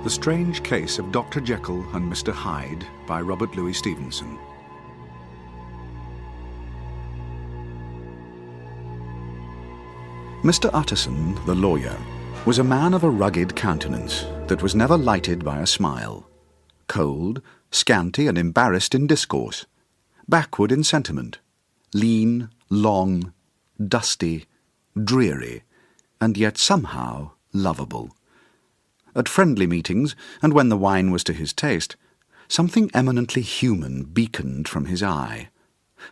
The Strange Case of Dr. Jekyll and Mr. Hyde by Robert Louis Stevenson. Mr. Utterson, the lawyer, was a man of a rugged countenance that was never lighted by a smile, cold, scanty and embarrassed in discourse, backward in sentiment, lean, long, dusty, dreary, and yet somehow lovable. At friendly meetings, and when the wine was to his taste, something eminently human beaconed from his eye,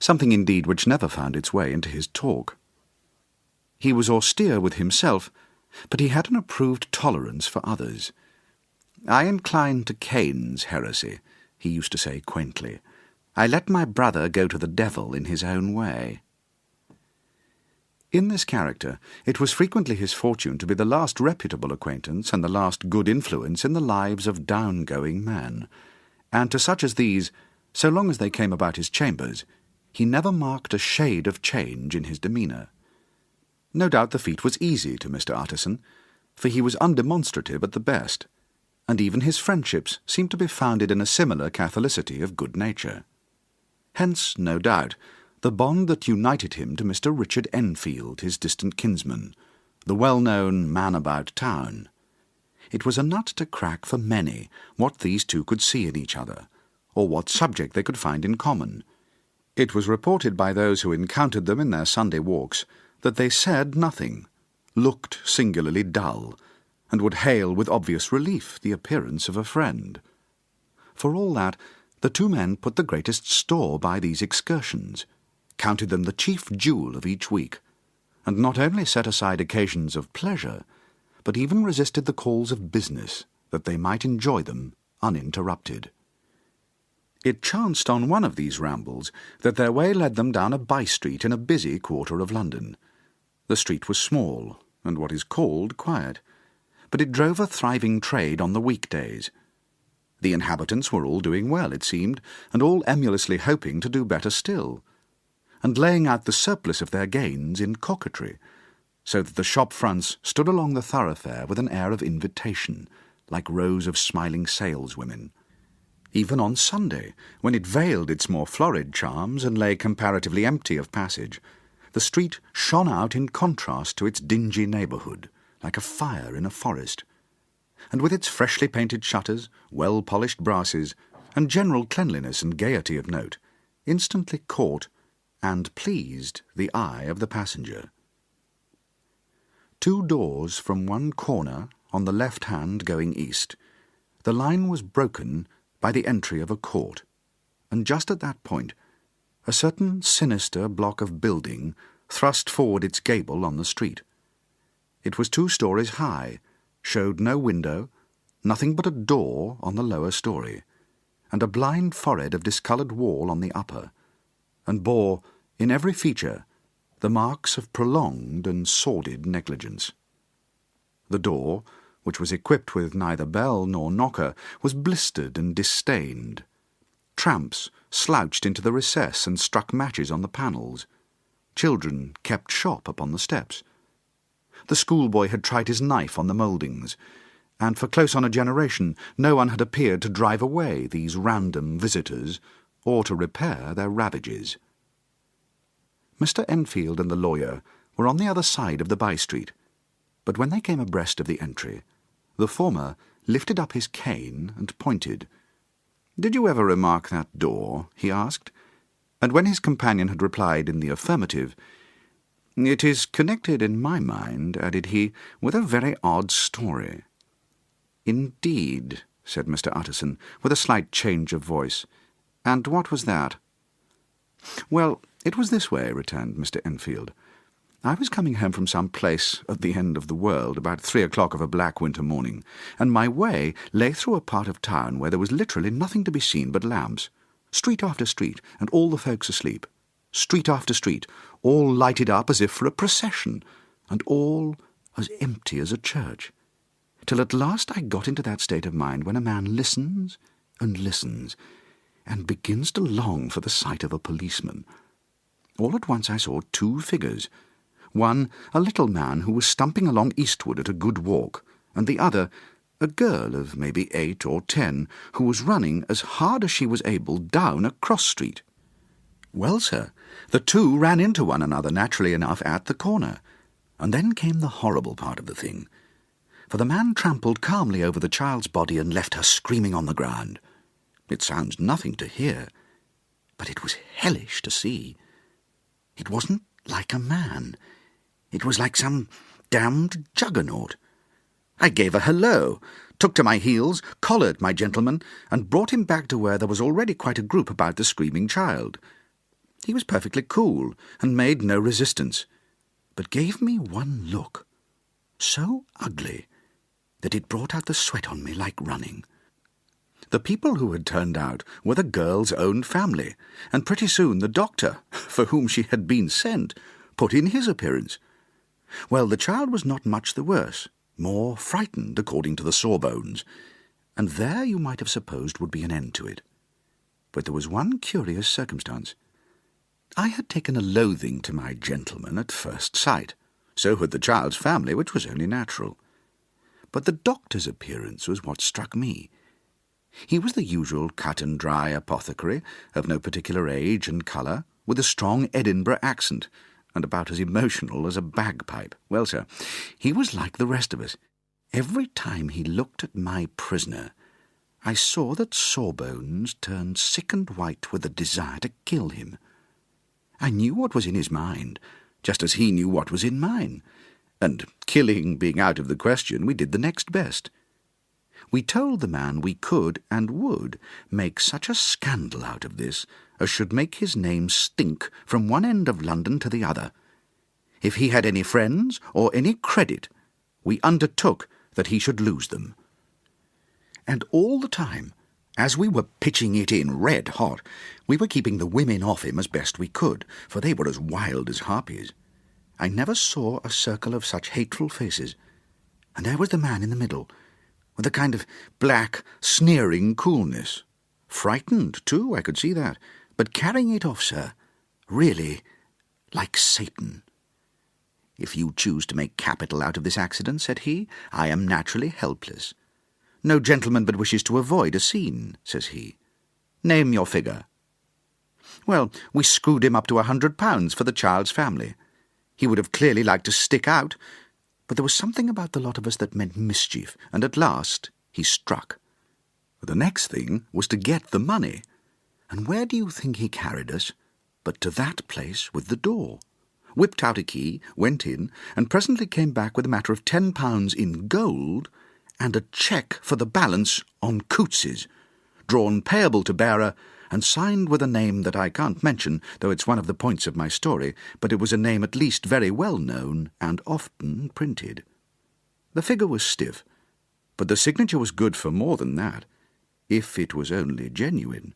something indeed which never found its way into his talk. He was austere with himself, but he had an approved tolerance for others. "I incline to Cain's heresy," he used to say quaintly. "I let my brother go to the devil in his own way." In this character, it was frequently his fortune to be the last reputable acquaintance and the last good influence in the lives of down-going men, and to such as these, so long as they came about his chambers, he never marked a shade of change in his demeanour. No doubt the feat was easy to Mr. Utterson, for he was undemonstrative at the best, and even his friendships seemed to be founded in a similar catholicity of good nature. Hence, no doubt, the bond that united him to Mr. Richard Enfield, his distant kinsman, the well-known man about town. It was a nut to crack for many what these two could see in each other, or what subject they could find in common. It was reported by those who encountered them in their Sunday walks that they said nothing, looked singularly dull, and would hail with obvious relief the appearance of a friend. For all that, the two men put the greatest store by these excursions, counted them the chief jewel of each week, and not only set aside occasions of pleasure, but even resisted the calls of business, that they might enjoy them uninterrupted. It chanced on one of these rambles that their way led them down a by-street in a busy quarter of London. The street was small, and what is called quiet, but it drove a thriving trade on the weekdays. The inhabitants were all doing well, it seemed, and all emulously hoping to do better still, and laying out the surplus of their gains in coquetry, so that the shop fronts stood along the thoroughfare with an air of invitation, like rows of smiling saleswomen. Even on Sunday, when it veiled its more florid charms and lay comparatively empty of passage, the street shone out in contrast to its dingy neighbourhood, like a fire in a forest, and with its freshly painted shutters, well-polished brasses, and general cleanliness and gaiety of note, instantly caught and pleased the eye of the passenger. Two doors from one corner, on the left hand going east, the line was broken by the entry of a court, and just at that point a certain sinister block of building thrust forward its gable on the street. It was 2 stories high, showed no window, nothing but a door on the lower story, and a blind forehead of discoloured wall on the upper, and bore, in every feature, the marks of prolonged and sordid negligence. The door, which was equipped with neither bell nor knocker, was blistered and disstained. Tramps slouched into the recess and struck matches on the panels. Children kept shop upon the steps. The schoolboy had tried his knife on the mouldings, and for close on a generation no one had appeared to drive away these random visitors, or to repair their ravages. Mr. Enfield and the lawyer were on the other side of the by-street, but when they came abreast of the entry, the former lifted up his cane and pointed. "Did you ever remark that door?" he asked, and when his companion had replied in the affirmative, "It is connected in my mind," added he, "with a very odd story." "Indeed," said Mr. Utterson, with a slight change of voice. "And what was that?" "Well, it was this way," returned Mr. Enfield. "I was coming home from some place at the end of the world about 3 o'clock of a black winter morning, and my way lay through a part of town where there was literally nothing to be seen but lamps, street after street, and all the folks asleep, street after street, all lighted up as if for a procession, and all as empty as a church, till at last I got into that state of mind when a man listens and listens, and begins to long for the sight of a policeman. All at once I saw 2 figures, one a little man who was stumping along eastward at a good walk, and the other a girl of maybe 8 or 10, who was running as hard as she was able down a cross street. Well, sir, the two ran into one another naturally enough at the corner, and then came the horrible part of the thing, for the man trampled calmly over the child's body and left her screaming on the ground. It sounds nothing to hear, but it was hellish to see. It wasn't like a man. It was like some damned juggernaut. I gave a hello, took to my heels, collared my gentleman, and brought him back to where there was already quite a group about the screaming child. He was perfectly cool, and made no resistance, but gave me one look, so ugly that it brought out the sweat on me like running. The people who had turned out were the girl's own family, and pretty soon the doctor, for whom she had been sent, put in his appearance. Well, the child was not much the worse, more frightened, according to the sawbones, and there you might have supposed would be an end to it. But there was one curious circumstance. I had taken a loathing to my gentleman at first sight. So had the child's family, which was only natural. But the doctor's appearance was what struck me. He was the usual cut-and-dry apothecary, of no particular age and colour, with a strong Edinburgh accent, and about as emotional as a bagpipe. Well, sir, he was like the rest of us. Every time he looked at my prisoner, I saw that Sawbones turned sick and white with a desire to kill him. I knew what was in his mind, just as he knew what was in mine, and, killing being out of the question, we did the next best. We told the man we could and would make such a scandal out of this as should make his name stink from one end of London to the other. If he had any friends or any credit, we undertook that he should lose them. And all the time, as we were pitching it in red hot, we were keeping the women off him as best we could, for they were as wild as harpies. I never saw a circle of such hateful faces. And there was the man in the middle, with a kind of black, sneering coolness. Frightened, too, I could see that, but carrying it off, sir, really like Satan. "If you choose to make capital out of this accident," said he, "I am naturally helpless. No gentleman but wishes to avoid a scene," says he. "Name your figure." Well, we screwed him up to £100 for the child's family. He would have clearly liked to stick out, but there was something about the lot of us that meant mischief, and at last he struck. The next thing was to get the money, and where do you think he carried us but to that place with the door? Whipped out a key, went in, and presently came back with a matter of £10 in gold and a cheque for the balance on Coates's, drawn payable to bearer, and signed with a name that I can't mention, though it's one of the points of my story, but it was a name at least very well known and often printed. The figure was stiff, but the signature was good for more than that, if it was only genuine.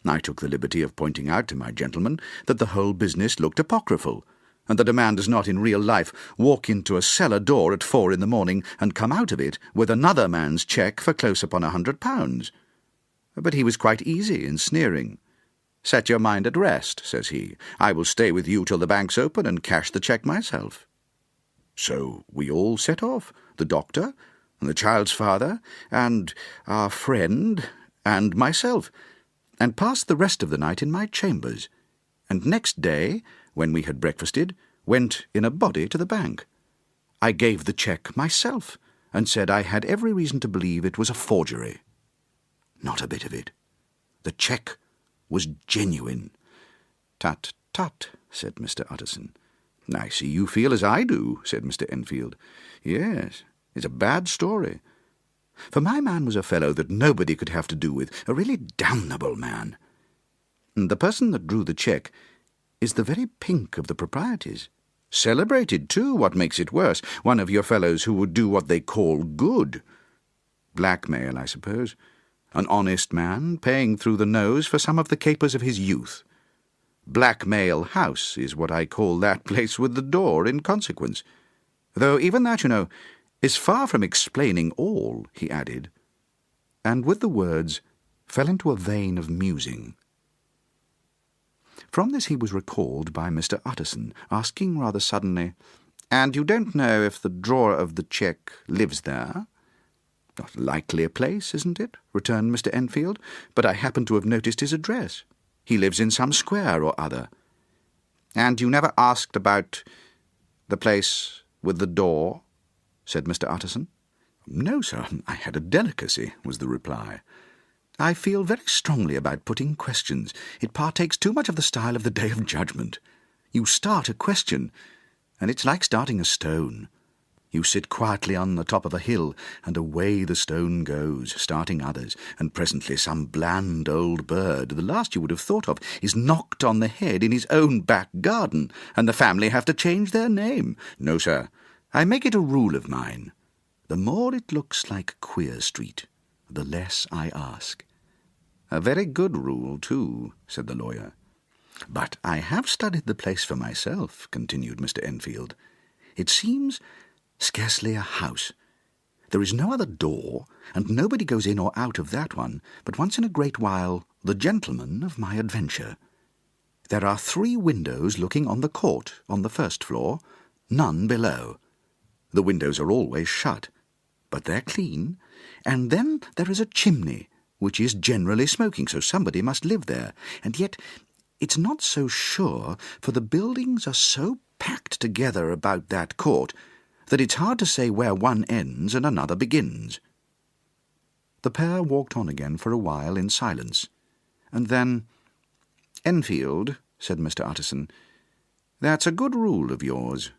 I took the liberty of pointing out to my gentleman that the whole business looked apocryphal, and that a man does not in real life walk into a cellar door at 4 in the morning and come out of it with another man's cheque for close upon £100. But he was quite easy in sneering. "Set your mind at rest," says he. "I will stay with you till the bank's open and cash the cheque myself." So we all set off, the doctor, and the child's father, and our friend, and myself, and passed the rest of the night in my chambers, and next day, when we had breakfasted, went in a body to the bank. I gave the cheque myself, and said I had every reason to believe it was a forgery. Not a bit of it. The cheque was genuine. "Tut, tut," said Mr. Utterson. "I see you feel as I do," said Mr. Enfield. "Yes, it's a bad story. For my man was a fellow that nobody could have to do with, a really damnable man. And the person that drew the cheque is the very pink of the proprieties. Celebrated, too, what makes it worse. One of your fellows who would do what they call good. Blackmail, I suppose. An honest man, paying through the nose for some of the capers of his youth. Blackmail House is what I call that place with the door in consequence. Though even that, you know, is far from explaining all," he added, and with the words fell into a vein of musing. From this he was recalled by Mr. Utterson, asking rather suddenly, "And you don't know if the drawer of the cheque lives there?" "Not likely a place, isn't it?" returned Mr. Enfield. "But I happen to have noticed his address. He lives in some square or other." "And you never asked about the place with the door?" said Mr. Utterson. "No, sir, I had a delicacy," was the reply. "I feel very strongly about putting questions. It partakes too much of the style of the Day of Judgment. You start a question, and it's like starting a stone. You sit quietly on the top of a hill, and away the stone goes, starting others, and presently some bland old bird, the last you would have thought of, is knocked on the head in his own back garden, and the family have to change their name. No, sir, I make it a rule of mine. The more it looks like Queer Street, the less I ask." "A very good rule, too," said the lawyer. "But I have studied the place for myself," continued Mr. Enfield. "It seems scarcely a house. There is no other door, and nobody goes in or out of that one, but once in a great while the gentleman of my adventure. There are 3 windows looking on the court on the first floor, none below. The windows are always shut, but they're clean, and then there is a chimney, which is generally smoking, so somebody must live there, and yet it's not so sure, for the buildings are so packed together about that court that it's hard to say where one ends and another begins." The pair walked on again for a while in silence, and then, "Enfield," said Mr. Utterson, "that's a good rule of yours."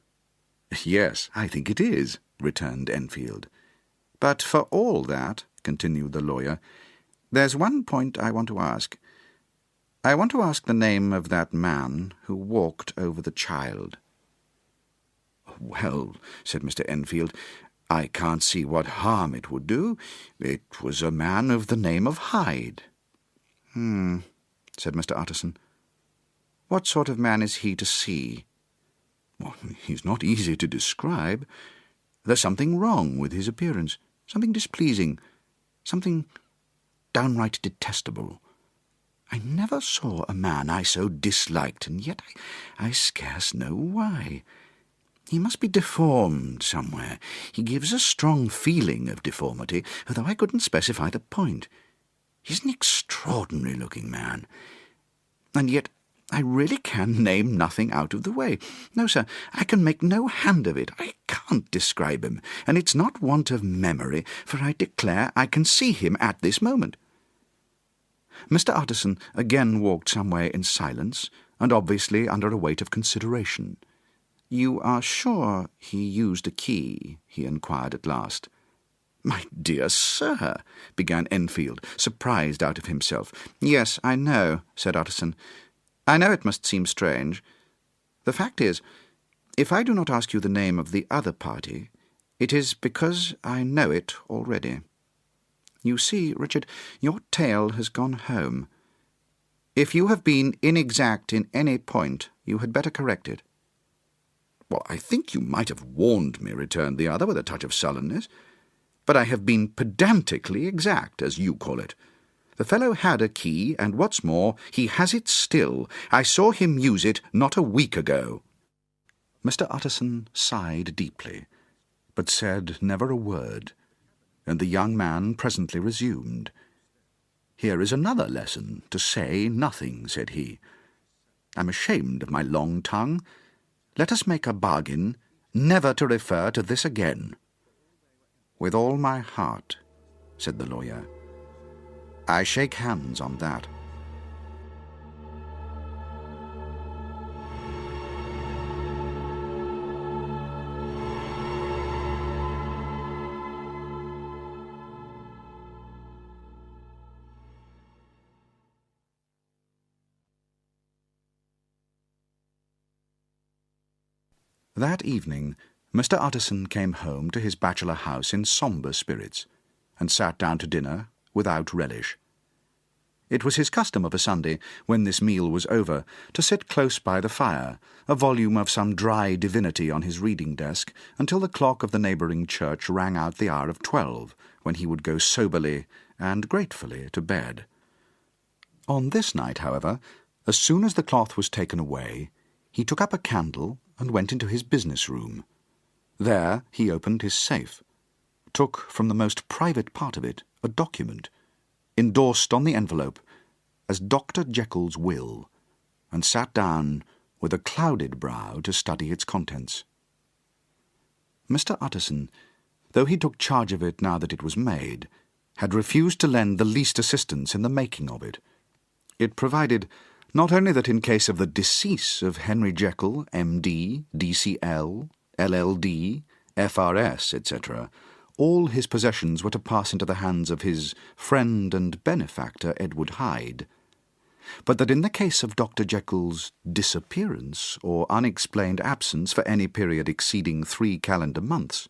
"Yes, I think it is," returned Enfield. "But for all that," continued the lawyer, "there's one point I want to ask. I want to ask the name of that man who walked over the child." "Well," said Mr. Enfield, "I can't see what harm it would do. It was a man of the name of Hyde." Said Mr. Utterson. "What sort of man is he to see?" "Well, he's not easy to describe. There's something wrong with his appearance, something displeasing, something downright detestable. I never saw a man I so disliked, and yet I scarce know why. He must be deformed somewhere. He gives a strong feeling of deformity, although I couldn't specify the point. He's an extraordinary-looking man, and yet I really can name nothing out of the way. No, sir, I can make no hand of it. I can't describe him, and it's not want of memory, for I declare I can see him at this moment." Mr. Utterson again walked some way in silence, and obviously under a weight of consideration. "You are sure he used a key?" he inquired at last. "My dear sir," began Enfield, surprised out of himself. "Yes, I know," said Utterson. "I know it must seem strange. The fact is, if I do not ask you the name of the other party, it is because I know it already. You see, Richard, your tale has gone home. If you have been inexact in any point, you had better correct it." "Well, I think you might have warned me," returned the other with a touch of sullenness. "But I have been pedantically exact, as you call it. The fellow had a key, and what's more, he has it still. I saw him use it not a week ago." Mr. Utterson sighed deeply, but said never a word, and the young man presently resumed. "Here is another lesson, to say nothing," said he. "I'm ashamed of my long tongue. Let us make a bargain never to refer to this again." "With all my heart," said the lawyer. "I shake hands on that." That evening Mr. Utterson came home to his bachelor house in sombre spirits, and sat down to dinner without relish. It was his custom of a Sunday, when this meal was over, to sit close by the fire, a volume of some dry divinity on his reading desk, until the clock of the neighbouring church rang out the hour of 12, when he would go soberly and gratefully to bed. On this night, however, as soon as the cloth was taken away, he took up a candle and went into his business room. There he opened his safe, took from the most private part of it a document, endorsed on the envelope as Dr. Jekyll's will, and sat down with a clouded brow to study its contents. Mr. Utterson, though he took charge of it now that it was made, had refused to lend the least assistance in the making of it. It provided not only that in case of the decease of Henry Jekyll, M.D., D.C.L., LL.D., F.R.S., etc., all his possessions were to pass into the hands of his friend and benefactor Edward Hyde, but that in the case of Dr. Jekyll's disappearance or unexplained absence for any period exceeding 3 calendar months,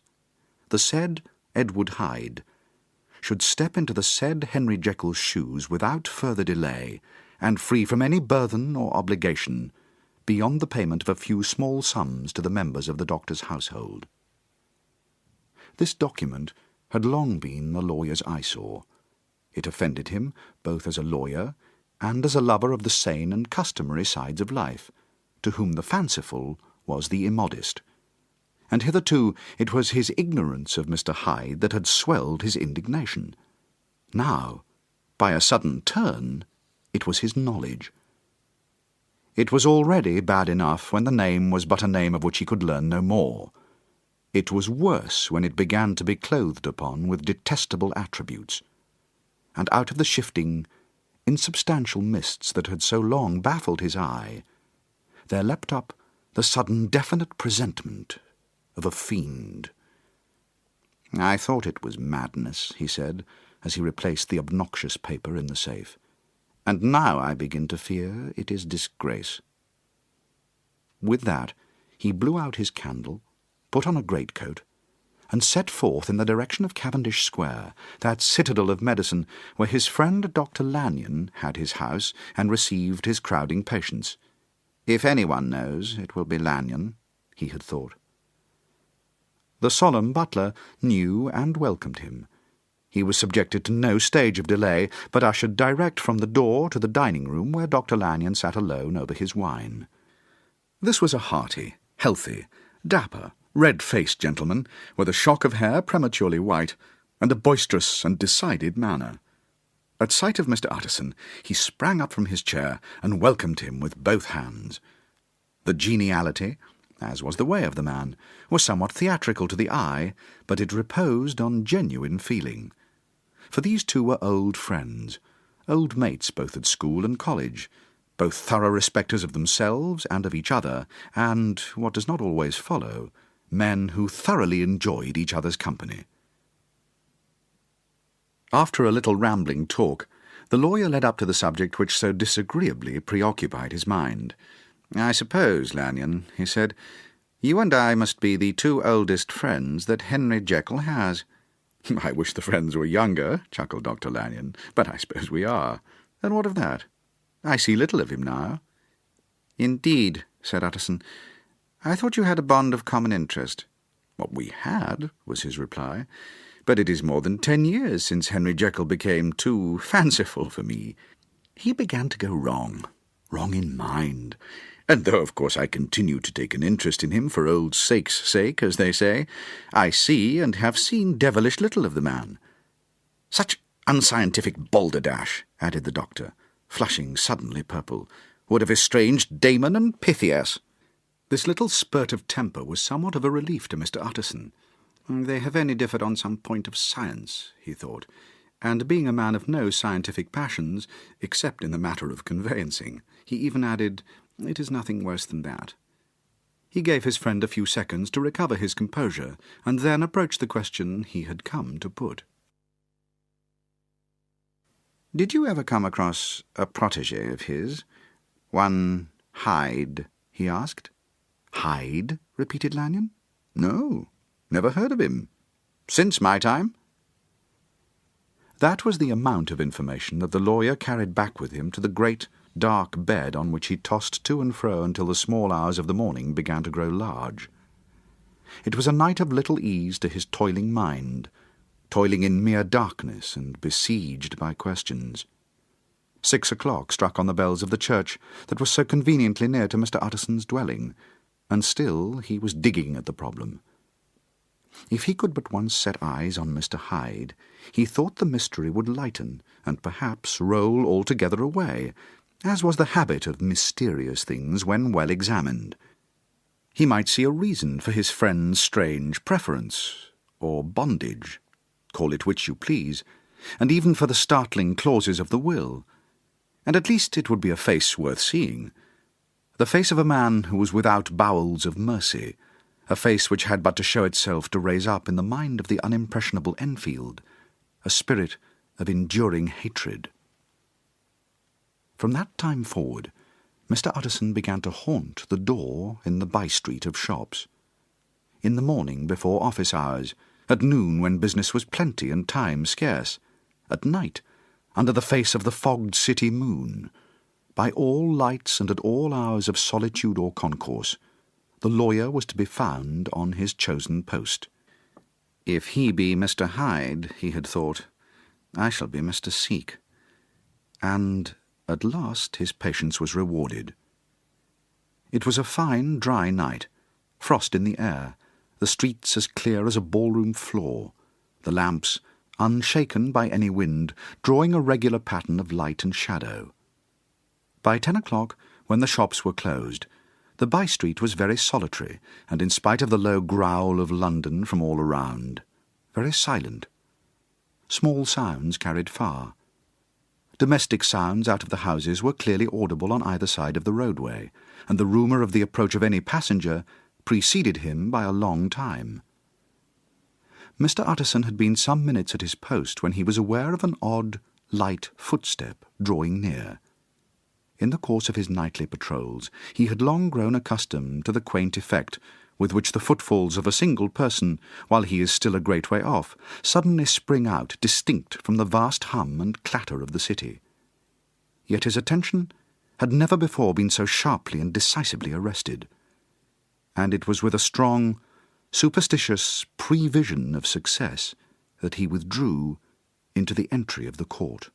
the said Edward Hyde should step into the said Henry Jekyll's shoes without further delay, and free from any burthen or obligation, beyond the payment of a few small sums to the members of the doctor's household. This document had long been the lawyer's eyesore. It offended him both as a lawyer and as a lover of the sane and customary sides of life, to whom the fanciful was the immodest. And hitherto it was his ignorance of Mr. Hyde that had swelled his indignation. Now, by a sudden turn, it was his knowledge. It was already bad enough when the name was but a name of which he could learn no more. It was worse when it began to be clothed upon with detestable attributes, and out of the shifting, insubstantial mists that had so long baffled his eye, there leapt up the sudden definite presentment of a fiend. "I thought it was madness," he said, as he replaced the obnoxious paper in the safe, "and now I begin to fear it is disgrace." With that, he blew out his candle, put on a greatcoat, and set forth in the direction of Cavendish Square, that citadel of medicine where his friend Dr. Lanyon had his house and received his crowding patients. If anyone knows, it will be Lanyon, he had thought. The solemn butler knew and welcomed him. He was subjected to no stage of delay, but ushered direct from the door to the dining-room where Dr. Lanyon sat alone over his wine. This was a hearty, healthy, dapper, red-faced gentleman, with a shock of hair prematurely white, and a boisterous and decided manner. At sight of Mr. Utterson, he sprang up from his chair and welcomed him with both hands. The geniality, as was the way of the man, was somewhat theatrical to the eye, but it reposed on genuine feeling. For these two were old friends, old mates both at school and college, both thorough respecters of themselves and of each other, and, what does not always follow, men who thoroughly enjoyed each other's company. After a little rambling talk, the lawyer led up to the subject which so disagreeably preoccupied his mind. "I suppose, Lanyon," he said, "you and I must be the 2 oldest friends that Henry Jekyll has." "I wish the friends were younger," chuckled Dr. Lanyon, "but I suppose we are. And what of that? I see little of him now." "Indeed," said Utterson. "I thought you had a bond of common interest." "What we had," was his reply, "but it is more than 10 years since Henry Jekyll became too fanciful for me. He began to go wrong in mind, and though of course I continue to take an interest in him for old sake's sake, as they say, I see and have seen devilish little of the man." "Such unscientific balderdash," added the doctor, flushing suddenly purple, "would have estranged Damon and Pythias." This little spurt of temper was somewhat of a relief to Mr. Utterson. They have only differed on some point of science, he thought, and being a man of no scientific passions, except in the matter of conveyancing, he even added, "It is nothing worse than that." He gave his friend a few seconds to recover his composure, and then approached the question he had come to put. "Did you ever come across a protégé of his? One Hyde?" he asked. "Hyde?" repeated Lanyon. "No, never heard of him. Since my time." That was the amount of information that the lawyer carried back with him to the great, dark bed on which he tossed to and fro until the small hours of the morning began to grow large. It was a night of little ease to his toiling mind, toiling in mere darkness and besieged by questions. 6 o'clock struck on the bells of the church that was so conveniently near to Mr. Utterson's dwelling, and still he was digging at the problem. If he could but once set eyes on Mr. Hyde, he thought the mystery would lighten, and perhaps roll altogether away, as was the habit of mysterious things when well examined. He might see a reason for his friend's strange preference, or bondage, call it which you please, and even for the startling clauses of the will. And at least it would be a face worth seeing. The face of a man who was without bowels of mercy, a face which had but to show itself to raise up in the mind of the unimpressionable Enfield a spirit of enduring hatred. From that time forward, Mr. Utterson began to haunt the door in the by-street of shops. In the morning before office hours, at noon when business was plenty and time scarce, at night under the face of the fogged city moon, by all lights and at all hours of solitude or concourse, the lawyer was to be found on his chosen post. If he be Mr. Hyde, he had thought, I shall be Mr. Seek. And at last his patience was rewarded. It was a fine, dry night, frost in the air, the streets as clear as a ballroom floor, the lamps, unshaken by any wind, drawing a regular pattern of light and shadow. By 10 o'clock, when the shops were closed, the by-street was very solitary, and in spite of the low growl of London from all around, very silent. Small sounds carried far. Domestic sounds out of the houses were clearly audible on either side of the roadway, and the rumour of the approach of any passenger preceded him by a long time. Mr. Utterson had been some minutes at his post when he was aware of an odd, light footstep drawing near. In the course of his nightly patrols, he had long grown accustomed to the quaint effect with which the footfalls of a single person, while he is still a great way off, suddenly spring out distinct from the vast hum and clatter of the city. Yet his attention had never before been so sharply and decisively arrested, and it was with a strong, superstitious prevision of success that he withdrew into the entry of the court.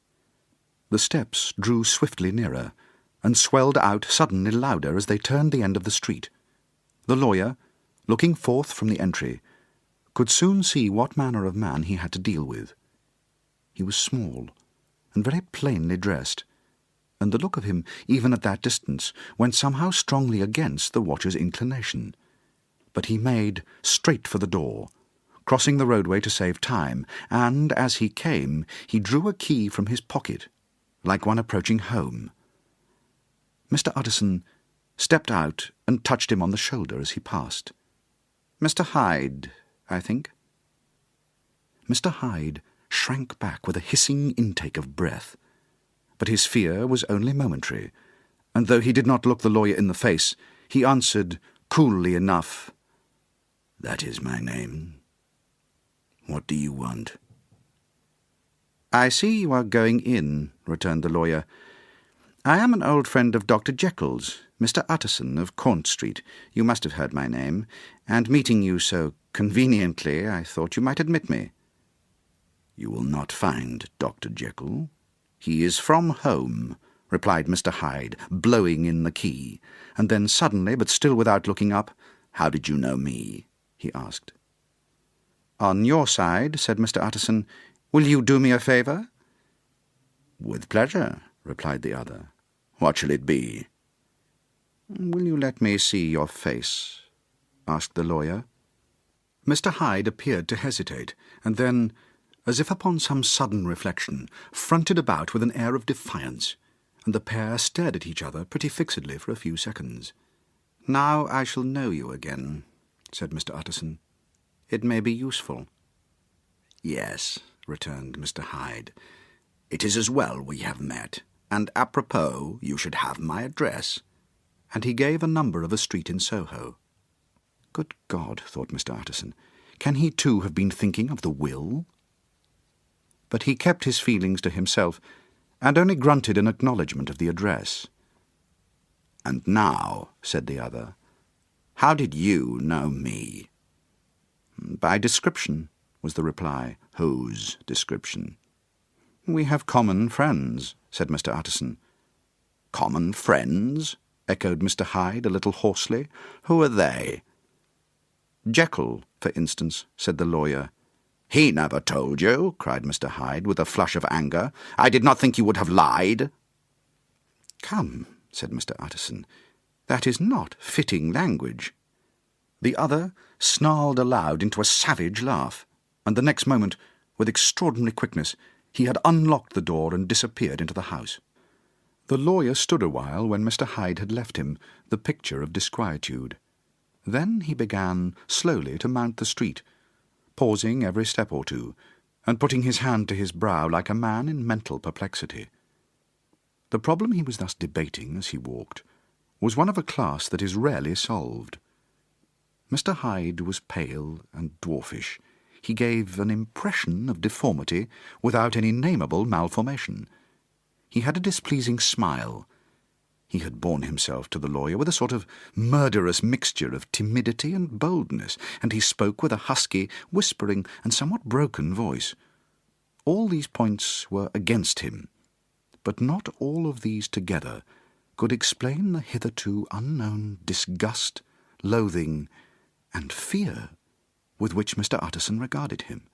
The steps drew swiftly nearer, and swelled out suddenly louder as they turned the end of the street. The lawyer, looking forth from the entry, could soon see what manner of man he had to deal with. He was small, and very plainly dressed, and the look of him, even at that distance, went somehow strongly against the watcher's inclination. But he made straight for the door, crossing the roadway to save time, and, as he came, he drew a key from his pocket, like one approaching home. Mr. Utterson stepped out and touched him on the shoulder as he passed. "Mr. Hyde, I think." Mr. Hyde shrank back with a hissing intake of breath, but his fear was only momentary, and though he did not look the lawyer in the face, he answered coolly enough, "That is my name. What do you want?" "I see you are going in," returned the lawyer. "I am an old friend of Dr. Jekyll's, Mr. Utterson of Corn Street. You must have heard my name, and meeting you so conveniently, I thought you might admit me." "You will not find Dr. Jekyll. He is from home," replied Mr. Hyde, blowing in the key, and then suddenly, but still without looking up, "How did you know me?" he asked. "On your side," said Mr. Utterson, "will you do me a favour?" "With pleasure," replied the other. "What shall it be?" "Will you let me see your face?" asked the lawyer. Mr. Hyde appeared to hesitate, and then, as if upon some sudden reflection, fronted about with an air of defiance, and the pair stared at each other pretty fixedly for a few seconds. "Now I shall know you again," said Mr. Utterson. "It may be useful." "Yes," returned Mr. Hyde. "It is as well we have met, and apropos you should have my address." And he gave a number of a street in Soho. Good God, thought Mr. Utterson, can he too have been thinking of the will? But he kept his feelings to himself, and only grunted in acknowledgment of the address. "And now," said the other, "how did you know me?" "By description," was the reply. "Whose description?" "We have common friends," said Mr. Utterson. "Common friends?" echoed Mr. Hyde a little hoarsely. "Who are they?" Jekyll, for instance, said the lawyer. "He never told you," cried Mr. Hyde, with a flush of anger. "I did not think you would have lied." "Come," said Mr. Utterson, "that is not fitting language." The other snarled aloud into a savage laugh, and the next moment, with extraordinary quickness, he had unlocked the door and disappeared into the house. The lawyer stood a while when Mr. Hyde had left him, the picture of disquietude. Then he began slowly to mount the street, pausing every step or two, and putting his hand to his brow like a man in mental perplexity. The problem he was thus debating as he walked was one of a class that is rarely solved. Mr. Hyde was pale and dwarfish. He gave an impression of deformity without any nameable malformation. He had a displeasing smile. He had borne himself to the lawyer with a sort of murderous mixture of timidity and boldness, and he spoke with a husky, whispering, and somewhat broken voice. All these points were against him, but not all of these together could explain the hitherto unknown disgust, loathing, and fear with which Mr. Utterson regarded him.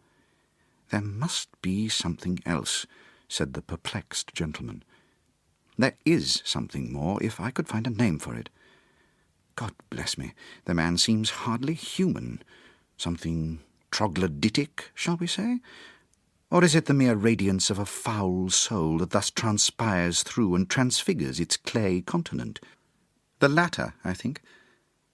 "There must be something else," said the perplexed gentleman. "There is something more, if I could find a name for it. God bless me, the man seems hardly human. Something troglodytic, shall we say? Or is it the mere radiance of a foul soul that thus transpires through and transfigures its clay continent? The latter, I think.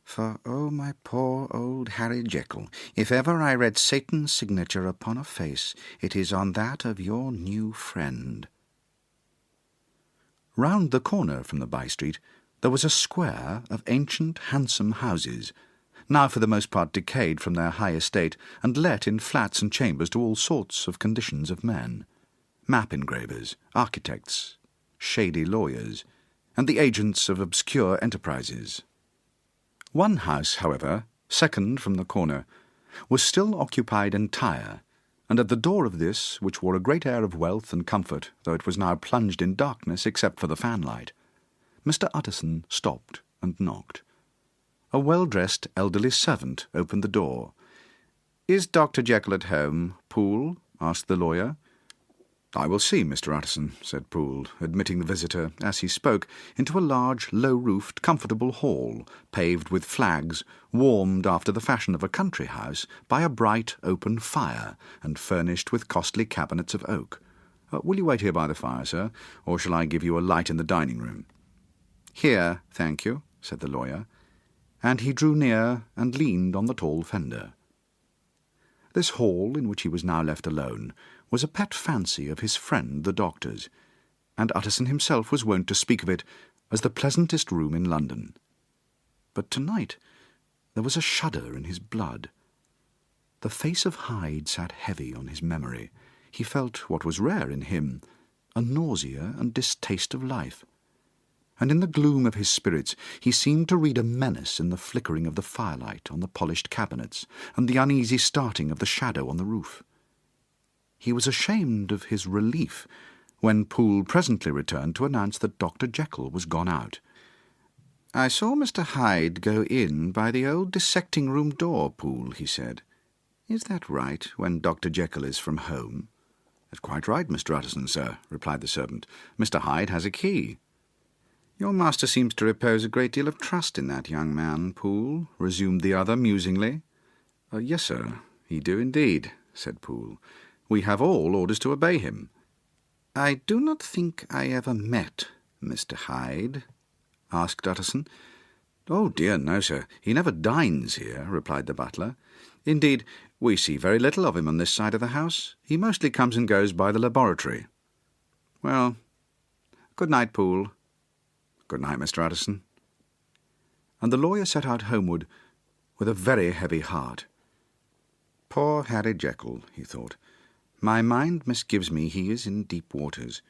For, oh, my poor old Harry Jekyll, if ever I read Satan's signature upon a face, it is on that of your new friend." Round the corner from the by-street there was a square of ancient, handsome houses, now for the most part decayed from their high estate, and let in flats and chambers to all sorts of conditions of men, map engravers, architects, shady lawyers, and the agents of obscure enterprises. One house, however, second from the corner, was still occupied entire, and at the door of this, which wore a great air of wealth and comfort, though it was now plunged in darkness except for the fanlight, Mr. Utterson stopped and knocked. A well-dressed elderly servant opened the door. "Is Dr. Jekyll at home, Poole?" asked the lawyer. "I will see Mr. Utterson," said Poole, admitting the visitor, as he spoke, into a large, low-roofed, comfortable hall, paved with flags, warmed after the fashion of a country house by a bright, open fire, and furnished with costly cabinets of oak. "Will you wait here by the fire, sir, or shall I give you a light in the dining-room?" "Here, thank you," said the lawyer, and he drew near and leaned on the tall fender. This hall, in which he was now left alone, was a pet fancy of his friend the doctor's, and Utterson himself was wont to speak of it as the pleasantest room in London. But tonight there was a shudder in his blood. The face of Hyde sat heavy on his memory. He felt, what was rare in him, a nausea and distaste of life, and in the gloom of his spirits he seemed to read a menace in the flickering of the firelight on the polished cabinets, and the uneasy starting of the shadow on the roof. He was ashamed of his relief when Poole presently returned to announce that Dr. Jekyll was gone out. "I saw Mr. Hyde go in by the old dissecting-room door, Poole," he said. "Is that right, when Dr. Jekyll is from home?" "That's quite right, Mr. Utterson, sir," replied the servant. "Mr. Hyde has a key." "Your master seems to repose a great deal of trust in that young man, Poole," resumed the other musingly. "Yes, sir, he do indeed," said Poole. "We have all orders to obey him." "I do not think I ever met Mr. Hyde?" asked Utterson. "Oh dear, no, sir. He never dines here," replied the butler. "Indeed, we see very little of him on this side of the house. He mostly comes and goes by the laboratory." "Well, good night, Poole." "Good night, Mr. Utterson." And the lawyer set out homeward with a very heavy heart. "Poor Harry Jekyll," he thought. "My mind misgives me he is in deep waters.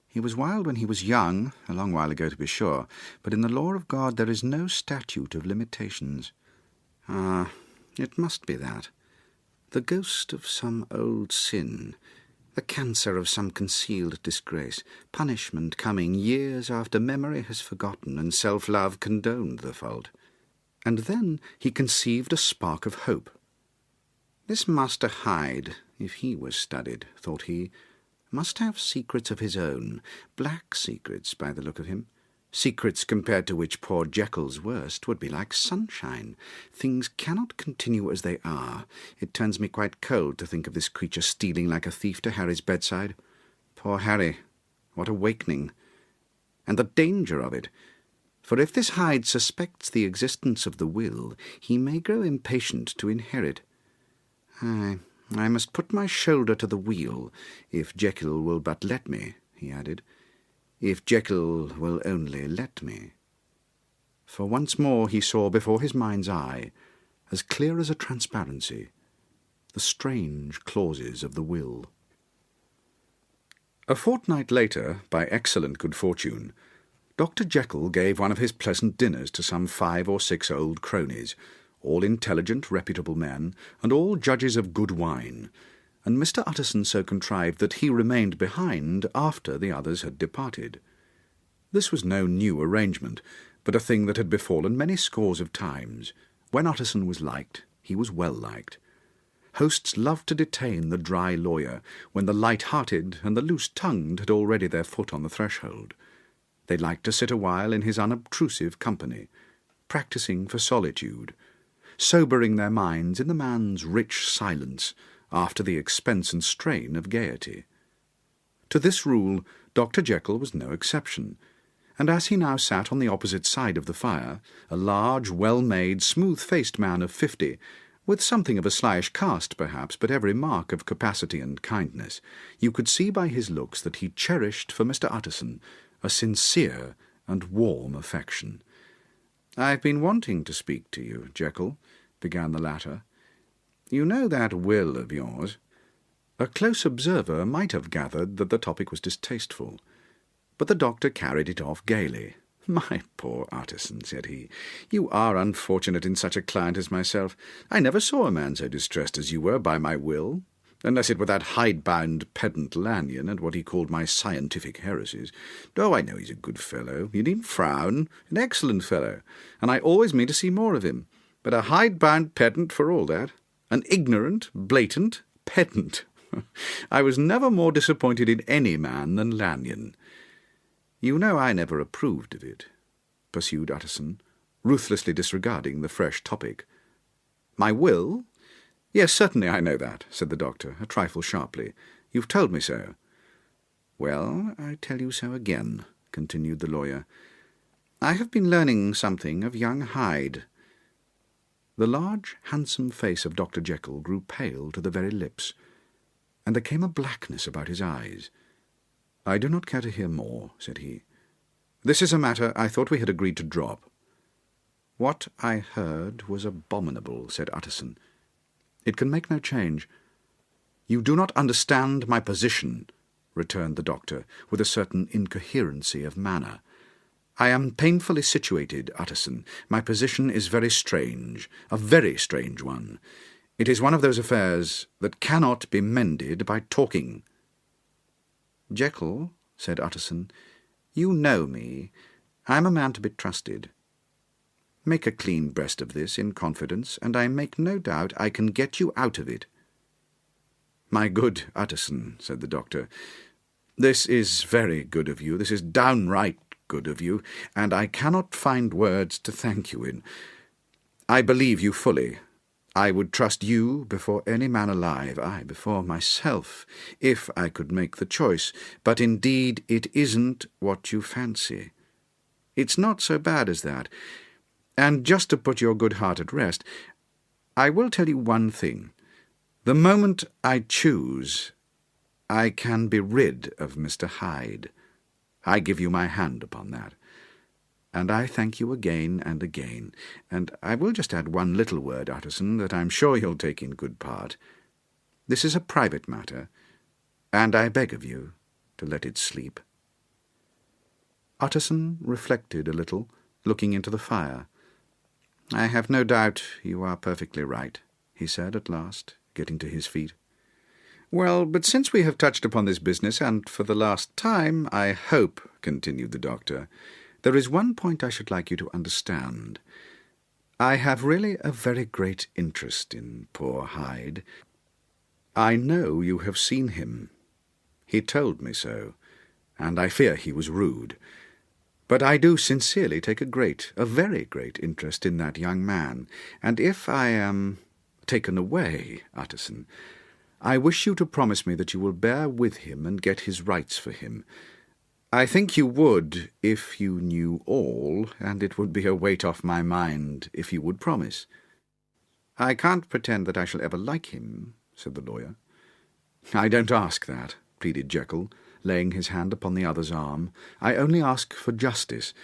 He was wild when he was young, a long while ago to be sure, but in the law of God there is no statute of limitations. Ah, it must be that. The ghost of some old sin, the cancer of some concealed disgrace, punishment coming years after memory has forgotten and self-love condoned the fault. And then he conceived a spark of hope. This Master Hyde, if he was studied, thought he, must have secrets of his own, black secrets by the look of him, secrets compared to which poor Jekyll's worst would be like sunshine. Things cannot continue as they are. It turns me quite cold to think of this creature stealing like a thief to Harry's bedside. Poor Harry, what awakening! And the danger of it! For if this Hyde suspects the existence of the will, he may grow impatient to inherit. I must put my shoulder to the wheel, if Jekyll will but let me, he added. If Jekyll will only let me. For once more he saw before his mind's eye, as clear as a transparency, the strange clauses of the will. A fortnight later, by excellent good fortune, Dr. Jekyll gave one of his pleasant dinners to some 5 or 6 old cronies, all intelligent, reputable men, and all judges of good wine, and Mr. Utterson so contrived that he remained behind after the others had departed. This was no new arrangement, but a thing that had befallen many scores of times. When Utterson was liked, he was well liked. Hosts loved to detain the dry lawyer when the light-hearted and the loose-tongued had already their foot on the threshold. They liked to sit a while in his unobtrusive company, practising for solitude, sobering their minds in the man's rich silence after the expense and strain of gaiety. To this rule Dr. Jekyll was no exception, and as he now sat on the opposite side of the fire, a large, well-made, smooth-faced man of 50, with something of a slyish cast perhaps, but every mark of capacity and kindness, you could see by his looks that he cherished for Mr. Utterson a sincere and warm affection. "I've been wanting to speak to you, Jekyll," began the latter. "You know that will of yours." A close observer might have gathered that the topic was distasteful, but the doctor carried it off gaily. "My poor Utterson," said he, "you are unfortunate in such a client as myself. I never saw a man so distressed as you were by my will, unless it were that hide-bound pedant Lanyon and what he called my scientific heresies. Oh, I know he's a good fellow. You needn't frown. An excellent fellow, and I always mean to see more of him. But a hide-bound pedant for all that. An ignorant, blatant pedant. I was never more disappointed in any man than Lanyon. You know I never approved of it," pursued Utterson, ruthlessly disregarding the fresh topic. "My will? Yes, certainly I know that," said the doctor, a trifle sharply. "You've told me so." "Well, I tell you so again," continued the lawyer. "I have been learning something of young Hyde." The large, handsome face of Dr. Jekyll grew pale to the very lips, and there came a blackness about his eyes. "I do not care to hear more," said he. "This is a matter I thought we had agreed to drop." "What I heard was abominable," said Utterson. "It can make no change." "You do not understand my position," returned the doctor, with a certain incoherency of manner. "I am painfully situated, Utterson. My position is very strange, a very strange one. It is one of those affairs that cannot be mended by talking." "Jekyll," said Utterson, "you know me. I am a man to be trusted. Make a clean breast of this in confidence, and I make no doubt I can get you out of it." "My good Utterson," said the doctor, "this is very good of you. This is downright good of you, and I cannot find words to thank you in. I believe you fully. I would trust you before any man alive, aye, before myself, if I could make the choice. But indeed it isn't what you fancy. It's not so bad as that. And just to put your good heart at rest, I will tell you one thing. The moment I choose, I can be rid of Mr. Hyde. I give you my hand upon that. And I thank you again and again. And I will just add one little word, Utterson, that I'm sure you'll take in good part. This is a private matter, and I beg of you to let it sleep." Utterson reflected a little, looking into the fire. "I have no doubt you are perfectly right," he said at last, getting to his feet. "Well, but since we have touched upon this business, and for the last time, I hope," continued the doctor, "there is one point I should like you to understand. I have really a very great interest in poor Hyde. I know you have seen him. He told me so, and I fear he was rude. But I do sincerely take a very great interest in that young man, and if I am taken away, Utterson, I wish you to promise me that you will bear with him and get his rights for him. I think you would if you knew all, and it would be a weight off my mind if you would promise. I can't pretend that I shall ever like him, said the lawyer. I don't ask that, pleaded Jekyll, laying his hand upon the other's arm. I only ask for justice.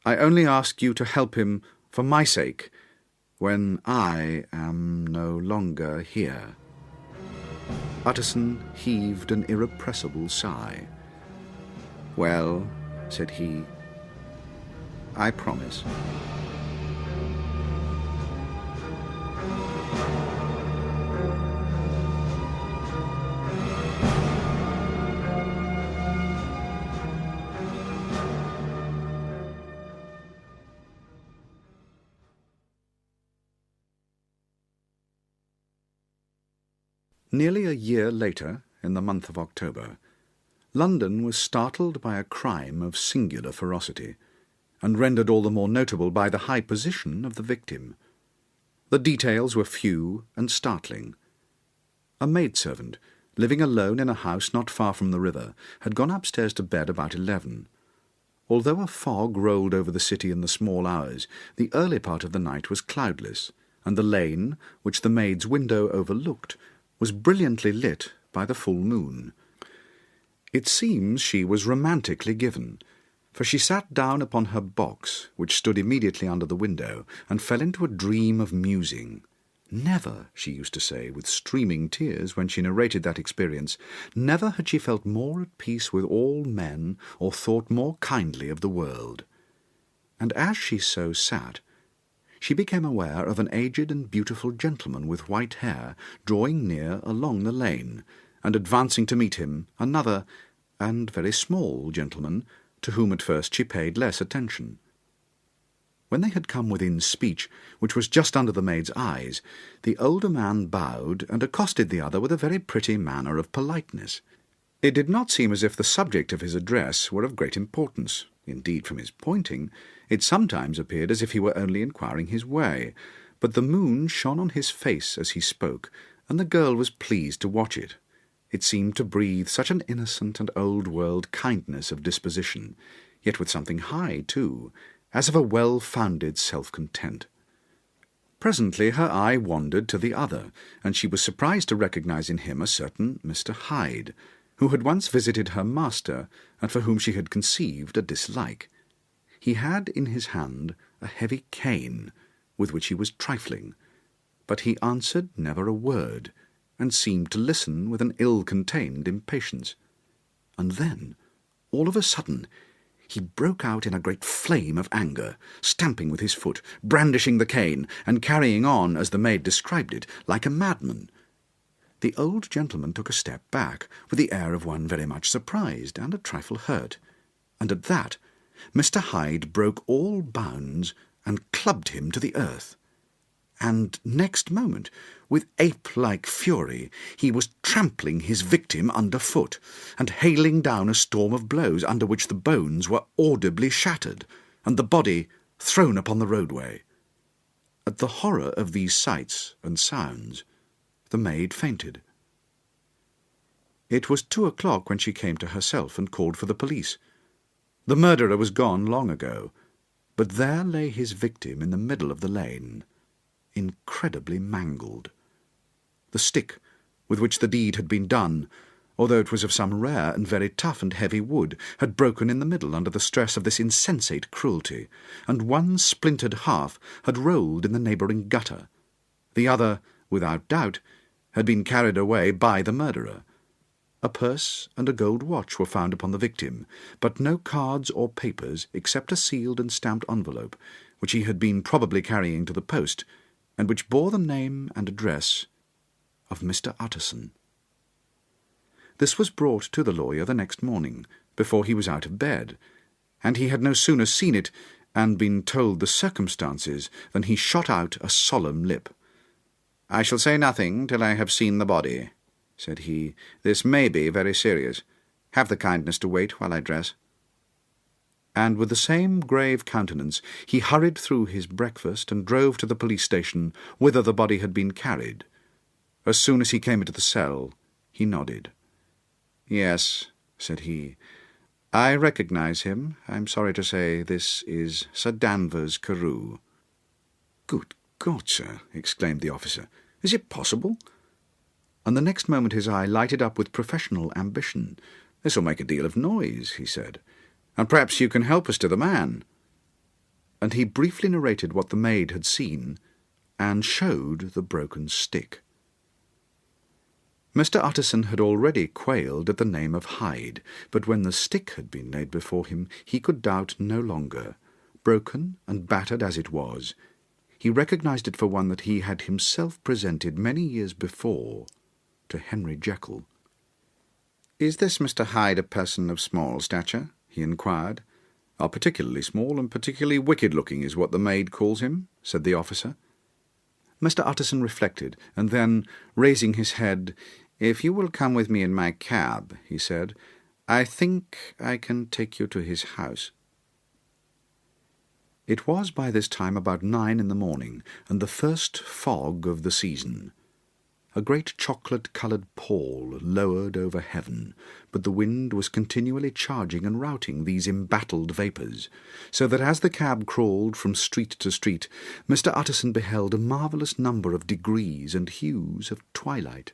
I only ask you to help him for my sake, when I am no longer here. Utterson heaved an irrepressible sigh. Well, said he, I promise. Nearly a year later, in the month of October, London was startled by a crime of singular ferocity, and rendered all the more notable by the high position of the victim. The details were few and startling. A maidservant, living alone in a house not far from the river, had gone upstairs to bed about 11. Although a fog rolled over the city in the small hours, the early part of the night was cloudless, and the lane, which the maid's window overlooked, was brilliantly lit by the full moon. It seems she was romantically given, for she sat down upon her box, which stood immediately under the window, and fell into a dream of musing. Never, she used to say, with streaming tears, when she narrated that experience, never had she felt more at peace with all men, or thought more kindly of the world. And as she so sat, she became aware of an aged and beautiful gentleman with white hair drawing near along the lane, and advancing to meet him another and very small gentleman, to whom at first she paid less attention. When they had come within speech, which was just under the maid's eyes, the older man bowed and accosted the other with a very pretty manner of politeness. It did not seem as if the subject of his address were of great importance. Indeed, from his pointing, it sometimes appeared as if he were only inquiring his way, but the moon shone on his face as he spoke, and the girl was pleased to watch it. It seemed to breathe such an innocent and old-world kindness of disposition, yet with something high, too, as of a well-founded self-content. Presently her eye wandered to the other, and she was surprised to recognize in him a certain Mr. Hyde, who had once visited her master, and for whom she had conceived a dislike. He had in his hand a heavy cane, with which he was trifling, but he answered never a word, and seemed to listen with an ill-contained impatience. And then, all of a sudden, he broke out in a great flame of anger, stamping with his foot, brandishing the cane, and carrying on, as the maid described it, like a madman. The old gentleman took a step back, with the air of one very much surprised and a trifle hurt, and at that Mr. Hyde broke all bounds and clubbed him to the earth. And next moment, with ape-like fury, he was trampling his victim under foot, and hailing down a storm of blows under which the bones were audibly shattered, and the body thrown upon the roadway. At the horror of these sights and sounds, the maid fainted. It was 2 o'clock when she came to herself and called for the police. The murderer was gone long ago, but there lay his victim in the middle of the lane, incredibly mangled. The stick with which the deed had been done, although it was of some rare and very tough and heavy wood, had broken in the middle under the stress of this insensate cruelty, and one splintered half had rolled in the neighbouring gutter. The other, without doubt, had been carried away by the murderer. A purse and a gold watch were found upon the victim, but no cards or papers except a sealed and stamped envelope, which he had been probably carrying to the post, and which bore the name and address of Mr. Utterson. This was brought to the lawyer the next morning, before he was out of bed, and he had no sooner seen it and been told the circumstances than he shot out a solemn lip. "I shall say nothing till I have seen the body," said he. "This may be very serious. Have the kindness to wait while I dress." And with the same grave countenance he hurried through his breakfast and drove to the police station, whither the body had been carried. As soon as he came into the cell, he nodded. "Yes," said he, "I recognize him. I'm sorry to say this is Sir Danvers Carew." "Good God, sir!" exclaimed the officer. "Is it possible?" And the next moment his eye lighted up with professional ambition. "This will make a deal of noise," he said, "and perhaps you can help us to the man." And he briefly narrated what the maid had seen, and showed the broken stick. Mr. Utterson had already quailed at the name of Hyde, but when the stick had been laid before him, he could doubt no longer. Broken and battered as it was, he recognized it for one that he had himself presented many years before to Henry Jekyll. "Is this Mr. Hyde a person of small stature?" he inquired. "Particularly small and particularly wicked-looking is what the maid calls him," said the officer. Mr. Utterson reflected, and then, raising his head, "If you will come with me in my cab," he said, "I think I can take you to his house." It was by this time about 9 in the morning, and the first fog of the season. A great chocolate-coloured pall lowered over heaven, but the wind was continually charging and routing these embattled vapours, so that as the cab crawled from street to street, Mr. Utterson beheld a marvellous number of degrees and hues of twilight.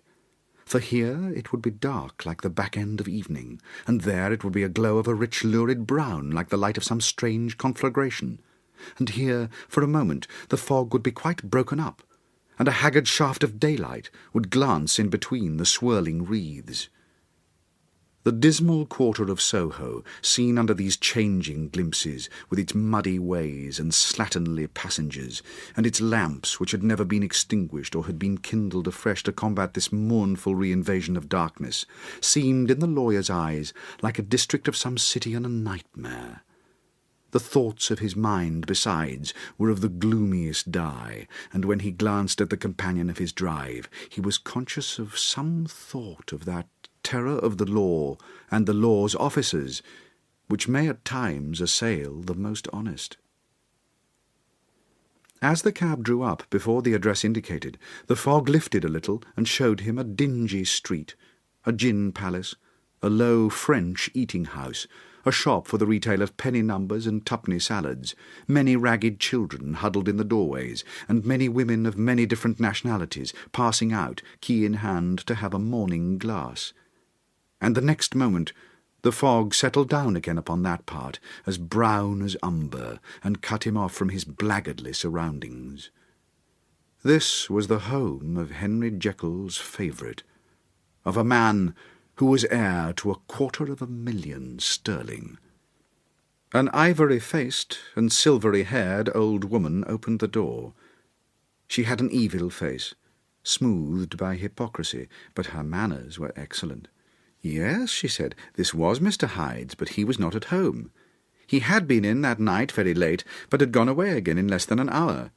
For here it would be dark like the back end of evening, and there it would be a glow of a rich lurid brown like the light of some strange conflagration, and here, for a moment, the fog would be quite broken up, and a haggard shaft of daylight would glance in between the swirling wreaths. The dismal quarter of Soho, seen under these changing glimpses, with its muddy ways and slatternly passengers, and its lamps which had never been extinguished or had been kindled afresh to combat this mournful reinvasion of darkness, seemed in the lawyer's eyes like a district of some city in a nightmare. The thoughts of his mind, besides, were of the gloomiest dye, and when he glanced at the companion of his drive, he was conscious of some thought of that terror of the law and the law's officers, which may at times assail the most honest. As the cab drew up before the address indicated, the fog lifted a little and showed him a dingy street, a gin palace, a low French eating-house, a shop for the retail of penny numbers and twopenny salads, many ragged children huddled in the doorways, and many women of many different nationalities passing out, key in hand, to have a morning glass. And the next moment the fog settled down again upon that part, as brown as umber, and cut him off from his blackguardly surroundings. This was the home of Henry Jekyll's favourite, of a man who was heir to 250,000 sterling. An ivory-faced and silvery-haired old woman opened the door. She had an evil face, smoothed by hypocrisy, but her manners were excellent. Yes, she said, this was Mr. Hyde's, but he was not at home. He had been in that night very late, but had gone away again in less than an hour.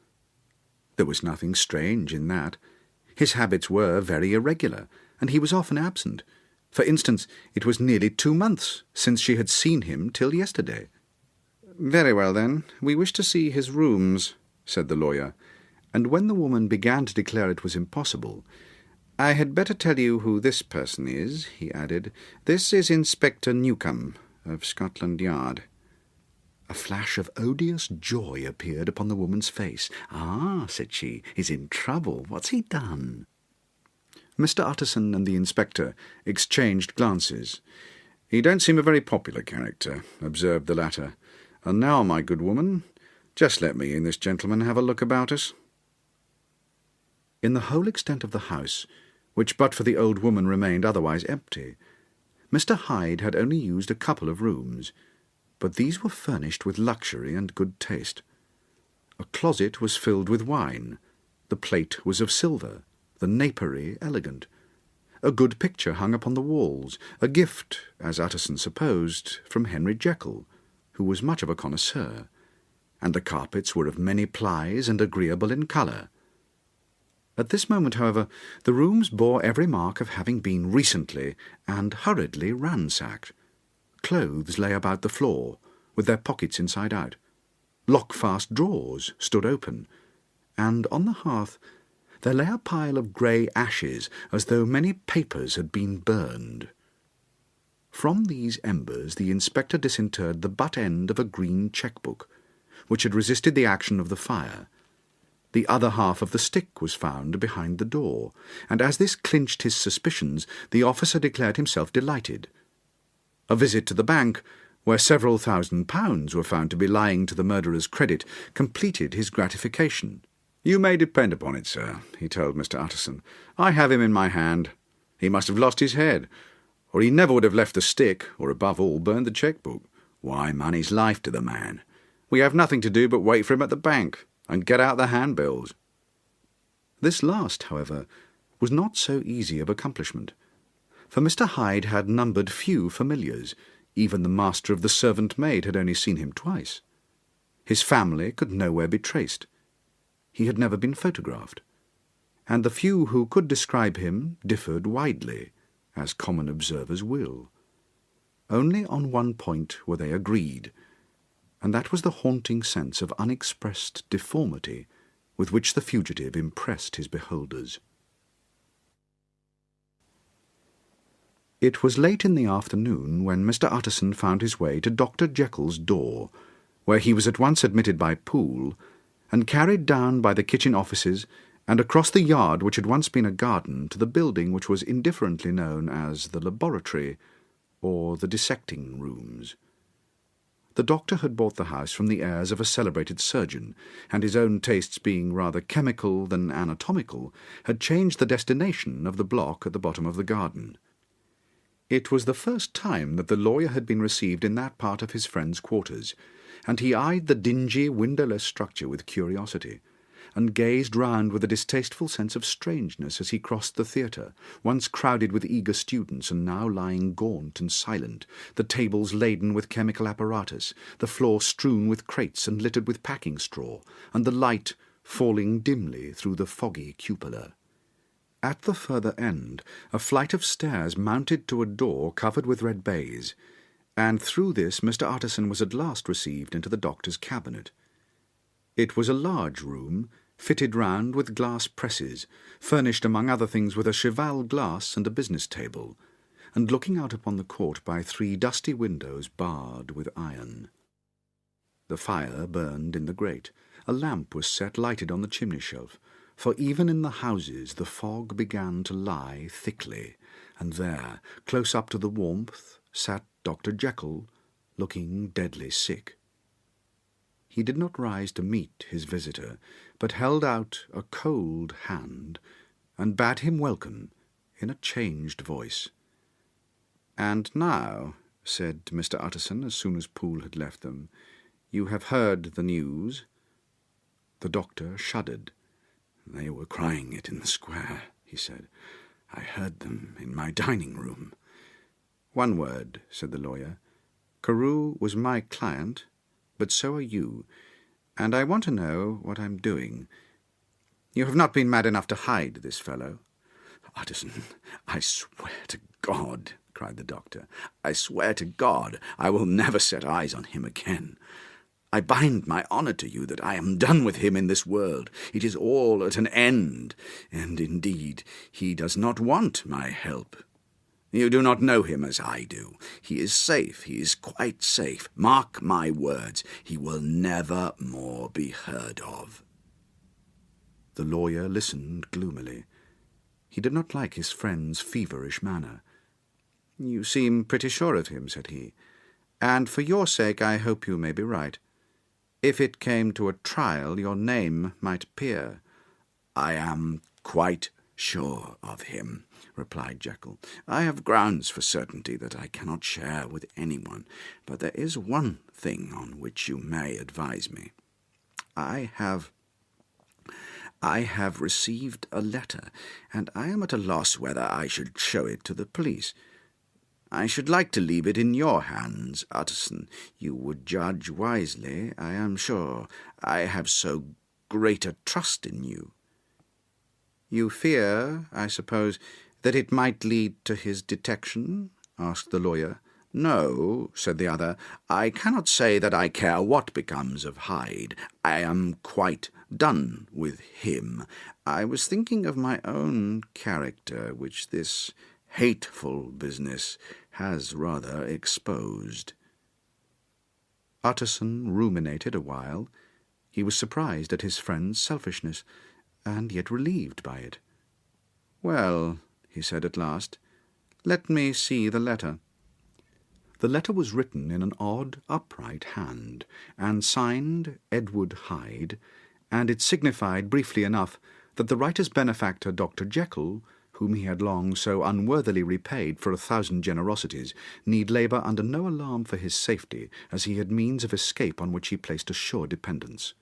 There was nothing strange in that. His habits were very irregular, and he was often absent. For instance, it was nearly 2 months since she had seen him till yesterday. "Very well, then, we wish to see his rooms," said the lawyer, and when the woman began to declare it was impossible, "I had better tell you who this person is," he added. "This is Inspector Newcombe, of Scotland Yard." A flash of odious joy appeared upon the woman's face. "Ah," said she, "he's in trouble. What's he done?" Mr. Utterson and the inspector exchanged glances. "He don't seem a very popular character," observed the latter. "And now, my good woman, just let me and this gentleman have a look about us." In the whole extent of the house, which but for the old woman remained otherwise empty, Mr. Hyde had only used a couple of rooms, but these were furnished with luxury and good taste. A closet was filled with wine, the plate was of silver, the napery elegant. A good picture hung upon the walls, a gift, as Utterson supposed, from Henry Jekyll, who was much of a connoisseur, and the carpets were of many plies and agreeable in colour. At this moment, however, the rooms bore every mark of having been recently and hurriedly ransacked. Clothes lay about the floor, with their pockets inside out. Lock-fast drawers stood open, and on the hearth there lay a pile of grey ashes, as though many papers had been burned. From these embers the inspector disinterred the butt end of a green cheque-book, which had resisted the action of the fire. The other half of the stick was found behind the door, and as this clinched his suspicions, the officer declared himself delighted. A visit to the bank, where several £1,000s were found to be lying to the murderer's credit, completed his gratification. "You may depend upon it, sir," he told Mr. Utterson. "I have him in my hand. He must have lost his head, or he never would have left the stick, or above all burned the cheque-book. Why, money's life to the man. We have nothing to do but wait for him at the bank, and get out the handbills." This last, however, was not so easy of accomplishment, for Mr. Hyde had numbered few familiars. Even the master of the servant-maid had only seen him twice. His family could nowhere be traced. He had never been photographed, and the few who could describe him differed widely, as common observers will. Only on one point were they agreed, and that was the haunting sense of unexpressed deformity with which the fugitive impressed his beholders. It was late in the afternoon when Mr. Utterson found his way to Dr. Jekyll's door, where he was at once admitted by Poole, and carried down by the kitchen offices and across the yard which had once been a garden to the building which was indifferently known as the laboratory or the dissecting rooms. The doctor had bought the house from the heirs of a celebrated surgeon, and his own tastes being rather chemical than anatomical, had changed the destination of the block at the bottom of the garden. It was the first time that the lawyer had been received in that part of his friend's quarters, and he eyed the dingy, windowless structure with curiosity, and gazed round with a distasteful sense of strangeness as he crossed the theatre, once crowded with eager students and now lying gaunt and silent, the tables laden with chemical apparatus, the floor strewn with crates and littered with packing straw, and the light falling dimly through the foggy cupola. At the further end, a flight of stairs mounted to a door covered with red baize, and through this Mr. Utterson was at last received into the doctor's cabinet. It was a large room, fitted round with glass presses, furnished among other things with a cheval glass and a business table, and looking out upon the court by 3 dusty windows barred with iron. The fire burned in the grate. A lamp was set lighted on the chimney-shelf, for even in the houses the fog began to lie thickly, and there, close up to the warmth, sat Dr. Jekyll, looking deadly sick. He did not rise to meet his visitor, but held out a cold hand, and bade him welcome in a changed voice. "And now," said Mr. Utterson, as soon as Poole had left them, "you have heard the news?" The doctor shuddered. "They were crying it in the square," he said. "I heard them in my dining-room." "One word," said the lawyer. "Carew was my client, but so are you, and I want to know what I'm doing. You have not been mad enough to hide this fellow?" "Utterson, I swear to God," cried the doctor, "I swear to God I will never set eyes on him again. I bind my honour to you that I am done with him in this world. It is all at an end, and indeed he does not want my help. You do not know him as I do. He is safe, he is quite safe. Mark my words, he will never more be heard of." The lawyer listened gloomily. He did not like his friend's feverish manner. "You seem pretty sure of him," said he, "and for your sake I hope you may be right. If it came to a trial, your name might appear." "I am quite sure of him," replied Jekyll. "I have grounds for certainty that I cannot share with anyone, but there is one thing on which you may advise me. I have received a letter, and I am at a loss whether I should show it to the police. I should like to leave it in your hands, Utterson. You would judge wisely, I am sure. I have so great a trust in you. You fear, I suppose, that it might lead to his detection? Asked the lawyer. No, said the other. I cannot say that I care what becomes of Hyde. I am quite done with him. I was thinking of my own character, which this hateful business has rather exposed. Utterson ruminated a while. He was surprised at his friend's selfishness, and yet relieved by it. Well, he said at last, let me see the letter. The letter was written in an odd, upright hand, and signed Edward Hyde, and it signified briefly enough that the writer's benefactor, Dr. Jekyll, whom he had long so unworthily repaid for 1,000 generosities, need labour under no alarm for his safety, as he had means of escape on which he placed a sure dependence.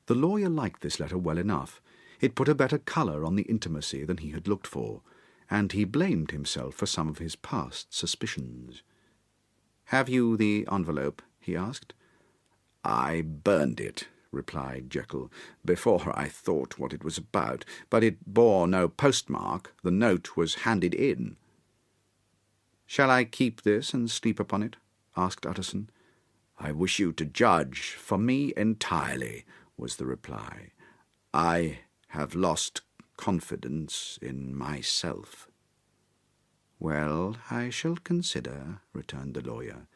The lawyer liked this letter well enough. It put a better colour on the intimacy than he had looked for, and he blamed himself for some of his past suspicions. "Have you the envelope?" he asked. "I burned it," replied Jekyll, "before I thought what it was about, but it bore no postmark. The note was handed in." "Shall I keep this and sleep upon it?" asked Utterson. "I wish you to judge for me entirely," was the reply. "I have lost confidence in myself." "Well, I shall consider," returned the lawyer.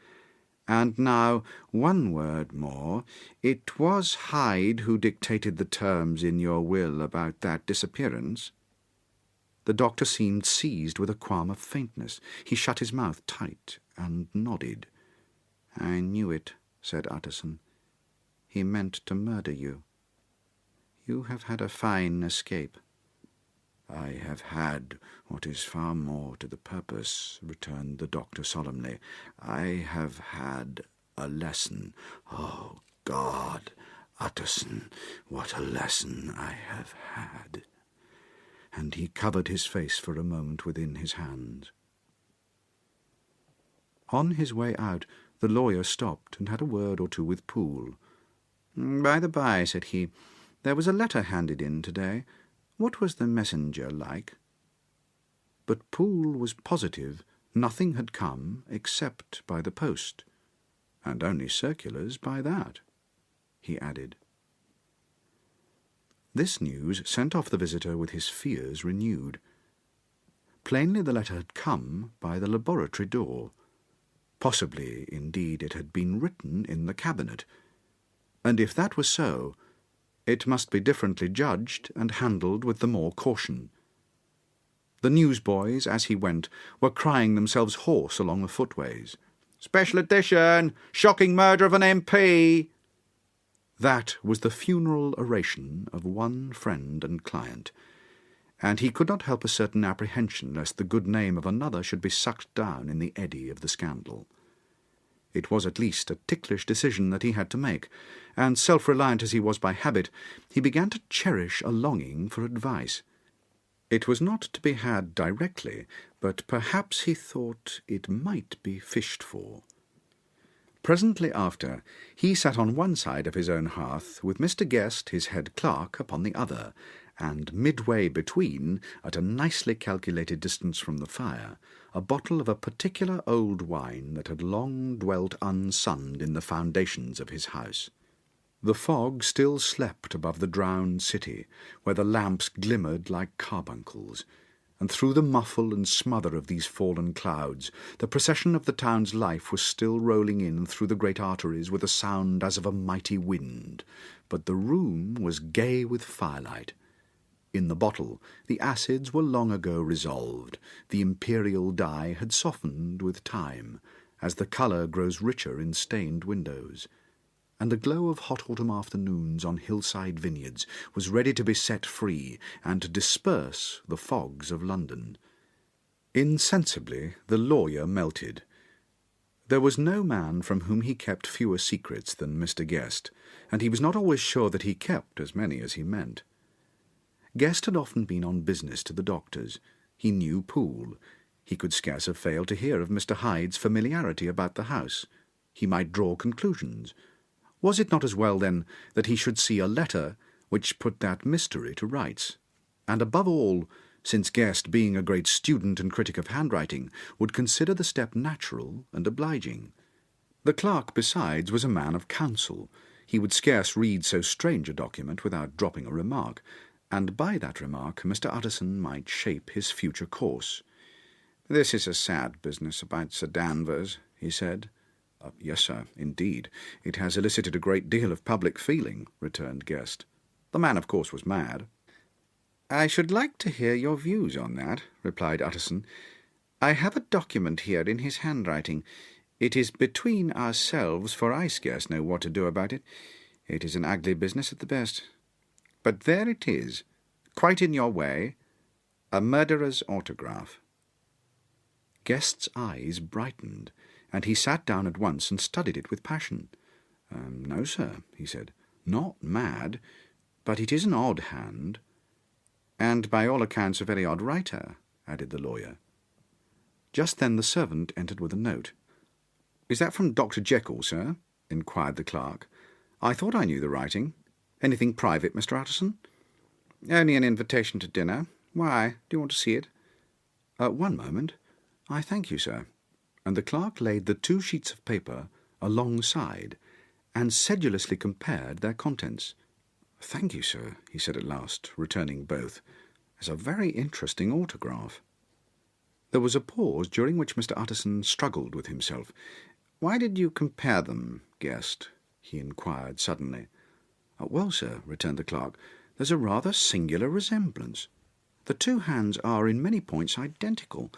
"And now one word more. It was Hyde who dictated the terms in your will about that disappearance?" The doctor seemed seized with a qualm of faintness. He shut his mouth tight and nodded. "I knew it," said Utterson. "He meant to murder you. You have had a fine escape." "I have had what is far more to the purpose," returned the doctor solemnly. "I have had a lesson. Oh, God, Utterson, what a lesson I have had!" And he covered his face for a moment within his hands. On his way out, the lawyer stopped and had a word or two with Poole. "By the by," said he, "there was a letter handed in today. What was the messenger like?" But Poole was positive nothing had come except by the post, and only circulars by that, he added. This news sent off the visitor with his fears renewed. Plainly the letter had come by the laboratory door. Possibly, indeed, it had been written in the cabinet, and if that was so, it must be differently judged and handled with the more caution. The newsboys, as he went, were crying themselves hoarse along the footways. "Special edition! Shocking murder of an MP!" That was the funeral oration of one friend and client, and he could not help a certain apprehension lest the good name of another should be sucked down in the eddy of the scandal. It was at least a ticklish decision that he had to make, and self-reliant as he was by habit, he began to cherish a longing for advice. It was not to be had directly, but perhaps he thought it might be fished for. Presently after, he sat on one side of his own hearth, with Mr. Guest, his head clerk, upon the other, and midway between, at a nicely calculated distance from the fire, a bottle of a particular old wine that had long dwelt unsunned in the foundations of his house. The fog still slept above the drowned city, where the lamps glimmered like carbuncles, and through the muffle and smother of these fallen clouds, the procession of the town's life was still rolling in through the great arteries with a sound as of a mighty wind, but the room was gay with firelight. In the bottle the acids were long ago resolved, the imperial dye had softened with time, as the colour grows richer in stained windows, and the glow of hot autumn afternoons on hillside vineyards was ready to be set free and to disperse the fogs of London. Insensibly the lawyer melted. There was no man from whom he kept fewer secrets than Mr. Guest, and he was not always sure that he kept as many as he meant. Guest had often been on business to the doctor's. He knew Poole. He could scarce have failed to hear of Mr. Hyde's familiarity about the house. He might draw conclusions. Was it not as well, then, that he should see a letter which put that mystery to rights? And above all, since Guest, being a great student and critic of handwriting, would consider the step natural and obliging. The clerk, besides, was a man of counsel. He would scarce read so strange a document without dropping a remark, and by that remark Mr. Utterson might shape his future course. "This is a sad business about Sir Danvers," he said. "Yes, sir, indeed. It has elicited a great deal of public feeling," returned Guest. "The man, of course, was mad." "I should like to hear your views on that," replied Utterson. "I have a document here in his handwriting. It is between ourselves, for I scarce know what to do about it. It is an ugly business at the best. But there it is, quite in your way, a murderer's autograph." Guest's eyes brightened, and he sat down at once and studied it with passion. "No, sir," he said, "not mad, but it is an odd hand." "And by all accounts a very odd writer," added the lawyer. Just then the servant entered with a note. "Is that from Dr. Jekyll, sir?" inquired the clerk. "I thought I knew the writing. Anything private, Mr. Utterson?" "Only an invitation to dinner. Why, do you want to see it?" "One moment. I thank you, sir." And the clerk laid the 2 sheets of paper alongside, and sedulously compared their contents. "Thank you, sir," he said at last, returning both. "It's a very interesting autograph." There was a pause, during which Mr. Utterson struggled with himself. "Why did you compare them, Guest?" he inquired suddenly. "Well, sir," returned the clerk, "there's a rather singular resemblance. The 2 hands are in many points identical,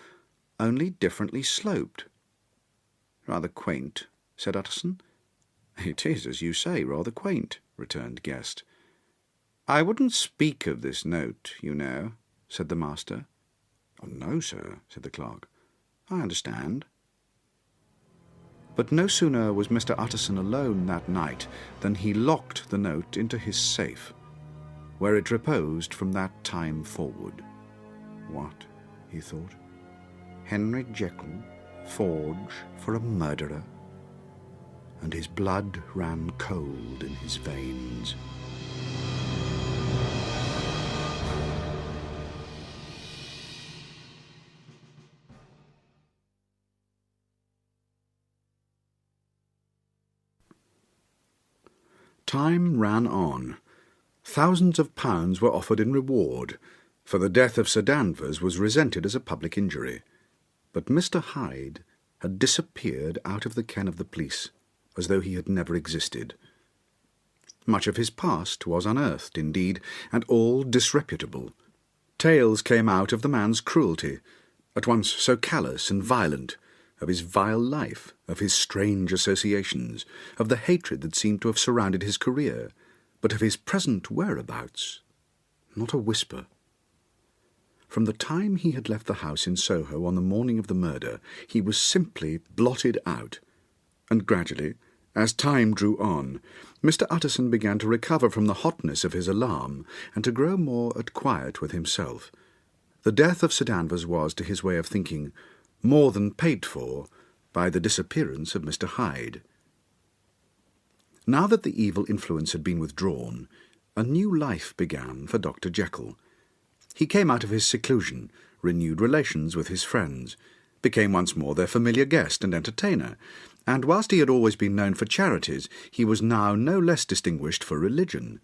only differently sloped." "Rather quaint," said Utterson. "It is, as you say, rather quaint," returned Guest. "I wouldn't speak of this note, you know," said the master. "Oh, no, sir," said the clerk. "I understand." But no sooner was Mr. Utterson alone that night than he locked the note into his safe, where it reposed from that time forward. "What?" he thought. "Henry Jekyll forge for a murderer?" And his blood ran cold in his veins. Time ran on. Thousands of pounds were offered in reward, for the death of Sir Danvers was resented as a public injury. But Mr. Hyde had disappeared out of the ken of the police, as though he had never existed. Much of his past was unearthed, indeed, and all disreputable. Tales came out of the man's cruelty, at once so callous and violent, of his vile life, of his strange associations, of the hatred that seemed to have surrounded his career, but of his present whereabouts, not a whisper. From the time he had left the house in Soho on the morning of the murder, he was simply blotted out, and gradually, as time drew on, Mr. Utterson began to recover from the hotness of his alarm, and to grow more at quiet with himself. The death of Sir Danvers was, to his way of thinking, more than paid for by the disappearance of Mr. Hyde. Now that the evil influence had been withdrawn, a new life began for Dr. Jekyll. He came out of his seclusion, renewed relations with his friends, became once more their familiar guest and entertainer, and whilst he had always been known for charities, he was now no less distinguished for religion.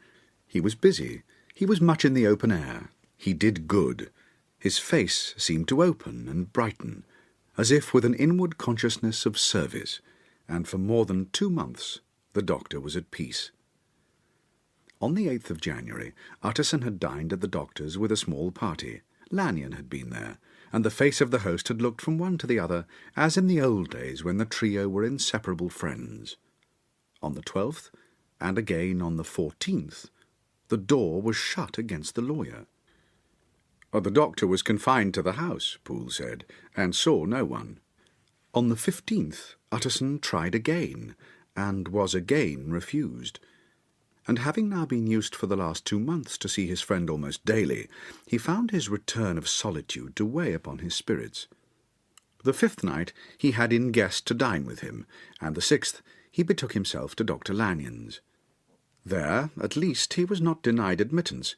He was busy, he was much in the open air, he did good. His face seemed to open and brighten, as if with an inward consciousness of service, and for more than 2 months the doctor was at peace. On the 8th of January, Utterson had dined at the doctor's with a small party. Lanyon had been there, and the face of the host had looked from one to the other, as in the old days when the trio were inseparable friends. On the 12th, and again on the 14th, the door was shut against the lawyer. The doctor was confined to the house, Poole said, and saw no one. On the 15th, Utterson tried again, and was again refused. And having now been used for the last 2 months to see his friend almost daily, he found his return of solitude to weigh upon his spirits. The 5th night he had in guest to dine with him, and the 6th he betook himself to Dr. Lanyon's. There, at least, he was not denied admittance,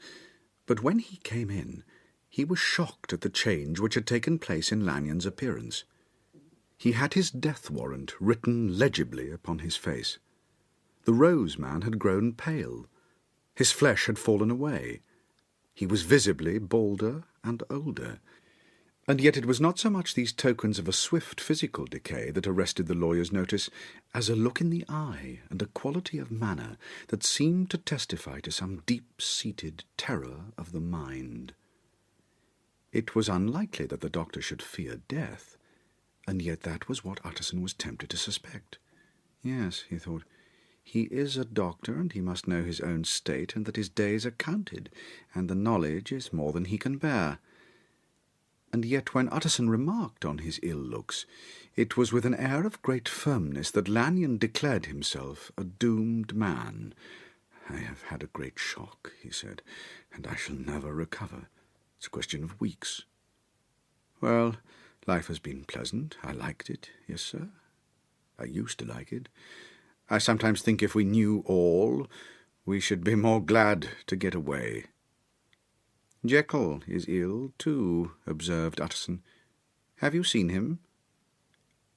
but when he came in, he was shocked at the change which had taken place in Lanyon's appearance. He had his death warrant written legibly upon his face. The rose man had grown pale. His flesh had fallen away. He was visibly balder and older. And yet it was not so much these tokens of a swift physical decay that arrested the lawyer's notice as a look in the eye and a quality of manner that seemed to testify to some deep-seated terror of the mind. It was unlikely that the doctor should fear death, and yet that was what Utterson was tempted to suspect. Yes, he thought, he is a doctor, and he must know his own state, and that his days are counted, and the knowledge is more than he can bear. And yet when Utterson remarked on his ill looks, it was with an air of great firmness that Lanyon declared himself a doomed man. "I have had a great shock," he said, "and I shall never recover. It's a question of weeks." "Well, life has been pleasant. I liked it, yes, sir. I used to like it. I sometimes think if we knew all, we should be more glad to get away." "Jekyll is ill, too," observed Utterson. "Have you seen him?"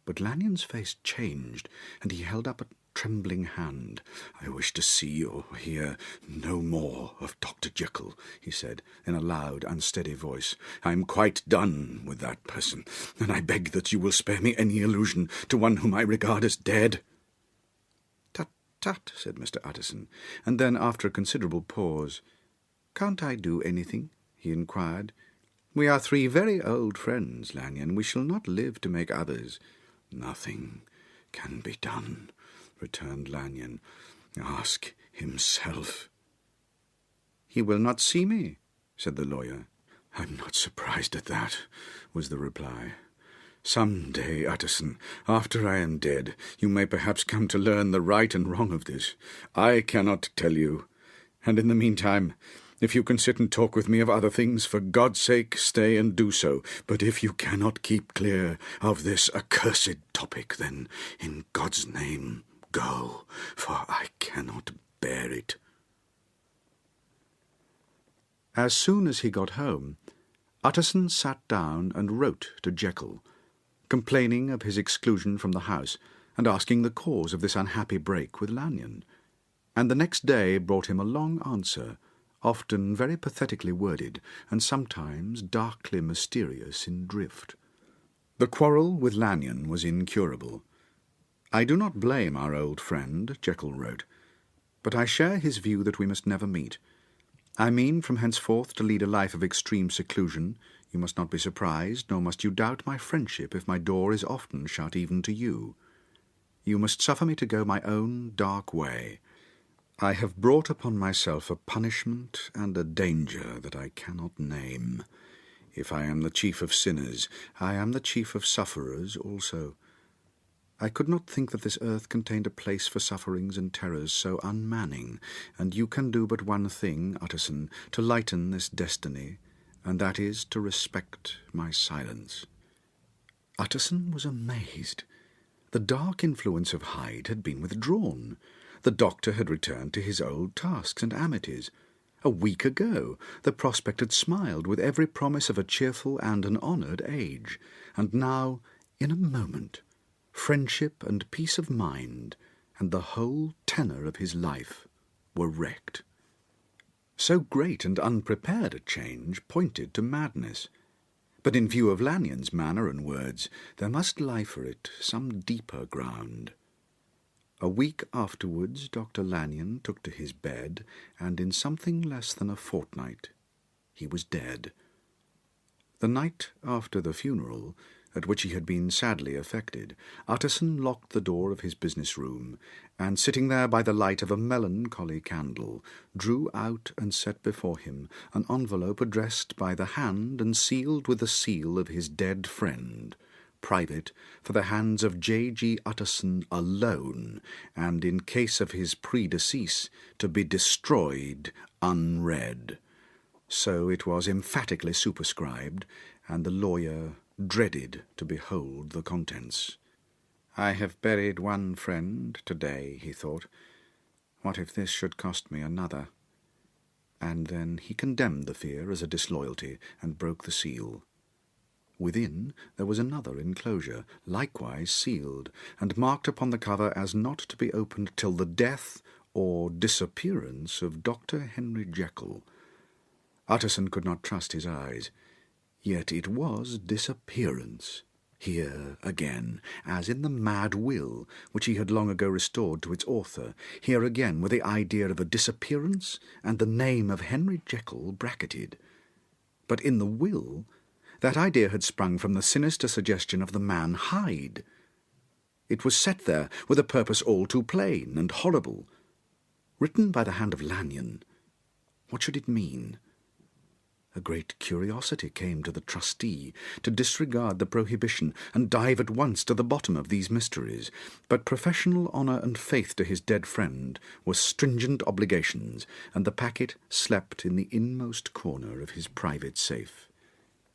But Lanyon's face changed, and he held up a trembling hand. "I wish to see or hear no more of Dr. Jekyll," he said, in a loud, unsteady voice. "I am quite done with that person, and I beg that you will spare me any allusion to one whom I regard as dead." "Tut, tut," said Mr. Utterson, and then, after a considerable pause, "Can't I do anything?" he inquired. "We are 3 very old friends, Lanyon. We shall not live to make others." "Nothing can be done," returned Lanyon. "Ask himself." "He will not see me," said the lawyer. "I'm not surprised at that," was the reply. "Some day, Utterson, after I am dead, you may perhaps come to learn the right and wrong of this. I cannot tell you. And in the meantime, if you can sit and talk with me of other things, for God's sake stay and do so. But if you cannot keep clear of this accursed topic, then in God's name go, for I cannot bear it." As soon as he got home, Utterson sat down and wrote to Jekyll, complaining of his exclusion from the house and asking the cause of this unhappy break with Lanyon, and the next day brought him a long answer, often very pathetically worded, and sometimes darkly mysterious in drift. The quarrel with Lanyon was incurable. "I do not blame our old friend," Jekyll wrote, "but I share his view that we must never meet. I mean from henceforth to lead a life of extreme seclusion. You must not be surprised, nor must you doubt my friendship if my door is often shut even to you. You must suffer me to go my own dark way. I have brought upon myself a punishment and a danger that I cannot name. If I am the chief of sinners, I am the chief of sufferers also. I could not think that this earth contained a place for sufferings and terrors so unmanning, and you can do but one thing, Utterson, to lighten this destiny, and that is to respect my silence." Utterson was amazed. The dark influence of Hyde had been withdrawn. The doctor had returned to his old tasks and amities. A week ago the prospect had smiled with every promise of a cheerful and an honoured age, and now, in a moment, friendship and peace of mind, and the whole tenor of his life, were wrecked. So great and unprepared a change pointed to madness. But in view of Lanyon's manner and words, there must lie for it some deeper ground. A week afterwards Dr. Lanyon took to his bed, and in something less than a fortnight he was dead. The night after the funeral, at which he had been sadly affected, Utterson locked the door of his business room, and sitting there by the light of a melancholy candle, drew out and set before him an envelope addressed by the hand and sealed with the seal of his dead friend, private, for the hands of J.G. Utterson alone, and in case of his predecease, to be destroyed unread. So it was emphatically superscribed, and the lawyer dreaded to behold the contents. "I have buried one friend to-day," he thought. "What if this should cost me another?" And then he condemned the fear as a disloyalty, and broke the seal. Within there was another enclosure, likewise sealed, and marked upon the cover as not to be opened till the death or disappearance of Dr. Henry Jekyll. Utterson could not trust his eyes. Yet it was disappearance. Here again, as in the mad will, which he had long ago restored to its author, here again were the idea of a disappearance and the name of Henry Jekyll bracketed. But in the will, that idea had sprung from the sinister suggestion of the man Hyde. It was set there with a purpose all too plain and horrible. Written by the hand of Lanyon, what should it mean? A great curiosity came to the trustee to disregard the prohibition and dive at once to the bottom of these mysteries, but professional honour and faith to his dead friend were stringent obligations, and the packet slept in the inmost corner of his private safe.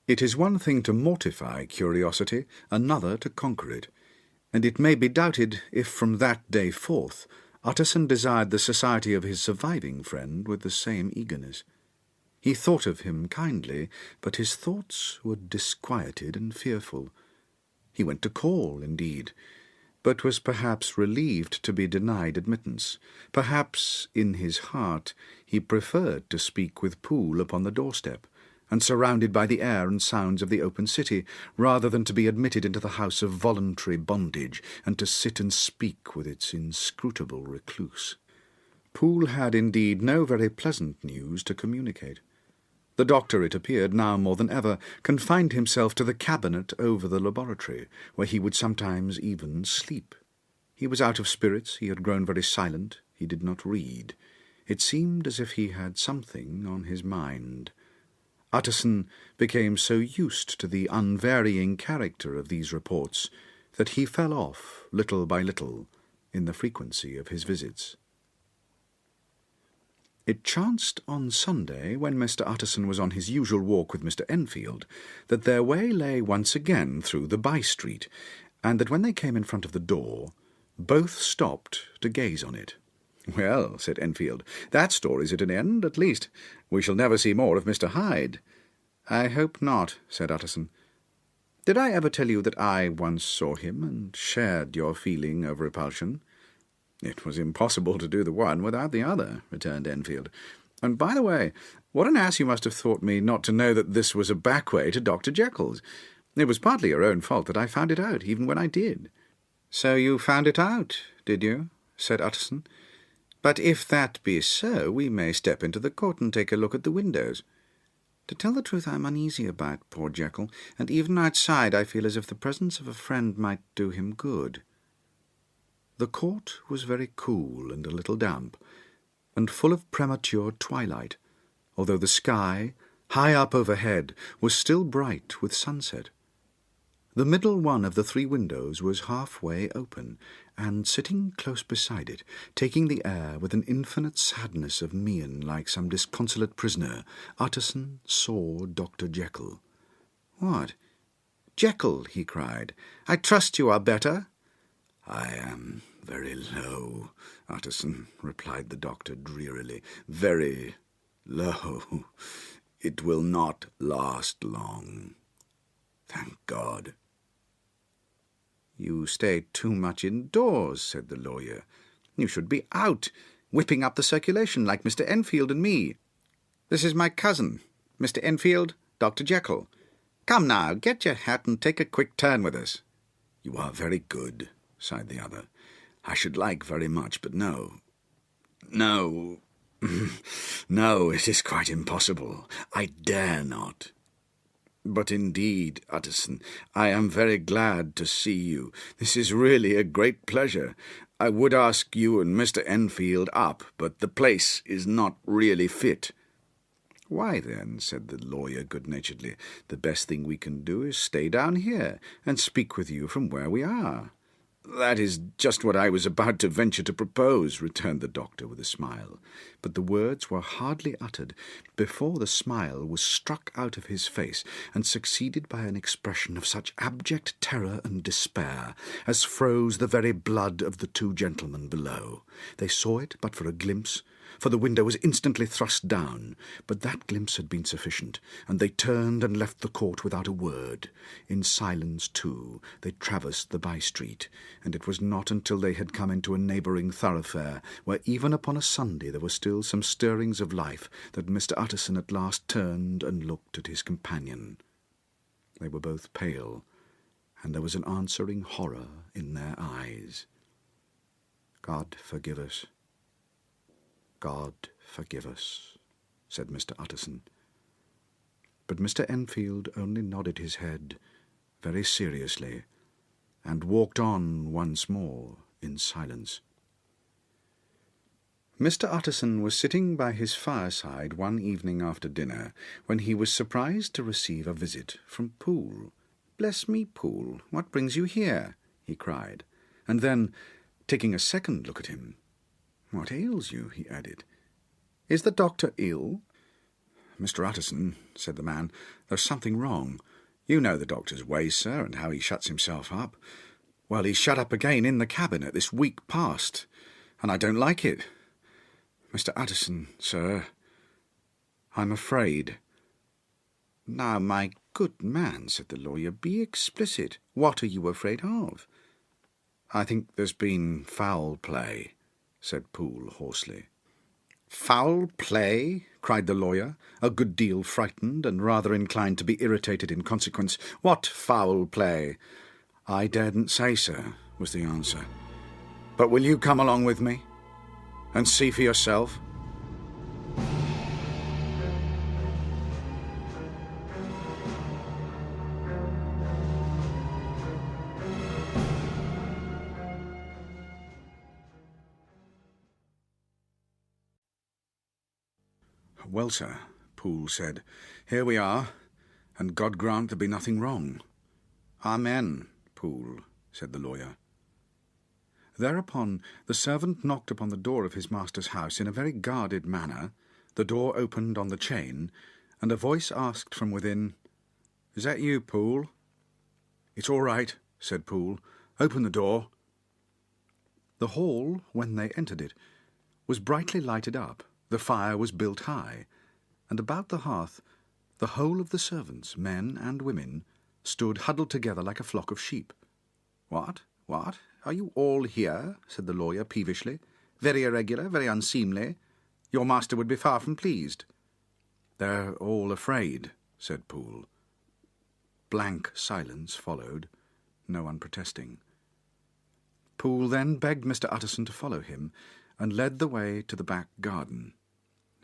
It is one thing to mortify curiosity, another to conquer it, and it may be doubted if from that day forth Utterson desired the society of his surviving friend with the same eagerness. He thought of him kindly, but his thoughts were disquieted and fearful. He went to call, indeed, but was perhaps relieved to be denied admittance. Perhaps, in his heart, he preferred to speak with Poole upon the doorstep, and surrounded by the air and sounds of the open city, rather than to be admitted into the house of voluntary bondage, and to sit and speak with its inscrutable recluse. Poole had indeed no very pleasant news to communicate. The doctor, it appeared, now more than ever, confined himself to the cabinet over the laboratory, where he would sometimes even sleep. He was out of spirits, he had grown very silent, he did not read. It seemed as if he had something on his mind. Utterson became so used to the unvarying character of these reports that he fell off, little by little, in the frequency of his visits. It chanced on Sunday, when Mr. Utterson was on his usual walk with Mr. Enfield, that their way lay once again through the by-street, and that when they came in front of the door, both stopped to gaze on it. "Well," said Enfield, "that story's at an end, at least. We shall never see more of Mr. Hyde." "I hope not," said Utterson. "Did I ever tell you that I once saw him and shared your feeling of repulsion?" "It was impossible to do the one without the other," returned Enfield. "And by the way, what an ass you must have thought me not to know that this was a back way to Dr. Jekyll's. It was partly your own fault that I found it out, even when I did." "So you found it out, did you?" said Utterson. "But if that be so, we may step into the court and take a look at the windows. To tell the truth, I am uneasy about poor Jekyll, and even outside I feel as if the presence of a friend might do him good." The court was very cool and a little damp, and full of premature twilight, although the sky, high up overhead, was still bright with sunset. The middle one of the three windows was half-way open, and sitting close beside it, taking the air with an infinite sadness of mien like some disconsolate prisoner, Utterson saw Dr. Jekyll. "What, Jekyll," he cried, "I trust you are better." "I am very low, Utterson," replied the doctor drearily. "Very low. It will not last long. Thank God." "You stay too much indoors," said the lawyer. "You should be out, whipping up the circulation like Mr. Enfield and me. This is my cousin, Mr. Enfield, Dr. Jekyll. Come now, get your hat and take a quick turn with us." "You are very good," sighed the other. "I should like very much, but no, no, it is quite impossible. I dare not." "But indeed, Utterson, I am very glad to see you. This is really a great pleasure. I would ask you and Mr. Enfield up, but the place is not really fit." "Why then," said the lawyer good-naturedly, "the best thing we can do is stay down here and speak with you from where we are." "That is just what I was about to venture to propose," returned the doctor with a smile. But the words were hardly uttered before the smile was struck out of his face, and succeeded by an expression of such abject terror and despair as froze the very blood of the two gentlemen below. They saw it but for a glimpse, for the window was instantly thrust down, but that glimpse had been sufficient, and they turned and left the court without a word. In silence, too, they traversed the by-street, and it was not until they had come into a neighbouring thoroughfare, where even upon a Sunday there were still some stirrings of life, that Mr. Utterson at last turned and looked at his companion. They were both pale, and there was an answering horror in their eyes. "God forgive us, God forgive us," said Mr. Utterson. But Mr. Enfield only nodded his head very seriously, and walked on once more in silence. Mr. Utterson was sitting by his fireside one evening after dinner, when he was surprised to receive a visit from Poole. "Bless me, Poole, what brings you here?" he cried, and then, taking a second look at him, "What ails you?" he added. "Is the doctor ill?" "Mr. Utterson," said the man, "there's something wrong. You know the doctor's ways, sir, and how he shuts himself up. Well, he's shut up again in the cabinet this week past, and I don't like it. Mr. Utterson, sir, I'm afraid." "Now, my good man," said the lawyer, "be explicit. What are you afraid of?" "I think there's been foul play," said Poole hoarsely. "Foul play?" cried the lawyer, a good deal frightened, and rather inclined to be irritated in consequence. "What foul play?" "I daren't say, sir," was the answer. "But will you come along with me, and see for yourself?" "Well, sir," Poole said, "here we are, and God grant there be nothing wrong." "Amen, Poole," said the lawyer. Thereupon the servant knocked upon the door of his master's house in a very guarded manner. The door opened on the chain, and a voice asked from within, "Is that you, Poole?" "It's all right," said Poole. "Open the door." The hall, when they entered it, was brightly lighted up. The fire was built high, and about the hearth the whole of the servants, men and women, stood huddled together like a flock of sheep. "What? Are you all here?" said the lawyer peevishly. "Very irregular, very unseemly. Your master would be far from pleased." "They're all afraid," said Poole. Blank silence followed, no one protesting. Poole then begged Mr. Utterson to follow him, and led the way to the back garden.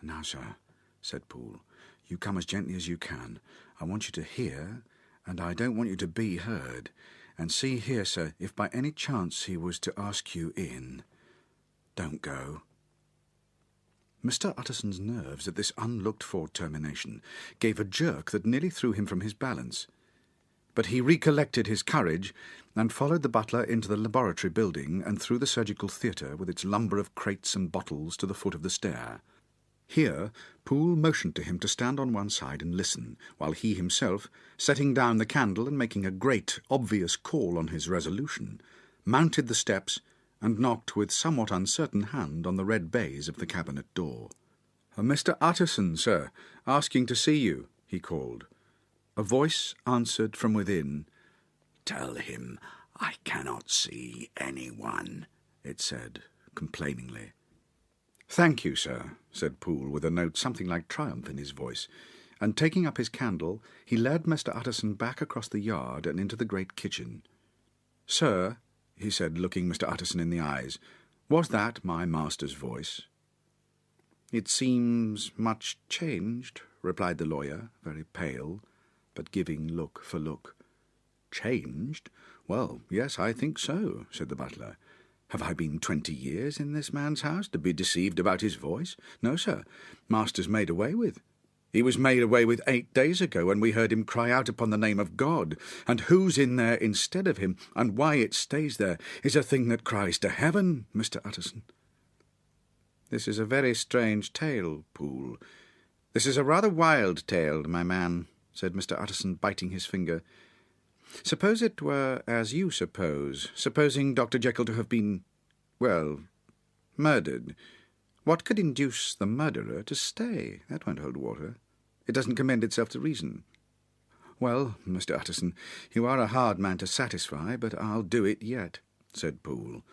"Now, sir," said Poole, "you come as gently as you can. I want you to hear, and I don't want you to be heard. And see here, sir, if by any chance he was to ask you in, don't go." Mr. Utterson's nerves at this unlooked-for termination gave a jerk that nearly threw him from his balance. But he recollected his courage, and followed the butler into the laboratory building and through the surgical theatre with its lumber of crates and bottles to the foot of the stair. Here Poole motioned to him to stand on one side and listen, while he himself, setting down the candle and making a great, obvious call on his resolution, mounted the steps and knocked with somewhat uncertain hand on the red baize of the cabinet door. "Mr. Utterson, sir, asking to see you," he called. A voice answered from within. "Tell him I cannot see anyone," it said, complainingly. "Thank you, sir," said Poole, with a note something like triumph in his voice, and taking up his candle, he led Mr. Utterson back across the yard and into the great kitchen. "Sir," he said, looking Mr. Utterson in the eyes, "was that my master's voice?" "It seems much changed," replied the lawyer, very pale, but giving look for look. "Changed? Well, yes, I think so," said the butler. "Have I been 20 years in this man's house to be deceived about his voice? No, sir. Master's made away with. He was made away with 8 days ago, and we heard him cry out upon the name of God. And who's in there instead of him, and why it stays there, is a thing that cries to heaven, Mr. Utterson." "This is a very strange tale, Poole. This is a rather wild tale, my man," said Mr. Utterson, biting his finger. "Suppose it were as you suppose, supposing Dr. Jekyll to have been, well, murdered. What could induce the murderer to stay? That won't hold water. It doesn't commend itself to reason." "Well, Mr. Utterson, you are a hard man to satisfy, but I'll do it yet," said Poole.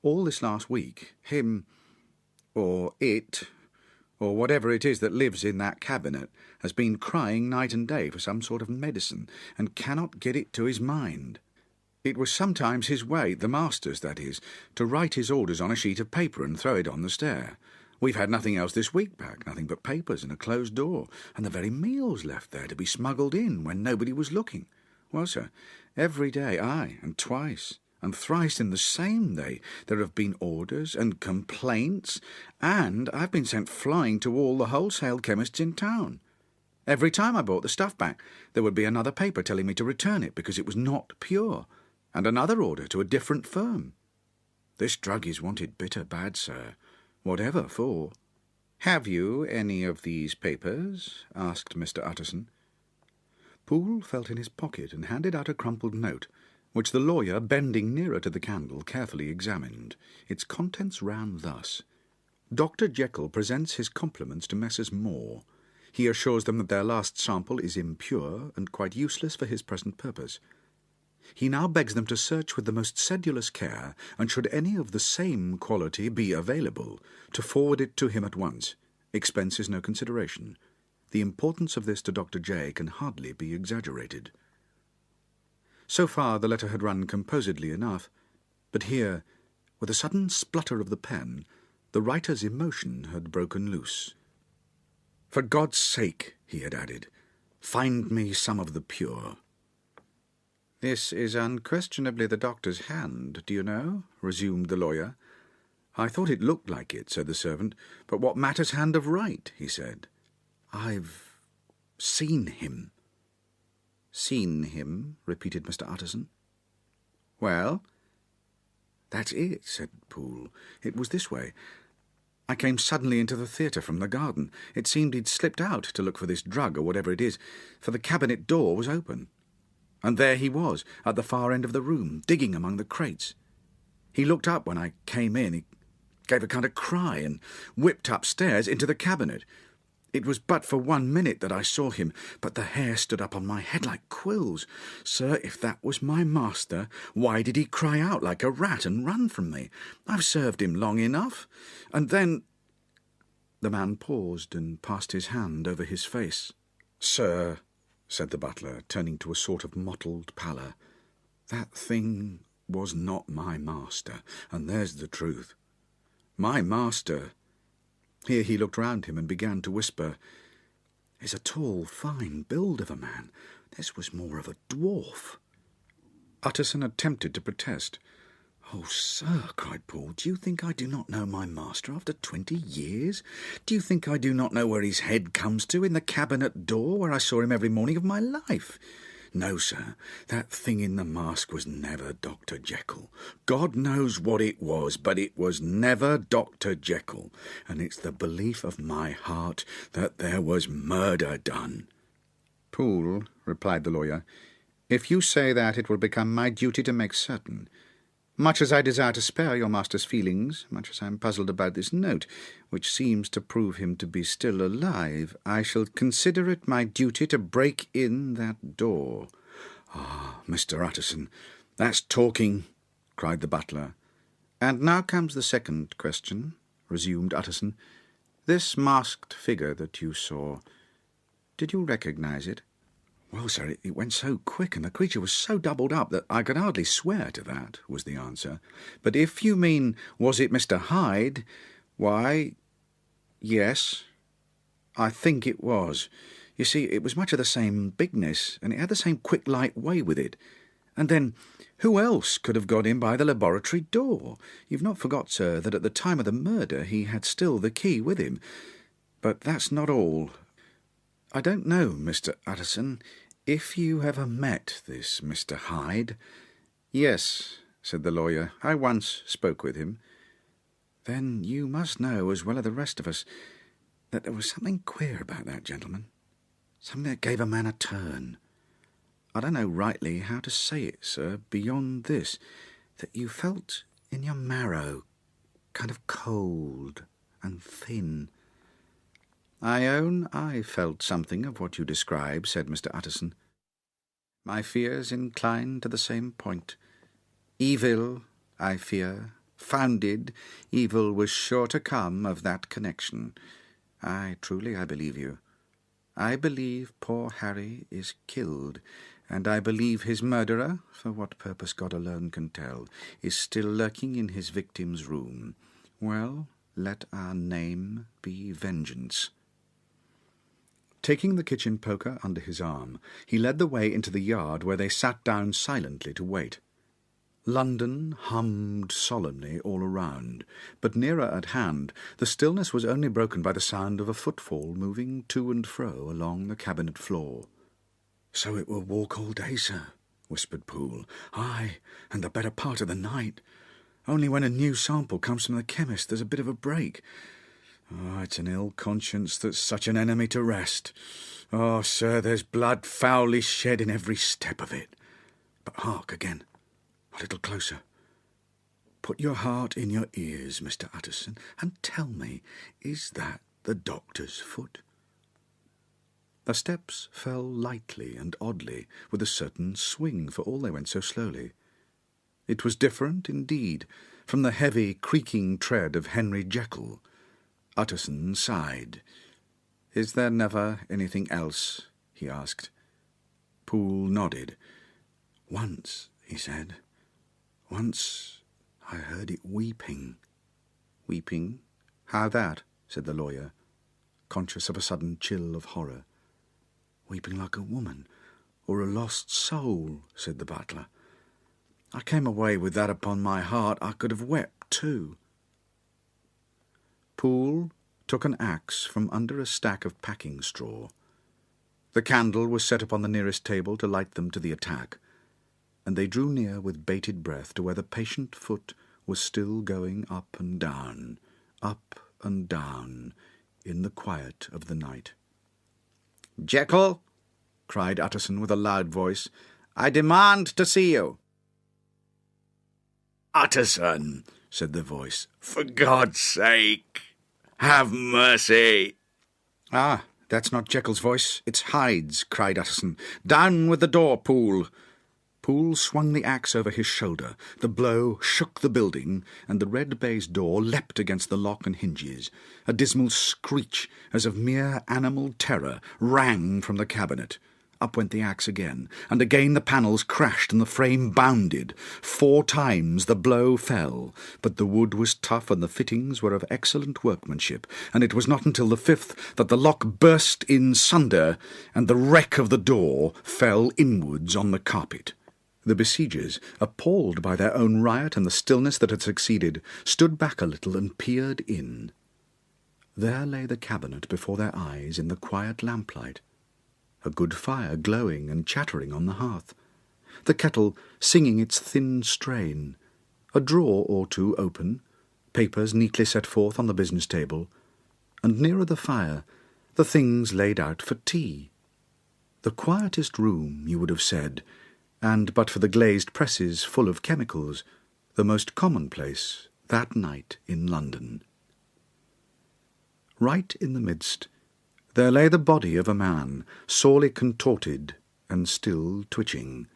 "All this last week, him, or it, or whatever it is that lives in that cabinet, has been crying night and day for some sort of medicine, and cannot get it to his mind. It was sometimes his way, the master's that is, to write his orders on a sheet of paper and throw it on the stair. We've had nothing else this week back, nothing but papers and a closed door, and the very meals left there to be smuggled in when nobody was looking. Well, sir, every day, aye, and twice, and thrice in the same day, there have been orders and complaints, and I've been sent flying to all the wholesale chemists in town. Every time I bought the stuff back, there would be another paper telling me to return it because it was not pure, and another order to a different firm. This drug is wanted bitter bad, sir, whatever for." "Have you any of these papers?" asked Mr. Utterson. Poole felt in his pocket and handed out a crumpled note, which the lawyer, bending nearer to the candle, carefully examined. Its contents ran thus: "Dr. Jekyll presents his compliments to Messrs. Moore. He assures them that their last sample is impure and quite useless for his present purpose. He now begs them to search with the most sedulous care, and should any of the same quality be available, to forward it to him at once. Expense is no consideration. The importance of this to Dr. J can hardly be exaggerated." So far the letter had run composedly enough, but here, with a sudden splutter of the pen, the writer's emotion had broken loose. "For God's sake," he had added, "find me some of the pure." "This is unquestionably the doctor's hand, do you know?" resumed the lawyer. "I thought it looked like it," said the servant. "But what matters hand of right?" he said. "I've seen him." "Seen him?" repeated Mr. Utterson. "Well?" "That's it," said Poole. "It was this way. I came suddenly into the theatre from the garden. It seemed he'd slipped out to look for this drug or whatever it is, for the cabinet door was open. And there he was, at the far end of the room, digging among the crates. He looked up when I came in. He gave a kind of cry and whipped upstairs into the cabinet. It was but for 1 minute that I saw him, but the hair stood up on my head like quills. Sir, if that was my master, why did he cry out like a rat and run from me? I've served him long enough. And then—" The man paused and passed his hand over his face. "Sir," said the butler, turning to a sort of mottled pallor, "that thing was not my master, and there's the truth. My master—" Here he looked round him and began to whisper, "is a tall, fine build of a man. This was more of a dwarf." Utterson attempted to protest. "Oh, sir," cried Poole, "do you think I do not know my master after 20 years? Do you think I do not know where his head comes to in the cabinet door, where I saw him every morning of my life? No, sir, that thing in the mask was never Dr. Jekyll. God knows what it was, but it was never Dr. Jekyll, and it's the belief of my heart that there was murder done." "Poole," replied the lawyer, "if you say that, it will become my duty to make certain. Much as I desire to spare your master's feelings, much as I am puzzled about this note, which seems to prove him to be still alive, I shall consider it my duty to break in that door." "Ah, Mr. Utterson, that's talking," cried the butler. "And now comes the second question," resumed Utterson. "This masked figure that you saw, did you recognize it?" "Well, sir, it went so quick, and the creature was so doubled up that I could hardly swear to that," was the answer. "But if you mean, was it Mr. Hyde, why, yes, I think it was. You see, it was much of the same bigness, and it had the same quick, light way with it. And then, who else could have got in by the laboratory door? You've not forgot, sir, that at the time of the murder he had still the key with him. But that's not all. I don't know, Mr. Utterson, if you ever met this Mr. Hyde. Yes, said the lawyer. I once spoke with him. Then you must know, as well as the rest of us, that there was something queer about that gentleman. Something that gave a man a turn. I don't know rightly how to say it, sir, beyond this, that you felt in your marrow kind of cold and thin. I own I felt something of what you describe, said Mr. Utterson. My fears incline to the same point. Evil, I fear, founded, evil was sure to come of that connection. I believe you. I believe poor Harry is killed, and I believe his murderer, for what purpose God alone can tell, is still lurking in his victim's room. Well, let our name be vengeance. Taking the kitchen poker under his arm, he led the way into the yard where they sat down silently to wait. London hummed solemnly all around, but nearer at hand the stillness was only broken by the sound of a footfall moving to and fro along the cabinet floor. "So it will walk all day, sir," whispered Poole. "Aye, and the better part of the night. Only when a new sample comes from the chemist there's a bit of a break. Oh, it's an ill conscience that's such an enemy to rest. Oh, sir, there's blood foully shed in every step of it. But hark again. A little closer. Put your heart in your ears, Mr. Utterson, and tell me, is that the doctor's foot?" The steps fell lightly and oddly, with a certain swing, for all they went so slowly. It was different, indeed, from the heavy, creaking tread of Henry Jekyll. Utterson sighed. "Is there never anything else?" he asked. Poole nodded. "Once," he said. "Once I heard it weeping." "Weeping? How that?" said the lawyer, conscious of a sudden chill of horror. "Weeping like a woman, or a lost soul," said the butler. "I came away with that upon my heart. I could have wept too." Poole took an axe from under a stack of packing straw. The candle was set upon the nearest table to light them to the attack, and they drew near with bated breath to where the patient foot was still going up and down in the quiet of the night. "Jekyll," cried Utterson with a loud voice, "I demand to see you." "Utterson," said the voice, "for God's sake, have mercy." "Ah, that's not Jekyll's voice, it's Hyde's," cried Utterson. "Down with the door, Poole." Poole swung the axe over his shoulder. The blow shook the building, and the red baize door leapt against the lock and hinges. A dismal screech, as of mere animal terror, rang from the cabinet. Up went the axe again, and again the panels crashed and the frame bounded. 4 times the blow fell, but the wood was tough and the fittings were of excellent workmanship, and it was not until the 5th that the lock burst in sunder, and the wreck of the door fell inwards on the carpet. The besiegers, appalled by their own riot and the stillness that had succeeded, stood back a little and peered in. There lay the cabinet before their eyes in the quiet lamplight, a good fire glowing and chattering on the hearth, the kettle singing its thin strain, a drawer or two open, papers neatly set forth on the business table, and nearer the fire the things laid out for tea. The quietest room, you would have said, and but for the glazed presses full of chemicals, the most commonplace that night in London. Right in the midst there lay the body of a man, sorely contorted and still twitching.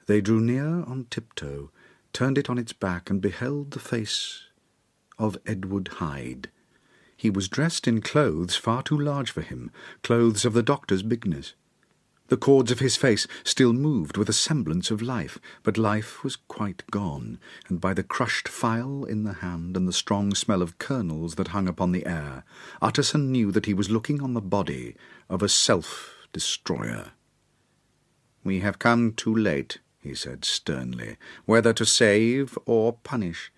They drew near on tiptoe, turned it on its back, and beheld the face of Edward Hyde. He was dressed in clothes far too large for him, clothes of the doctor's bigness. The cords of his face still moved with a semblance of life, but life was quite gone, and by the crushed phial in the hand and the strong smell of kernels that hung upon the air, Utterson knew that he was looking on the body of a self-destroyer. "We have come too late," he said sternly, "whether to save or punish.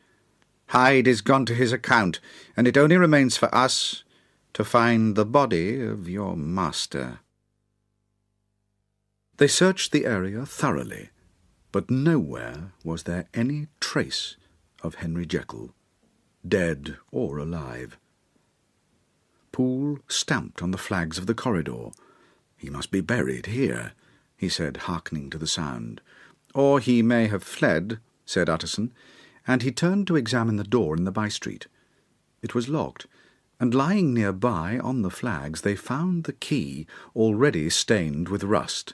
Hyde is gone to his account, and it only remains for us to find the body of your master." They searched the area thoroughly, but nowhere was there any trace of Henry Jekyll, dead or alive. Poole stamped on the flags of the corridor. "He must be buried here," he said, hearkening to the sound. "Or he may have fled," said Utterson, and he turned to examine the door in the by-street. It was locked, and lying nearby on the flags they found the key already stained with rust.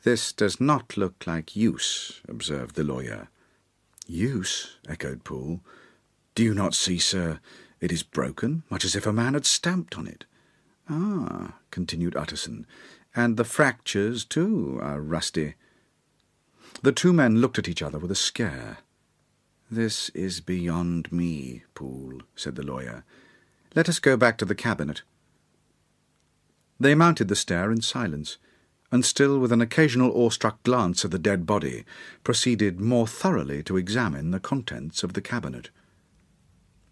"This does not look like use," observed the lawyer. "Use?" echoed Poole. "Do you not see, sir, it is broken, much as if a man had stamped on it." "Ah," continued Utterson, "and the fractures, too, are rusty." The two men looked at each other with a scare. "This is beyond me, Poole," said the lawyer. "Let us go back to the cabinet." They mounted the stair in silence, and still with an occasional awestruck glance at the dead body, proceeded more thoroughly to examine the contents of the cabinet.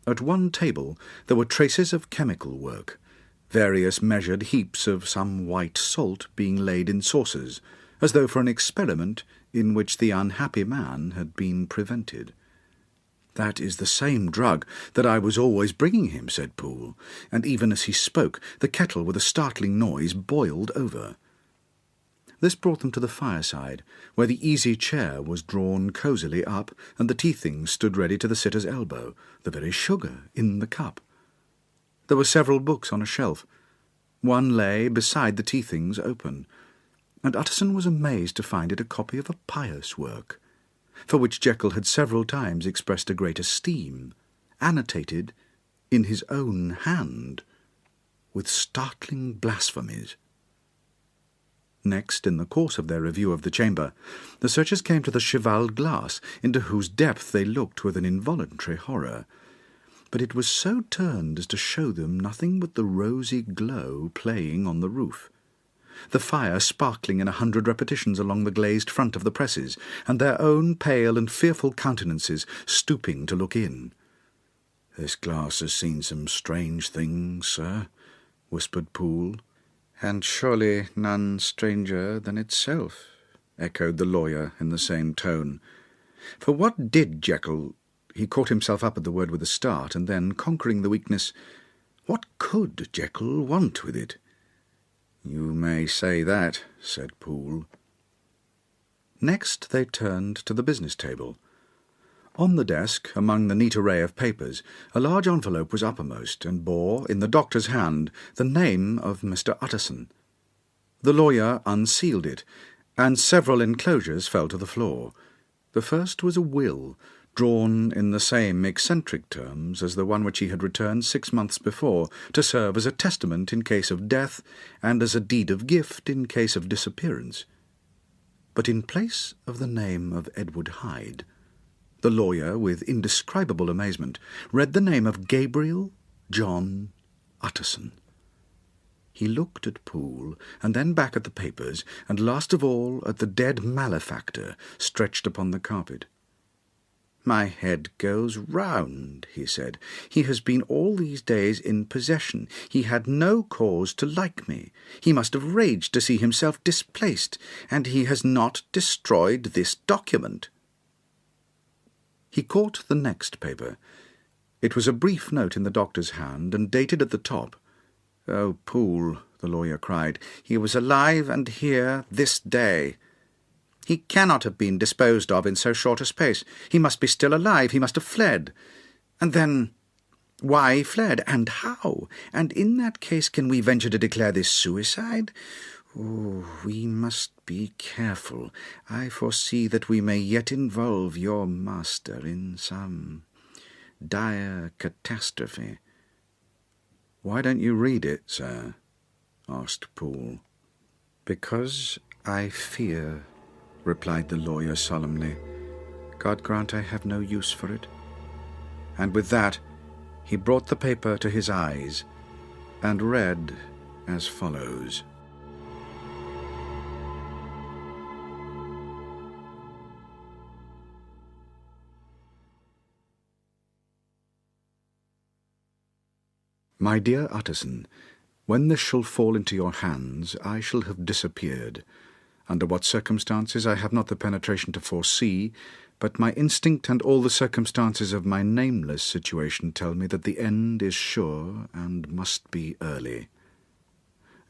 At one table there were traces of chemical work, various measured heaps of some white salt being laid in saucers, as though for an experiment in which the unhappy man had been prevented. "That is the same drug that I was always bringing him," said Poole, and even as he spoke the kettle with a startling noise boiled over. This brought them to the fireside, where the easy chair was drawn cosily up, and the tea-things stood ready to the sitter's elbow, the very sugar in the cup. There were several books on a shelf. One lay beside the tea-things open, and Utterson was amazed to find it a copy of a pious work, for which Jekyll had several times expressed a great esteem, annotated in his own hand, with startling blasphemies. Next, in the course of their review of the chamber, the searchers came to the cheval glass, into whose depth they looked with an involuntary horror. But it was so turned as to show them nothing but the rosy glow playing on the roof, the fire sparkling in 100 repetitions along the glazed front of the presses, and their own pale and fearful countenances stooping to look in. "This glass has seen some strange things, sir," whispered Poole. "And surely none stranger than itself," echoed the lawyer in the same tone. "For what did Jekyll—" He caught himself up at the word with a start, and then, conquering the weakness, "What could Jekyll want with it?" "You may say that," said Poole. Next they turned to the business table. On the desk, among the neat array of papers, a large envelope was uppermost, and bore, in the doctor's hand, the name of Mr. Utterson. The lawyer unsealed it, and several enclosures fell to the floor. The first was a will, drawn in the same eccentric terms as the one which he had returned 6 months before, to serve as a testament in case of death, and as a deed of gift in case of disappearance. But in place of the name of Edward Hyde, the lawyer, with indescribable amazement, read the name of Gabriel John Utterson. He looked at Poole, and then back at the papers, and last of all at the dead malefactor stretched upon the carpet. "My head goes round," he said. "He has been all these days in possession. He had no cause to like me. He must have raged to see himself displaced, and he has not destroyed this document." He caught the next paper. It was a brief note in the doctor's hand, and dated at the top. "Oh, Poole," the lawyer cried, "he was alive and here this day. He cannot have been disposed of in so short a space. He must be still alive. He must have fled. And then, why fled, and how? And in that case, can we venture to declare this suicide? Oh, we must be careful. I foresee that we may yet involve your master in some dire catastrophe." "Why don't you read it, sir?" asked Poole. "Because I fear," replied the lawyer solemnly. "God grant I have no use for it." And with that he brought the paper to his eyes, and read as follows. My dear Utterson, when this shall fall into your hands, I shall have disappeared. Under what circumstances I have not the penetration to foresee, but my instinct and all the circumstances of my nameless situation tell me that the end is sure and must be early.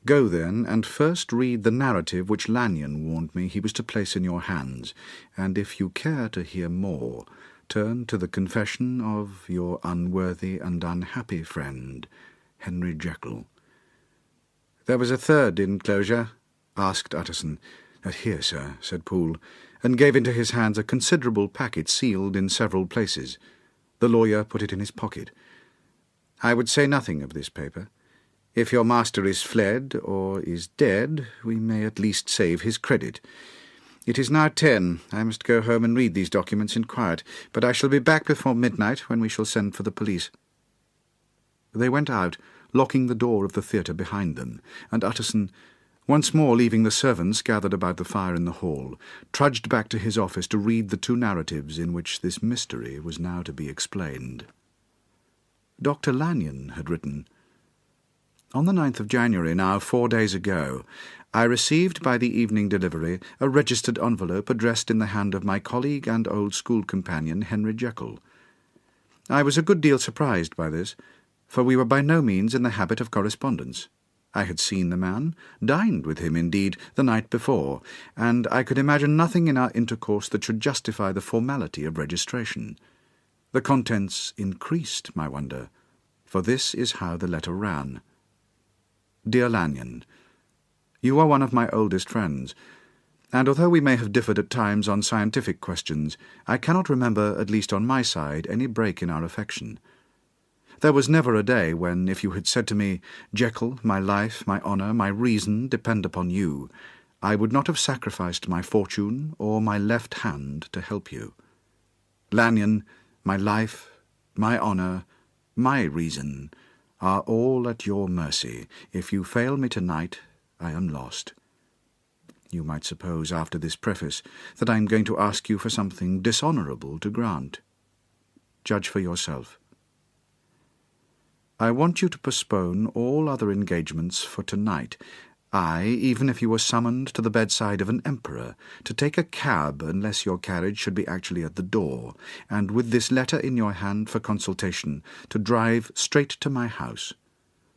Go, then, and first read the narrative which Lanyon warned me he was to place in your hands, and if you care to hear more, turn to the confession of your unworthy and unhappy friend, Henry Jekyll. "There was a third enclosure?" asked Utterson. "Here, sir," said Poole, and gave into his hands a considerable packet sealed in several places. The lawyer put it in his pocket. "I would say nothing of this paper. If your master is fled or is dead, we may at least save his credit. It is now 10. I must go home and read these documents in quiet, but I shall be back before midnight, when we shall send for the police." They went out, locking the door of the theatre behind them, and Utterson, once more leaving the servants gathered about the fire in the hall, trudged back to his office to read the 2 narratives in which this mystery was now to be explained. Dr. Lanyon had written, "On the 9th of January, now 4 days ago, I received by the evening delivery a registered envelope addressed in the hand of my colleague and old school companion, Henry Jekyll. I was a good deal surprised by this, for we were by no means in the habit of correspondence. I had seen the man, dined with him, indeed, the night before, and I could imagine nothing in our intercourse that should justify the formality of registration. The contents increased my wonder, for this is how the letter ran. Dear Lanyon, you are one of my oldest friends, and although we may have differed at times on scientific questions, I cannot remember, at least on my side, any break in our affection. There was never a day when, if you had said to me, 'Jekyll, my life, my honour, my reason depend upon you,' I would not have sacrificed my fortune or my left hand to help you. Lanyon, my life, my honour, my reason are all at your mercy. If you fail me tonight, I am lost. You might suppose, after this preface, that I am going to ask you for something dishonourable to grant. Judge for yourself. I want you to postpone all other engagements for tonight. Even if you were summoned to the bedside of an emperor, to take a cab unless your carriage should be actually at the door, and with this letter in your hand for consultation, to drive straight to my house.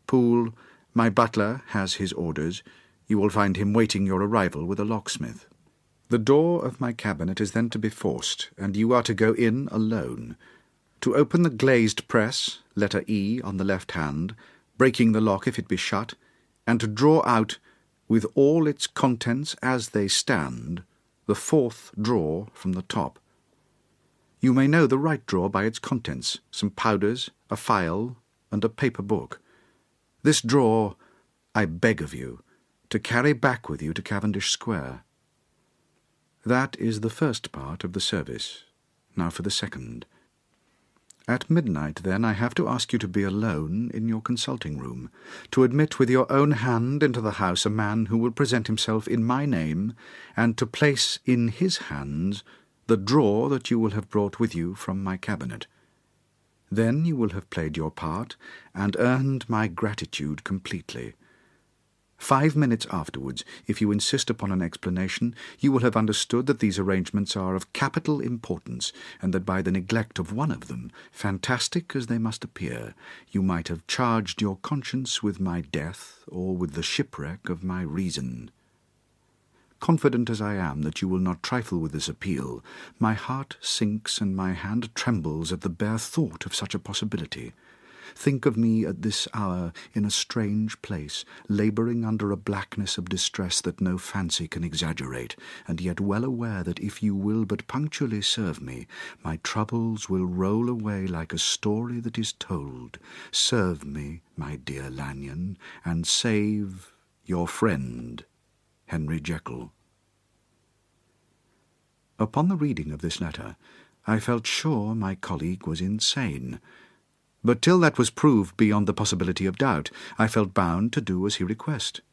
Poole, my butler, has his orders. You will find him waiting your arrival with a locksmith. The door of my cabinet is then to be forced, and you are to go in alone. To open the glazed press, letter E on the left hand, breaking the lock if it be shut, and to draw out, with all its contents as they stand, the 4th drawer from the top. You may know the right drawer by its contents, some powders, a file, and a paper book. This drawer, I beg of you, to carry back with you to Cavendish Square. That is the first part of the service. Now for the second. At midnight, then, I have to ask you to be alone in your consulting room, to admit with your own hand into the house a man who will present himself in my name, and to place in his hands the drawer that you will have brought with you from my cabinet. Then you will have played your part, and earned my gratitude completely. 5 minutes afterwards, if you insist upon an explanation, you will have understood that these arrangements are of capital importance, and that by the neglect of one of them, fantastic as they must appear, you might have charged your conscience with my death or with the shipwreck of my reason. Confident as I am that you will not trifle with this appeal, my heart sinks and my hand trembles at the bare thought of such a possibility. Think of me at this hour in a strange place, labouring under a blackness of distress that no fancy can exaggerate, and yet well aware that if you will but punctually serve me, my troubles will roll away like a story that is told. Serve me, my dear Lanyon, and save your friend, Henry Jekyll. Upon the reading of this letter, I felt sure my colleague was insane. But till that was proved beyond the possibility of doubt, I felt bound to do as he requested.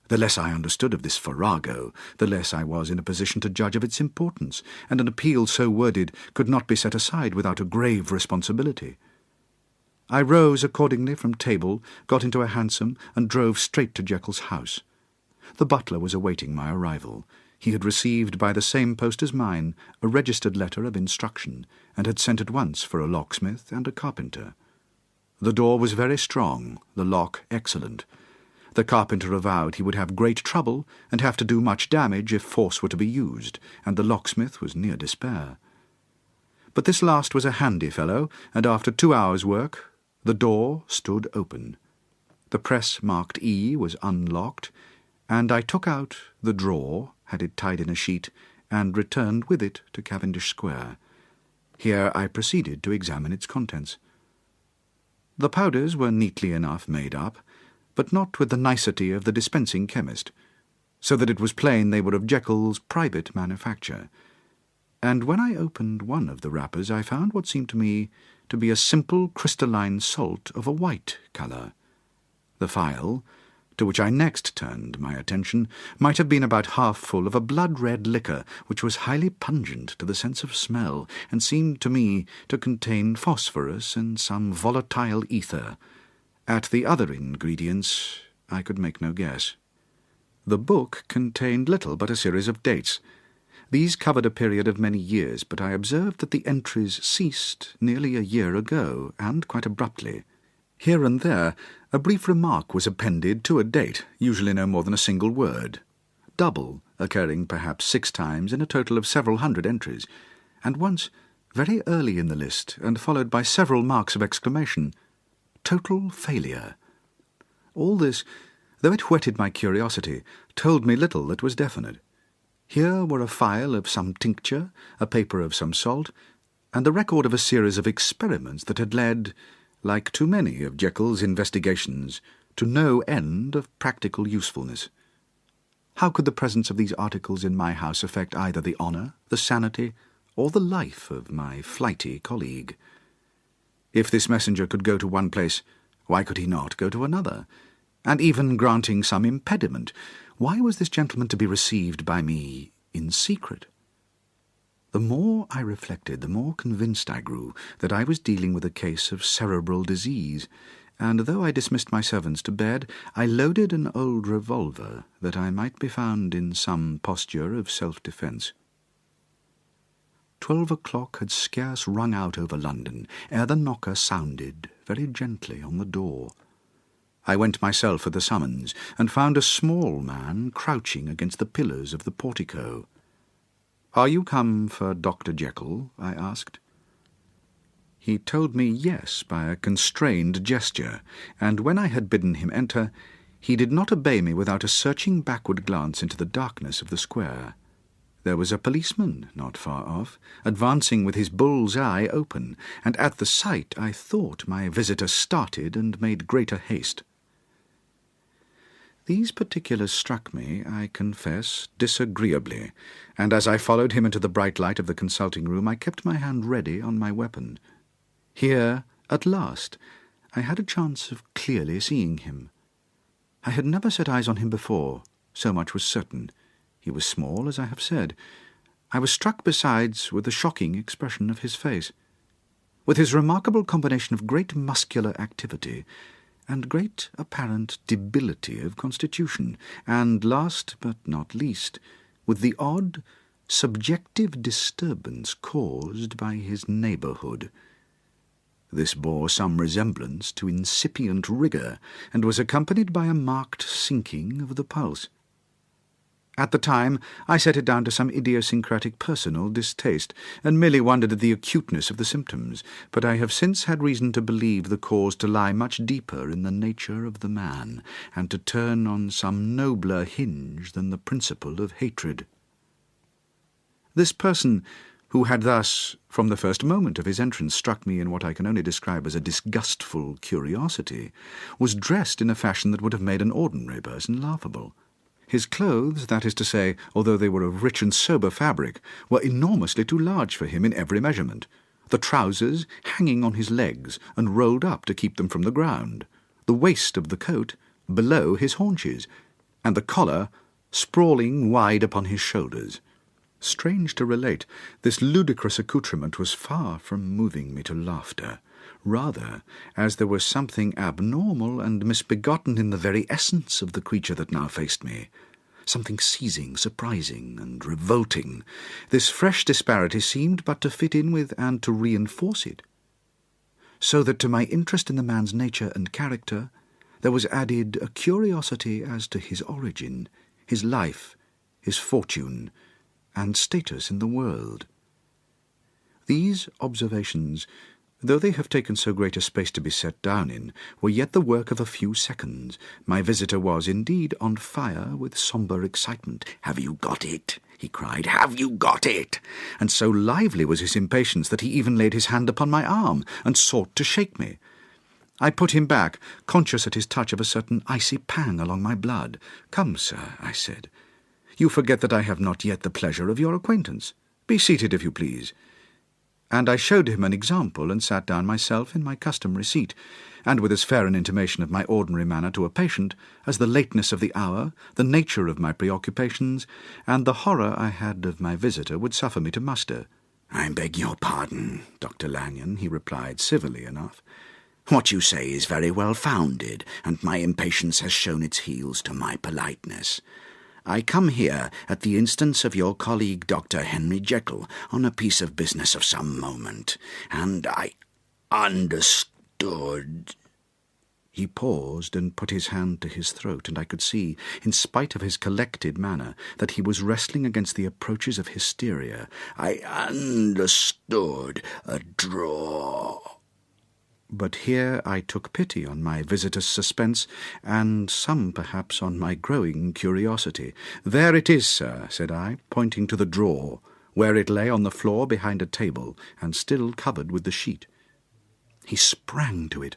The less I understood of this farrago, the less I was in a position to judge of its importance, and an appeal so worded could not be set aside without a grave responsibility. I rose accordingly from table, got into a hansom, and drove straight to Jekyll's house. The butler was awaiting my arrival. He had received by the same post as mine a registered letter of instruction, and had sent at once for a locksmith and a carpenter. The door was very strong, the lock excellent. The carpenter avowed he would have great trouble and have to do much damage if force were to be used, and the locksmith was near despair. But this last was a handy fellow, and after 2 hours' work the door stood open. The press marked E was unlocked, and I took out the drawer, had it tied in a sheet, and returned with it to Cavendish Square. Here I proceeded to examine its contents. The powders were neatly enough made up, but not with the nicety of the dispensing chemist, so that it was plain they were of Jekyll's private manufacture. And when I opened one of the wrappers, I found what seemed to me to be a simple crystalline salt of a white colour. The phial, to which I next turned my attention, might have been about half full of a blood-red liquor which was highly pungent to the sense of smell, and seemed to me to contain phosphorus and some volatile ether. At the other ingredients I could make no guess. The book contained little but a series of dates. These covered a period of many years, but I observed that the entries ceased nearly a year ago, and quite abruptly. Here and there a brief remark was appended to a date, usually no more than a single word, double, occurring perhaps 6 times in a total of several hundred entries, and once very early in the list, and followed by several marks of exclamation. Total failure. All this, though it whetted my curiosity, told me little that was definite. Here were a phial of some tincture, a paper of some salt, and the record of a series of experiments that had led, like too many of Jekyll's investigations, to no end of practical usefulness. How could the presence of these articles in my house affect either the honour, the sanity, or the life of my flighty colleague? If this messenger could go to one place, why could he not go to another? And even granting some impediment, why was this gentleman to be received by me in secret? The more I reflected, the more convinced I grew that I was dealing with a case of cerebral disease, and though I dismissed my servants to bed, I loaded an old revolver that I might be found in some posture of self-defence. 12 o'clock had scarce rung out over London ere the knocker sounded very gently on the door. I went myself for the summons, and found a small man crouching against the pillars of the portico. "Are you come for Dr. Jekyll?" I asked. He told me yes by a constrained gesture, and when I had bidden him enter, he did not obey me without a searching backward glance into the darkness of the square. There was a policeman not far off, advancing with his bull's eye open, and at the sight I thought my visitor started and made greater haste. These particulars struck me, I confess, disagreeably, and as I followed him into the bright light of the consulting room, I kept my hand ready on my weapon. Here, at last, I had a chance of clearly seeing him. I had never set eyes on him before, so much was certain. He was small, as I have said. I was struck besides with the shocking expression of his face, with his remarkable combination of great muscular activity and great apparent debility of constitution, and last but not least, with the odd, subjective disturbance caused by his neighbourhood. This bore some resemblance to incipient rigour, and was accompanied by a marked sinking of the pulse. At the time I set it down to some idiosyncratic personal distaste, and merely wondered at the acuteness of the symptoms, but I have since had reason to believe the cause to lie much deeper in the nature of the man, and to turn on some nobler hinge than the principle of hatred. This person, who had thus, from the first moment of his entrance, struck me in what I can only describe as a disgustful curiosity, was dressed in a fashion that would have made an ordinary person laughable. His clothes, that is to say, although they were of rich and sober fabric, were enormously too large for him in every measurement, the trousers hanging on his legs and rolled up to keep them from the ground, the waist of the coat below his haunches, and the collar sprawling wide upon his shoulders. Strange to relate, this ludicrous accoutrement was far from moving me to laughter. Rather, as there was something abnormal and misbegotten in the very essence of the creature that now faced me, something seizing, surprising, and revolting, this fresh disparity seemed but to fit in with and to reinforce it. So that to my interest in the man's nature and character, there was added a curiosity as to his origin, his life, his fortune, and status in the world. These observations, though they have taken so great a space to be set down in, were yet the work of a few seconds. My visitor was indeed on fire with sombre excitement. "Have you got it?" he cried. "Have you got it?" And so lively was his impatience that he even laid his hand upon my arm and sought to shake me. I put him back, conscious at his touch of a certain icy pang along my blood. "Come, sir," I said. "You forget that I have not yet the pleasure of your acquaintance. Be seated, if you please." And I showed him an example, and sat down myself in my customary seat, and with as fair an intimation of my ordinary manner to a patient as the lateness of the hour, the nature of my preoccupations, and the horror I had of my visitor would suffer me to muster. "I beg your pardon, Dr. Lanyon," he replied civilly enough. "What you say is very well founded, and my impatience has shown its heels to my politeness. I come here at the instance of your colleague Dr. Henry Jekyll on a piece of business of some moment, and I understood—" He paused and put his hand to his throat, and I could see, in spite of his collected manner, that he was wrestling against the approaches of hysteria. "I understood a draw—" But here I took pity on my visitor's suspense, and some, perhaps, on my growing curiosity. "There it is, sir," said I, pointing to the drawer, where it lay on the floor behind a table, and still covered with the sheet. He sprang to it,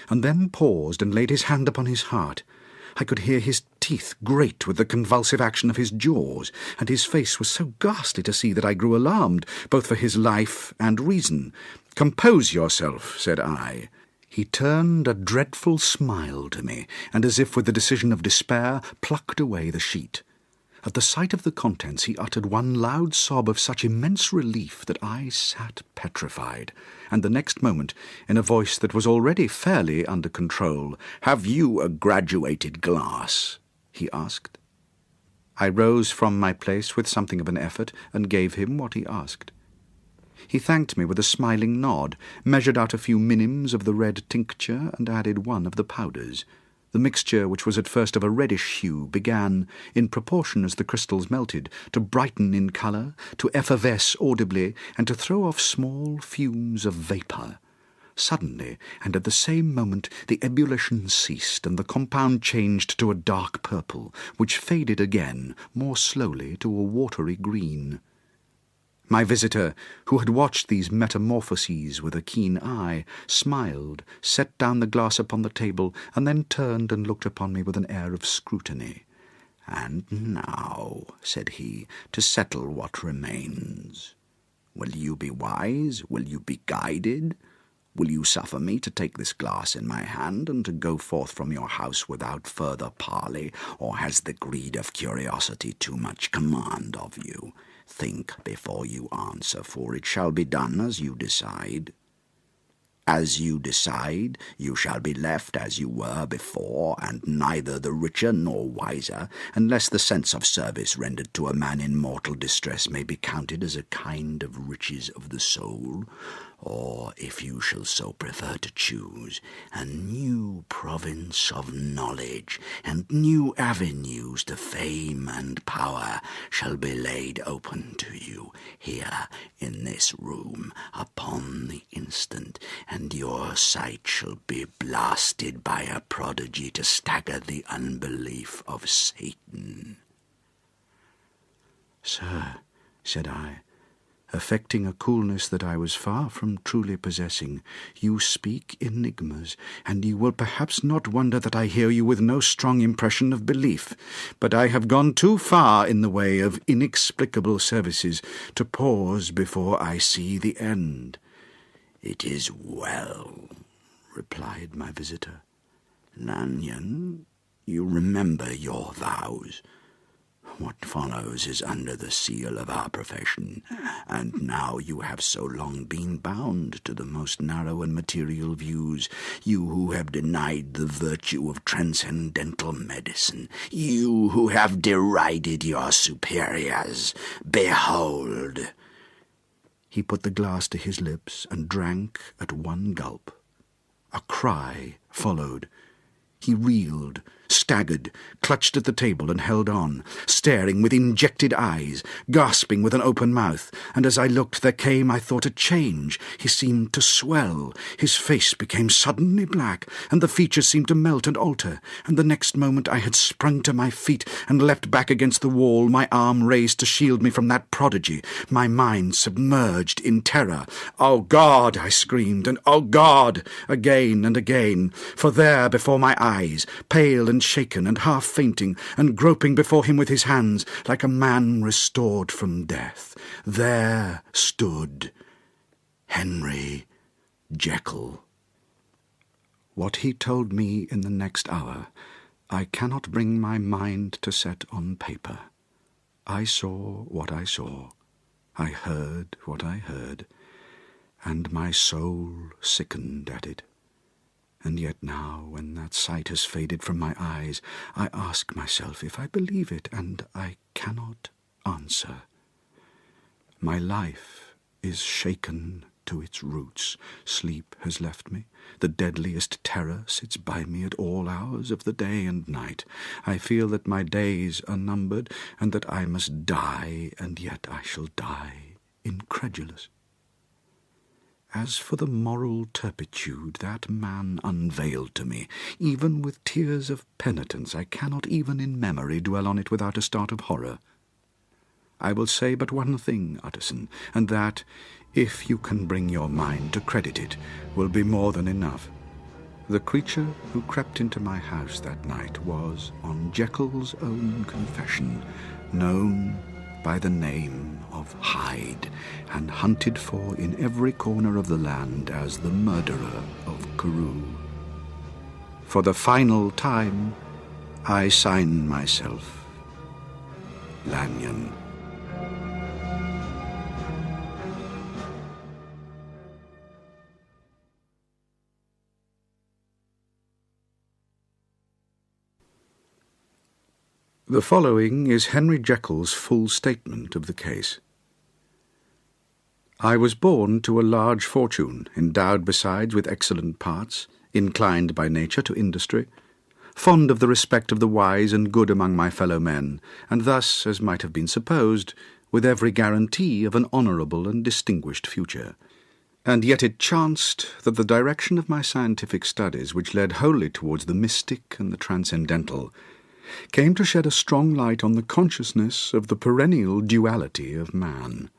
and then paused and laid his hand upon his heart. I could hear his teeth grate with the convulsive action of his jaws, and his face was so ghastly to see that I grew alarmed, both for his life and reason. "Compose yourself," said I. He turned a dreadful smile to me, and as if with the decision of despair, plucked away the sheet. At the sight of the contents he uttered one loud sob of such immense relief that I sat petrified, and the next moment, in a voice that was already fairly under control, "Have you a graduated glass?" he asked. I rose from my place with something of an effort, and gave him what he asked. He thanked me with a smiling nod, measured out a few minims of the red tincture, and added one of the powders. The mixture, which was at first of a reddish hue, began, in proportion as the crystals melted, to brighten in colour, to effervesce audibly, and to throw off small fumes of vapour. Suddenly, and at the same moment, the ebullition ceased, and the compound changed to a dark purple, which faded again, more slowly, to a watery green. My visitor, who had watched these metamorphoses with a keen eye, smiled, set down the glass upon the table, and then turned and looked upon me with an air of scrutiny. "And now," said he, "to settle what remains. Will you be wise? Will you be guided? Will you suffer me to take this glass in my hand and to go forth from your house without further parley, or has the greed of curiosity too much command of you? Think before you answer, for it shall be done as you decide. As you decide, you shall be left as you were before, and neither the richer nor wiser, unless the sense of service rendered to a man in mortal distress may be counted as a kind of riches of the soul, or, if you shall so prefer to choose, a new province of knowledge, and new avenues to fame and power shall be laid open to you here in this room upon the instant, and your sight shall be blasted by a prodigy to stagger the unbelief of Satan." "Sir," said I, affecting a coolness that I was far from truly possessing, "you speak enigmas, and you will perhaps not wonder that I hear you with no strong impression of belief, but I have gone too far in the way of inexplicable services to pause before I see the end." "It is well," replied my visitor. "Lanyon, you remember your vows." What follows is under the seal of our profession, and now you have so long been bound to the most narrow and material views, you who have denied the virtue of transcendental medicine, you who have derided your superiors, behold!" He put the glass to his lips and drank at one gulp. A cry followed. He reeled, staggered, clutched at the table and held on, staring with injected eyes, gasping with an open mouth, and as I looked there came, I thought, a change. He seemed to swell, his face became suddenly black, and the features seemed to melt and alter, and the next moment I had sprung to my feet and leapt back against the wall, my arm raised to shield me from that prodigy, my mind submerged in terror. "Oh God!" I screamed, and "Oh God!" again and again, for there before my eyes, pale and shaken and half fainting, and groping before him with his hands, like a man restored from death, there stood Henry Jekyll. What he told me in the next hour, I cannot bring my mind to set on paper. I saw what I saw, I heard what I heard, and my soul sickened at it. And yet now, when that sight has faded from my eyes, I ask myself if I believe it, and I cannot answer. My life is shaken to its roots. Sleep has left me. The deadliest terror sits by me at all hours of the day and night. I feel that my days are numbered, and that I must die, and yet I shall die incredulous. As for the moral turpitude that man unveiled to me, even with tears of penitence, I cannot even in memory dwell on it without a start of horror. I will say but one thing, Utterson, and that, if you can bring your mind to credit it, will be more than enough. The creature who crept into my house that night was, on Jekyll's own confession, known by the name of Hyde, and hunted for in every corner of the land as the murderer of Carew. For the final time, I sign myself Lanyon. The following is Henry Jekyll's full statement of the case. I was born to a large fortune, endowed besides with excellent parts, inclined by nature to industry, fond of the respect of the wise and good among my fellow men, and thus, as might have been supposed, with every guarantee of an honourable and distinguished future. And yet it chanced that the direction of my scientific studies, which led wholly towards the mystic and the transcendental, came to shed a strong light on the consciousness of the perennial duality of man.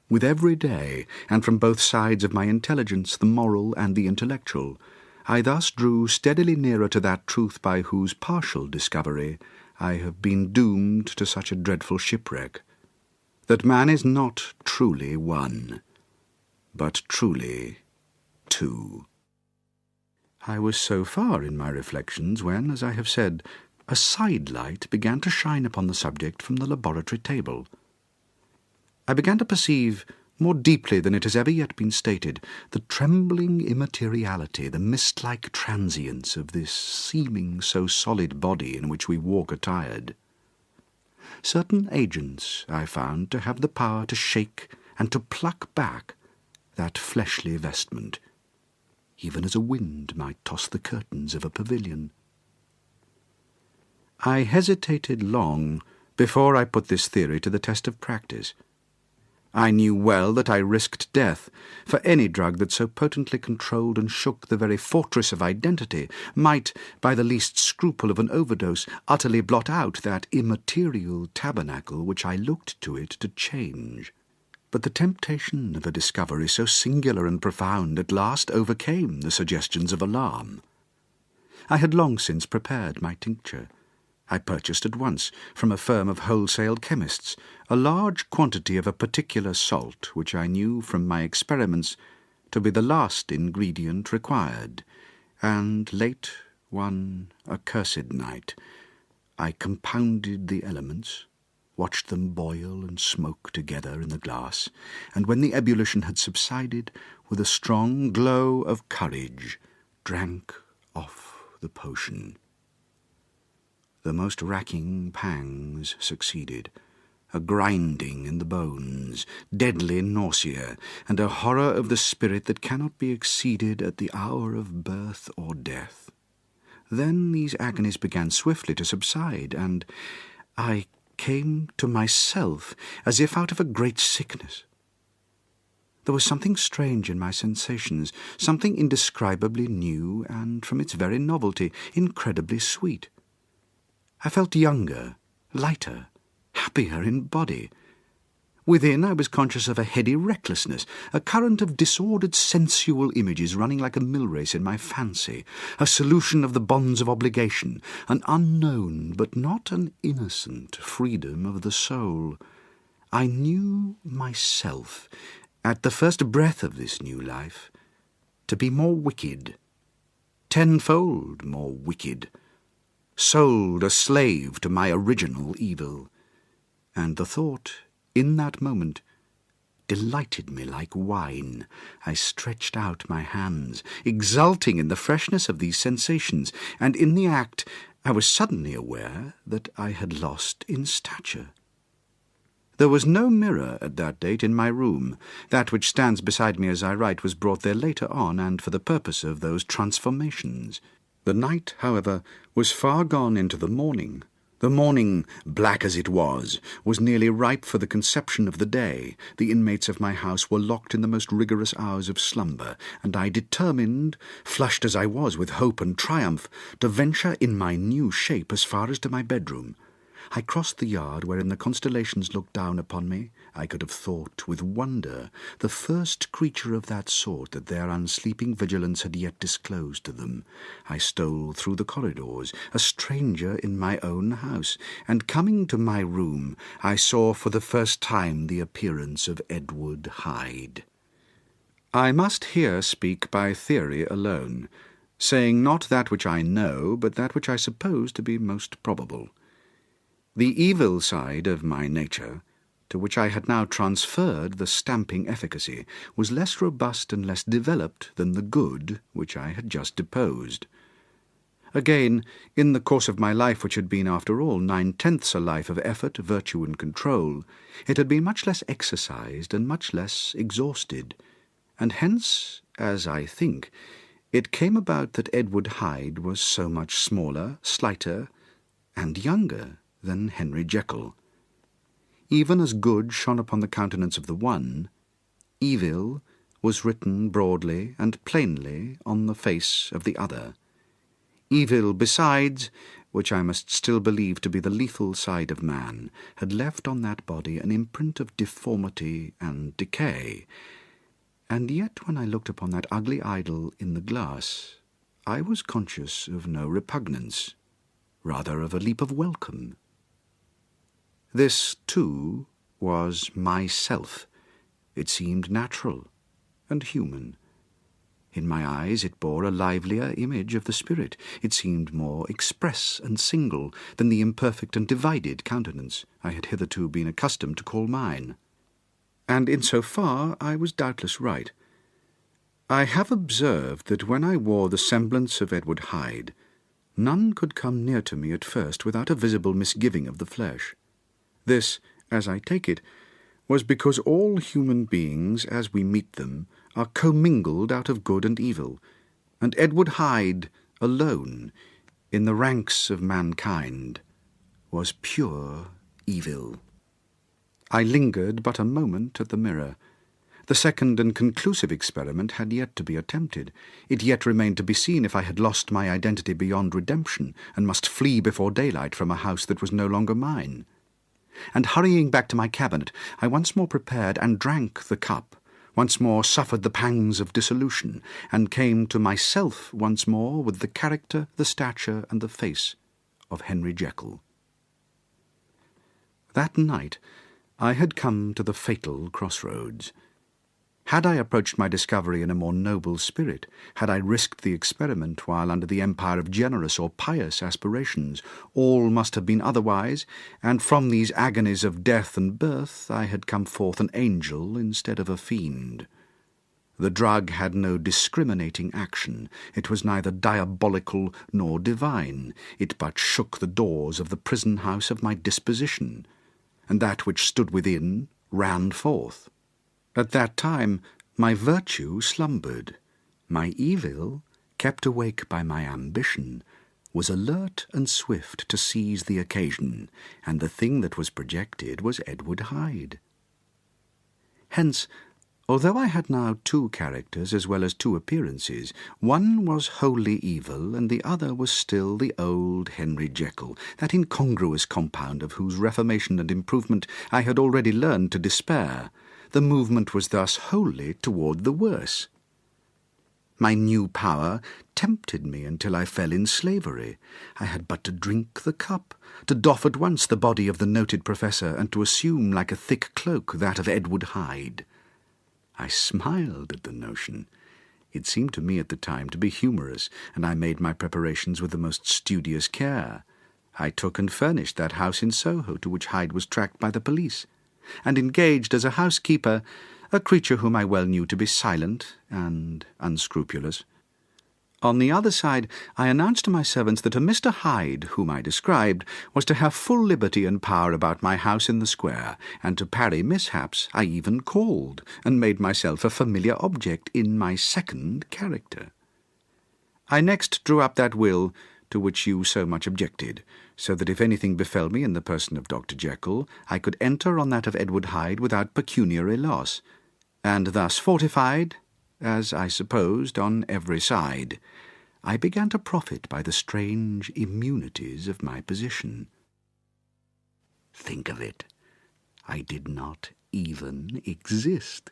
With every day, and from both sides of my intelligence, the moral and the intellectual, I thus drew steadily nearer to that truth by whose partial discovery I have been doomed to such a dreadful shipwreck, that man is not truly one, but truly two. I was so far in my reflections when, as I have said, a sidelight began to shine upon the subject from the laboratory table. I began to perceive, more deeply than it has ever yet been stated, the trembling immateriality, the mist-like transience of this seeming so solid body in which we walk attired. Certain agents I found to have the power to shake and to pluck back that fleshly vestment, even as a wind might toss the curtains of a pavilion. I hesitated long before I put this theory to the test of practice. I knew well that I risked death, for any drug that so potently controlled and shook the very fortress of identity might, by the least scruple of an overdose, utterly blot out that immaterial tabernacle which I looked to it to change. But the temptation of a discovery so singular and profound at last overcame the suggestions of alarm. I had long since prepared my tincture. I purchased at once, from a firm of wholesale chemists, a large quantity of a particular salt which I knew from my experiments to be the last ingredient required, and late one accursed night I compounded the elements, watched them boil and smoke together in the glass, and when the ebullition had subsided, with a strong glow of courage, drank off the potion. The most racking pangs succeeded, a grinding in the bones, deadly nausea, and a horror of the spirit that cannot be exceeded at the hour of birth or death. Then these agonies began swiftly to subside, and I came to myself as if out of a great sickness. There was something strange in my sensations, something indescribably new, and, from its very novelty, incredibly sweet. I felt younger, lighter, happier in body. Within I was conscious of a heady recklessness, a current of disordered sensual images running like a mill-race in my fancy, a solution of the bonds of obligation, an unknown but not an innocent freedom of the soul. I knew myself, at the first breath of this new life, to be more wicked, tenfold more wicked, sold a slave to my original evil, and the thought, in that moment, delighted me like wine. I stretched out my hands, exulting in the freshness of these sensations, and in the act I was suddenly aware that I had lost in stature. There was no mirror at that date in my room. That which stands beside me as I write was brought there later on, and for the purpose of those transformations. The night, however, was far gone into the morning. The morning, black as it was nearly ripe for the conception of the day. The inmates of my house were locked in the most rigorous hours of slumber, and I determined, flushed as I was with hope and triumph, to venture in my new shape as far as to my bedroom. I crossed the yard wherein the constellations looked down upon me. I could have thought with wonder, the first creature of that sort that their unsleeping vigilance had yet disclosed to them. I stole through the corridors, a stranger in my own house, and coming to my room, I saw for the first time the appearance of Edward Hyde. I must here speak by theory alone, saying not that which I know, but that which I suppose to be most probable. The evil side of my nature, to which I had now transferred the stamping efficacy, was less robust and less developed than the good which I had just deposed. Again, in the course of my life, which had been, after all, 9/10 a life of effort, virtue, and control, it had been much less exercised and much less exhausted, and hence, as I think, it came about that Edward Hyde was so much smaller, slighter, and younger than Henry Jekyll. Even as good shone upon the countenance of the one, evil was written broadly and plainly on the face of the other. Evil, besides, which I must still believe to be the lethal side of man, had left on that body an imprint of deformity and decay. And yet when I looked upon that ugly idol in the glass, I was conscious of no repugnance, rather of a leap of welcome. This, too, was myself. It seemed natural and human. In my eyes it bore a livelier image of the spirit. It seemed more express and single than the imperfect and divided countenance I had hitherto been accustomed to call mine. And in so far I was doubtless right. I have observed that when I wore the semblance of Edward Hyde, none could come near to me at first without a visible misgiving of the flesh. This, as I take it, was because all human beings, as we meet them, are commingled out of good and evil, and Edward Hyde alone, in the ranks of mankind, was pure evil. I lingered but a moment at the mirror. The second and conclusive experiment had yet to be attempted. It yet remained to be seen if I had lost my identity beyond redemption, and must flee before daylight from a house that was no longer mine. And hurrying back to my cabinet, I once more prepared and drank the cup, once more suffered the pangs of dissolution, and came to myself once more with the character, the stature, and the face of Henry Jekyll. That night I had come to the fatal crossroads. Had I approached my discovery in a more noble spirit, had I risked the experiment while under the empire of generous or pious aspirations, all must have been otherwise, and from these agonies of death and birth I had come forth an angel instead of a fiend. The drug had no discriminating action. It was neither diabolical nor divine. It but shook the doors of the prison house of my disposition, and that which stood within ran forth. At that time my virtue slumbered. My evil, kept awake by my ambition, was alert and swift to seize the occasion, and the thing that was projected was Edward Hyde. Hence, although I had now two characters as well as two appearances, one was wholly evil, and the other was still the old Henry Jekyll, that incongruous compound of whose reformation and improvement I had already learned to despair. The movement was thus wholly toward the worse. My new power tempted me until I fell in slavery. I had but to drink the cup, to doff at once the body of the noted professor, and to assume like a thick cloak that of Edward Hyde. I smiled at the notion. It seemed to me at the time to be humorous, and I made my preparations with the most studious care. I took and furnished that house in Soho to which Hyde was tracked by the police, and engaged as a housekeeper a creature whom I well knew to be silent and unscrupulous. On the other side, I announced to my servants that a Mr. Hyde, whom I described, was to have full liberty and power about my house in the square, and to parry mishaps I even called, and made myself a familiar object in my second character. I next drew up that will to which you so much objected, so that if anything befell me in the person of Dr. Jekyll, I could enter on that of Edward Hyde without pecuniary loss, and thus fortified, as I supposed, on every side, I began to profit by the strange immunities of my position. Think of it, I did not even exist.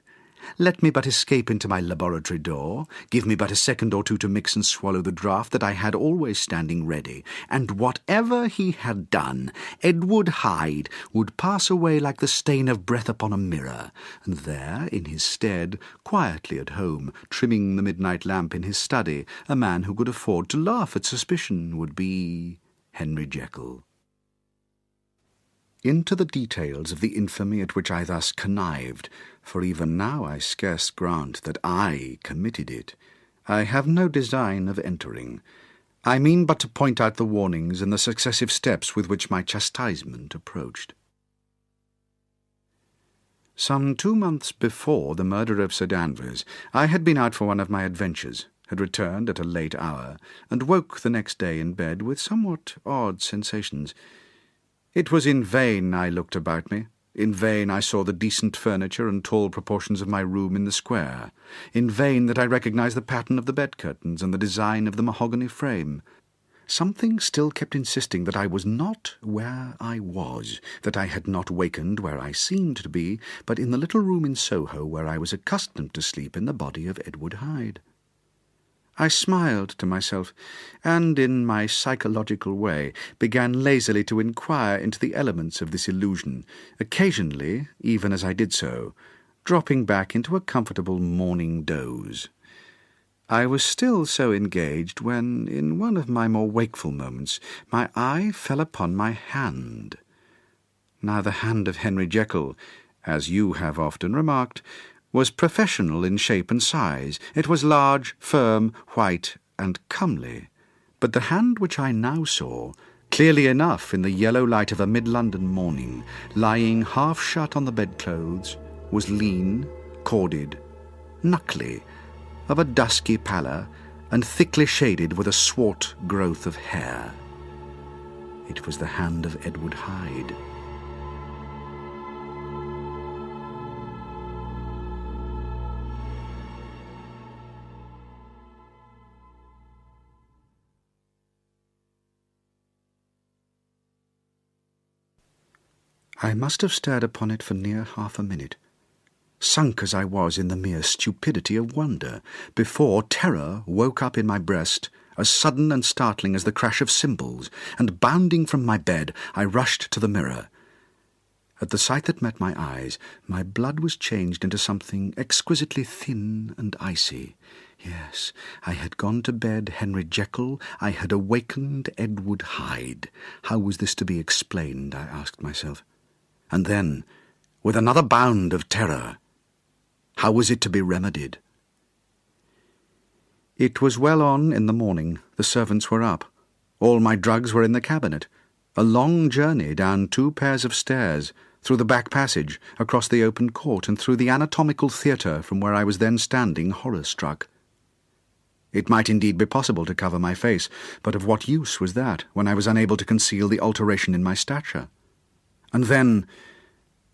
Let me but escape into my laboratory door, give me but a second or two to mix and swallow the draught that I had always standing ready, and whatever he had done, Edward Hyde would pass away like the stain of breath upon a mirror, and there, in his stead, quietly at home, trimming the midnight lamp in his study, a man who could afford to laugh at suspicion would be Henry Jekyll. Into the details of the infamy at which I thus connived, for even now I scarce grant that I committed it, I have no design of entering. I mean but to point out the warnings and the successive steps with which my chastisement approached. Some 2 months before the murder of Sir Danvers, I had been out for one of my adventures, had returned at a late hour, and woke the next day in bed with somewhat odd sensations. It was in vain I looked about me. In vain I saw the decent furniture and tall proportions of my room in the square. In vain that I recognized the pattern of the bed-curtains and the design of the mahogany frame. Something still kept insisting that I was not where I was, that I had not wakened where I seemed to be, but in the little room in Soho where I was accustomed to sleep in the body of Edward Hyde. I smiled to myself, and in my psychological way began lazily to inquire into the elements of this illusion, occasionally, even as I did so, dropping back into a comfortable morning doze. I was still so engaged when, in one of my more wakeful moments, my eye fell upon my hand. Now the hand of Henry Jekyll, as you have often remarked, was professional in shape and size. It was large, firm, white, and comely. But the hand which I now saw, clearly enough in the yellow light of a mid-London morning, lying half shut on the bedclothes, was lean, corded, knuckly, of a dusky pallor, and thickly shaded with a swart growth of hair. It was the hand of Edward Hyde. I must have stared upon it for near half a minute, sunk as I was in the mere stupidity of wonder, before terror woke up in my breast, as sudden and startling as the crash of cymbals, and bounding from my bed, I rushed to the mirror. At the sight that met my eyes, my blood was changed into something exquisitely thin and icy. Yes, I had gone to bed Henry Jekyll, I had awakened Edward Hyde. How was this to be explained, I asked myself. And then, with another bound of terror, how was it to be remedied? It was well on in the morning. The servants were up. All my drugs were in the cabinet. A long journey down 2 pairs of stairs, through the back passage, across the open court, and through the anatomical theatre from where I was then standing horror-struck. It might indeed be possible to cover my face, but of what use was that, when I was unable to conceal the alteration in my stature? And then,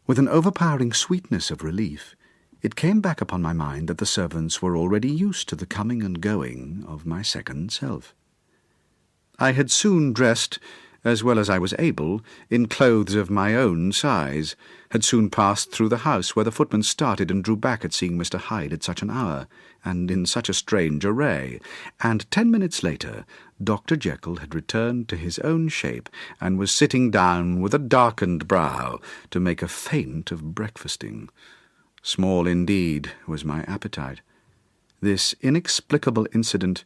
with an overpowering sweetness of relief, it came back upon my mind that the servants were already used to the coming and going of my second self. I had soon dressed, as well as I was able, in clothes of my own size, had soon passed through the house, where the footman started and drew back at seeing Mr. Hyde at such an hour, and in such a strange array, and 10 minutes later Dr. Jekyll had returned to his own shape, and was sitting down with a darkened brow to make a feint of breakfasting. Small indeed was my appetite. This inexplicable incident,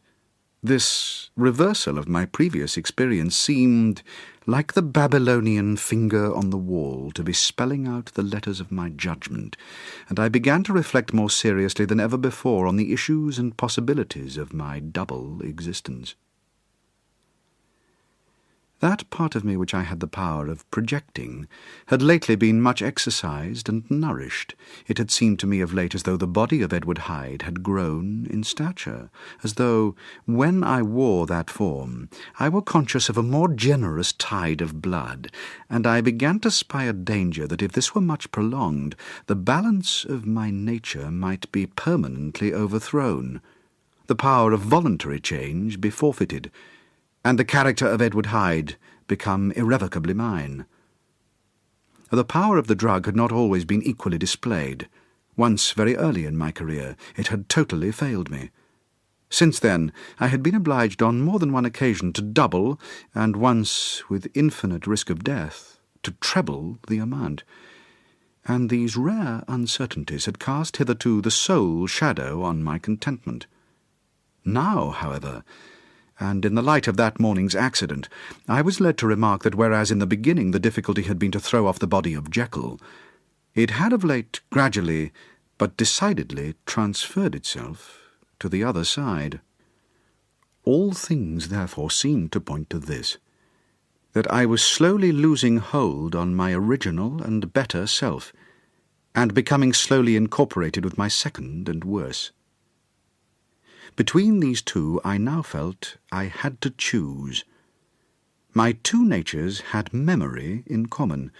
this reversal of my previous experience, seemed, like the Babylonian finger on the wall, to be spelling out the letters of my judgment, and I began to reflect more seriously than ever before on the issues and possibilities of my double existence. That part of me which I had the power of projecting had lately been much exercised and nourished. It had seemed to me of late as though the body of Edward Hyde had grown in stature, as though, when I wore that form, I were conscious of a more generous tide of blood, and I began to spy a danger that if this were much prolonged, the balance of my nature might be permanently overthrown, the power of voluntary change be forfeited, and the character of Edward Hyde become irrevocably mine. The power of the drug had not always been equally displayed. Once, very early in my career, it had totally failed me. Since then, I had been obliged on more than one occasion to double, and once, with infinite risk of death, to treble the amount. And these rare uncertainties had cast hitherto the sole shadow on my contentment. Now, however, and in the light of that morning's accident, I was led to remark that whereas in the beginning the difficulty had been to throw off the body of Jekyll, it had of late gradually but decidedly transferred itself to the other side. All things therefore seemed to point to this, that I was slowly losing hold on my original and better self, and becoming slowly incorporated with my second and worse. Between these two I now felt I had to choose. My 2 natures had memory in common,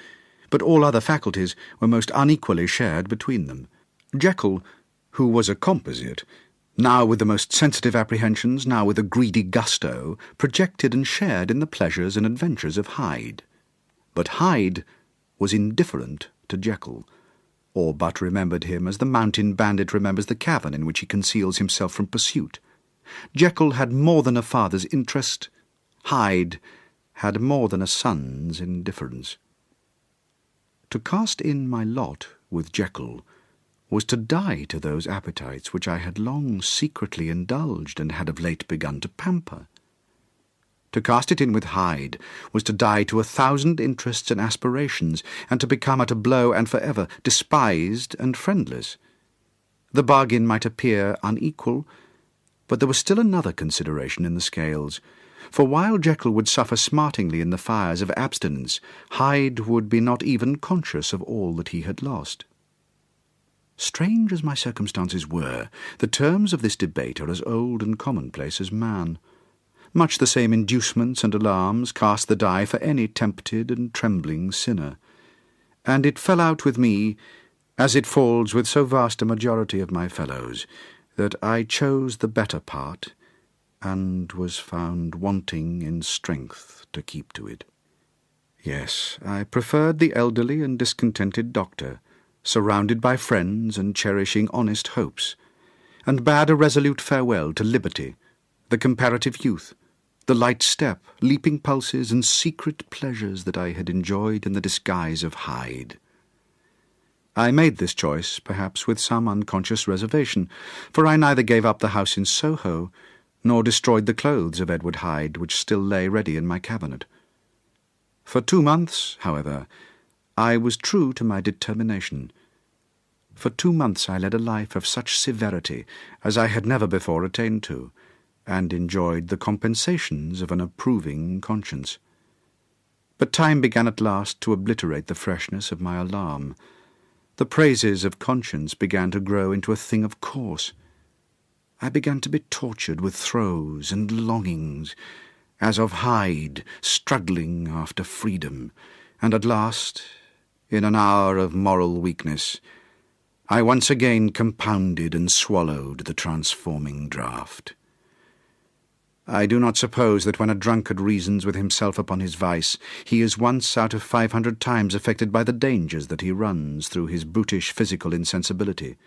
but all other faculties were most unequally shared between them. Jekyll, who was a composite, now with the most sensitive apprehensions, now with a greedy gusto, projected and shared in the pleasures and adventures of Hyde. But Hyde was indifferent to Jekyll, or but remembered him as the mountain bandit remembers the cavern in which he conceals himself from pursuit. Jekyll had more than a father's interest. Hyde had more than a son's indifference. To cast in my lot with Jekyll was to die to those appetites which I had long secretly indulged and had of late begun to pamper. To cast it in with Hyde was to die to 1,000 interests and aspirations, and to become at a blow and for ever despised and friendless. The bargain might appear unequal, but there was still another consideration in the scales, for while Jekyll would suffer smartingly in the fires of abstinence, Hyde would be not even conscious of all that he had lost. Strange as my circumstances were, the terms of this debate are as old and commonplace as man. Much the same inducements and alarms cast the die for any tempted and trembling sinner, and it fell out with me, as it falls with so vast a majority of my fellows, that I chose the better part, and was found wanting in strength to keep to it. Yes, I preferred the elderly and discontented doctor, surrounded by friends and cherishing honest hopes, and bade a resolute farewell to liberty, the comparative youth, the light step, leaping pulses, and secret pleasures that I had enjoyed in the disguise of Hyde. I made this choice, perhaps with some unconscious reservation, for I neither gave up the house in Soho, nor destroyed the clothes of Edward Hyde, which still lay ready in my cabinet. For 2 months, however, I was true to my determination. For 2 months I led a life of such severity as I had never before attained to, and enjoyed the compensations of an approving conscience. But time began at last to obliterate the freshness of my alarm. The praises of conscience began to grow into a thing of course. I began to be tortured with throes and longings, as of Hyde struggling after freedom, and at last, in an hour of moral weakness, I once again compounded and swallowed the transforming draught. I do not suppose that when a drunkard reasons with himself upon his vice, he is once out of 500 times affected by the dangers that he runs through his brutish physical insensibility.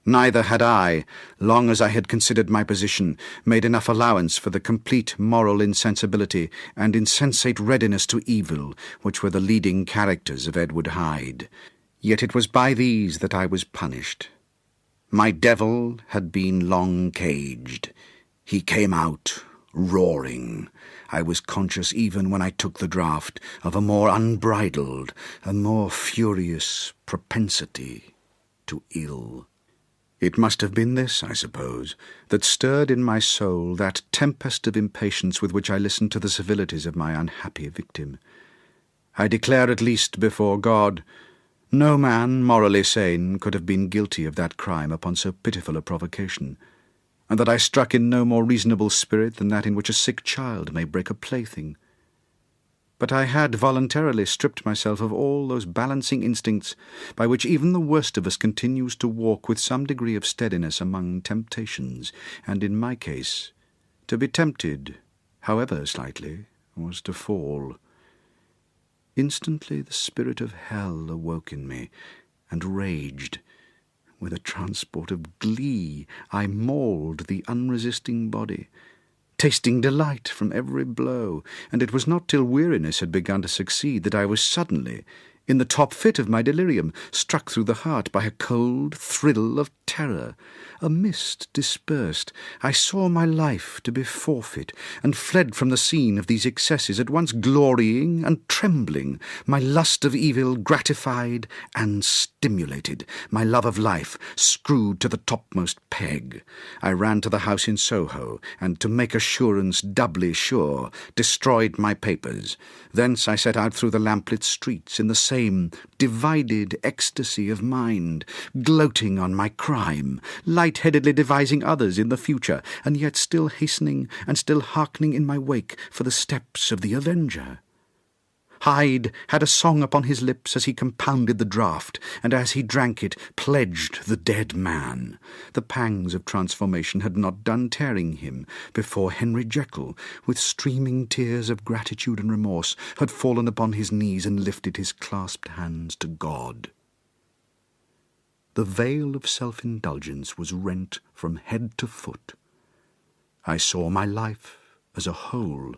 Neither had I, long as I had considered my position, made enough allowance for the complete moral insensibility and insensate readiness to evil which were the leading characters of Edward Hyde. Yet it was by these that I was punished. My devil had been long caged. He came out, roaring. I was conscious, even when I took the draught, of a more unbridled, a more furious propensity to ill. It must have been this, I suppose, that stirred in my soul that tempest of impatience with which I listened to the civilities of my unhappy victim. I declare, at least before God, no man morally sane could have been guilty of that crime upon so pitiful a provocation, and that I struck in no more reasonable spirit than that in which a sick child may break a plaything. But I had voluntarily stripped myself of all those balancing instincts by which even the worst of us continues to walk with some degree of steadiness among temptations, and in my case, to be tempted, however slightly, was to fall. Instantly the spirit of hell awoke in me, and raged. With a transport of glee I mauled the unresisting body, tasting delight from every blow, and it was not till weariness had begun to succeed that I was suddenly, in the top fit of my delirium, struck through the heart by a cold thrill of terror. A mist dispersed. I saw my life to be forfeit, and fled from the scene of these excesses, at once glorying and trembling, my lust of evil gratified and stimulated, my love of life screwed to the topmost peg. I ran to the house in Soho, and, to make assurance doubly sure, destroyed my papers. Thence I set out through the lamplit streets in the same divided ecstasy of mind, gloating on my crime, light-headedly devising others in the future, and yet still hastening and still hearkening in my wake for the steps of the avenger. Hyde had a song upon his lips as he compounded the draught, and as he drank it pledged the dead man. The pangs of transformation had not done tearing him before Henry Jekyll, with streaming tears of gratitude and remorse, had fallen upon his knees and lifted his clasped hands to God. The veil of self-indulgence was rent from head to foot. I saw my life as a whole.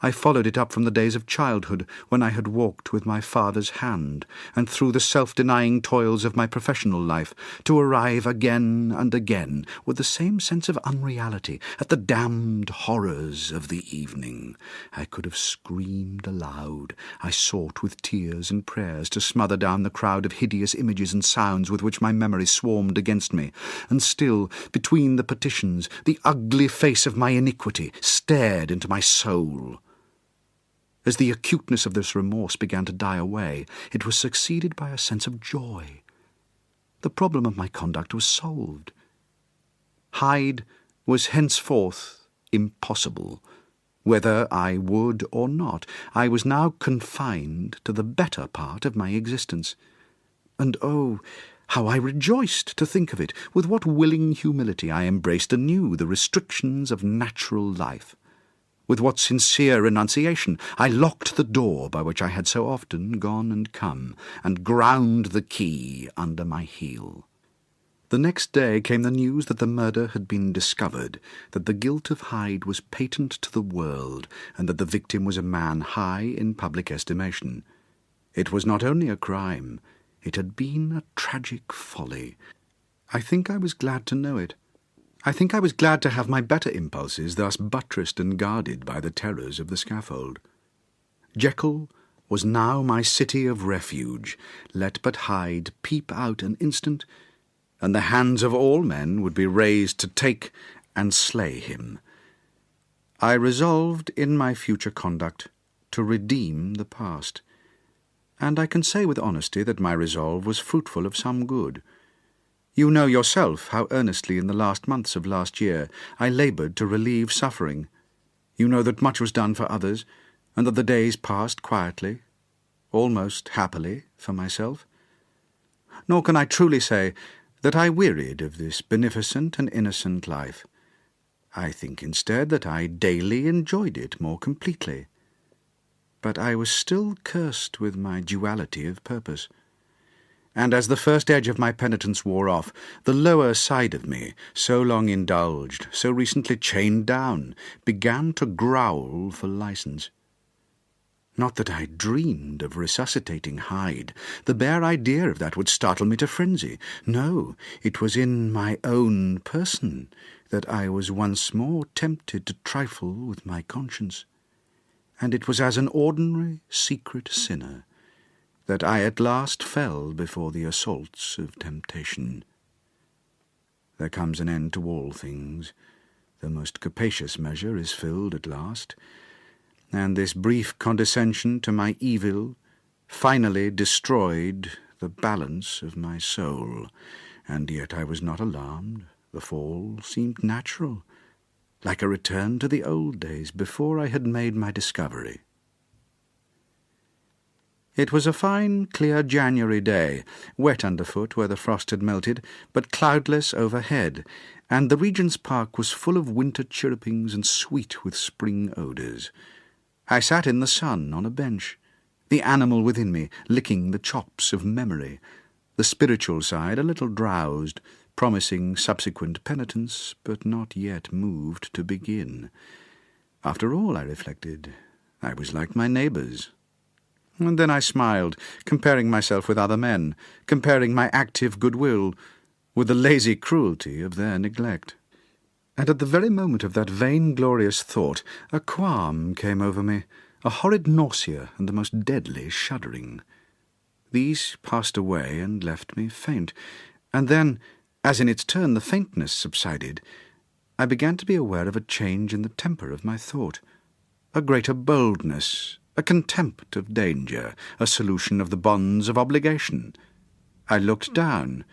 I followed it up from the days of childhood, when I had walked with my father's hand, and through the self-denying toils of my professional life, to arrive again and again, with the same sense of unreality, at the damned horrors of the evening. I could have screamed aloud. I sought with tears and prayers to smother down the crowd of hideous images and sounds with which my memory swarmed against me, and still, between the petitions, the ugly face of my iniquity stared into my soul. As the acuteness of this remorse began to die away, it was succeeded by a sense of joy. The problem of my conduct was solved. Hyde was henceforth impossible. Whether I would or not, I was now confined to the better part of my existence. And oh, how I rejoiced to think of it! With what willing humility I embraced anew the restrictions of natural life! With what sincere renunciation I locked the door by which I had so often gone and come, and ground the key under my heel. The next day came the news that the murder had been discovered, that the guilt of Hyde was patent to the world, and that the victim was a man high in public estimation. It was not only a crime, It had been a tragic folly. I think I was glad to know it. I think I was glad to have my better impulses thus buttressed and guarded by the terrors of the scaffold. Jekyll was now my city of refuge. Let but Hyde peep out an instant, and the hands of all men would be raised to take and slay him. I resolved in my future conduct to redeem the past, and I can say with honesty that my resolve was fruitful of some good. You know yourself how earnestly in the last months of last year I laboured to relieve suffering. You know that much was done for others, and that the days passed quietly, almost happily, for myself. Nor can I truly say that I wearied of this beneficent and innocent life. I think instead that I daily enjoyed it more completely. But I was still cursed with my duality of purpose. And as the first edge of my penitence wore off, the lower side of me, so long indulged, so recently chained down, began to growl for license. Not that I dreamed of resuscitating Hyde. The bare idea of that would startle me to frenzy. No, it was in my own person that I was once more tempted to trifle with my conscience. And it was as an ordinary, secret sinner that I at last fell before the assaults of temptation. There comes an end to all things. The most capacious measure is filled at last, and this brief condescension to my evil finally destroyed the balance of my soul. And yet I was not alarmed. The fall seemed natural, like a return to the old days before I had made my discovery. It was a fine, clear January day, wet underfoot where the frost had melted, but cloudless overhead, and the Regent's Park was full of winter chirrupings and sweet with spring odours. I sat in the sun on a bench, the animal within me licking the chops of memory, the spiritual side a little drowsed, promising subsequent penitence, but not yet moved to begin. After all, I reflected, I was like my neighbours. And then I smiled, comparing myself with other men, comparing my active goodwill with the lazy cruelty of their neglect. And at the very moment of that vainglorious thought, a qualm came over me, a horrid nausea and the most deadly shuddering. These passed away and left me faint, and then, as in its turn the faintness subsided, I began to be aware of a change in the temper of my thought, a greater boldness, a contempt of danger, a solution of the bonds of obligation. I looked down.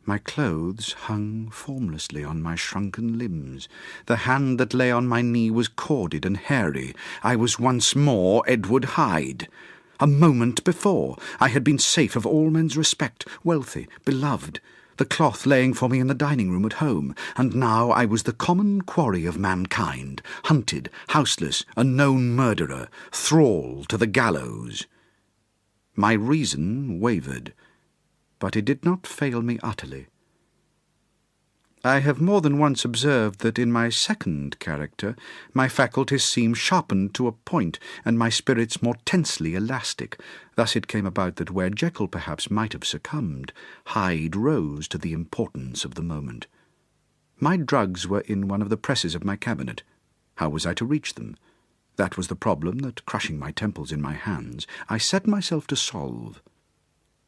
My clothes hung formlessly on my shrunken limbs. The hand that lay on my knee was corded and hairy. I was once more Edward Hyde. A moment before, I had been safe of all men's respect, wealthy, beloved, the cloth laying for me in the dining-room at home, and now I was the common quarry of mankind, hunted, houseless, a known murderer, thrall to the gallows. My reason wavered, but it did not fail me utterly. I have more than once observed that in my second character my faculties seem sharpened to a point, and my spirits more tensely elastic. Thus it came about that where Jekyll perhaps might have succumbed, Hyde rose to the importance of the moment. My drugs were in one of the presses of my cabinet. How was I to reach them? That was the problem that, crushing my temples in my hands, I set myself to solve.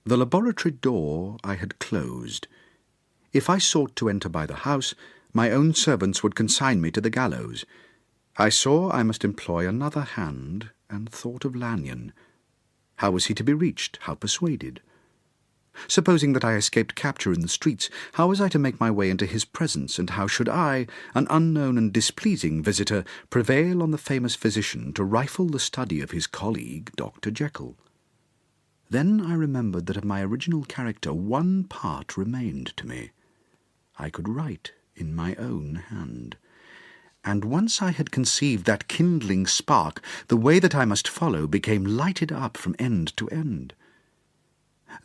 The laboratory door I had closed. If I sought to enter by the house, my own servants would consign me to the gallows. I saw I must employ another hand, and thought of Lanyon. How was he to be reached? How persuaded? Supposing that I escaped capture in the streets, how was I to make my way into his presence, and how should I, an unknown and displeasing visitor, prevail on the famous physician to rifle the study of his colleague, Dr. Jekyll? Then I remembered that of my original character one part remained to me. I could write in my own hand. And once I had conceived that kindling spark, the way that I must follow became lighted up from end to end.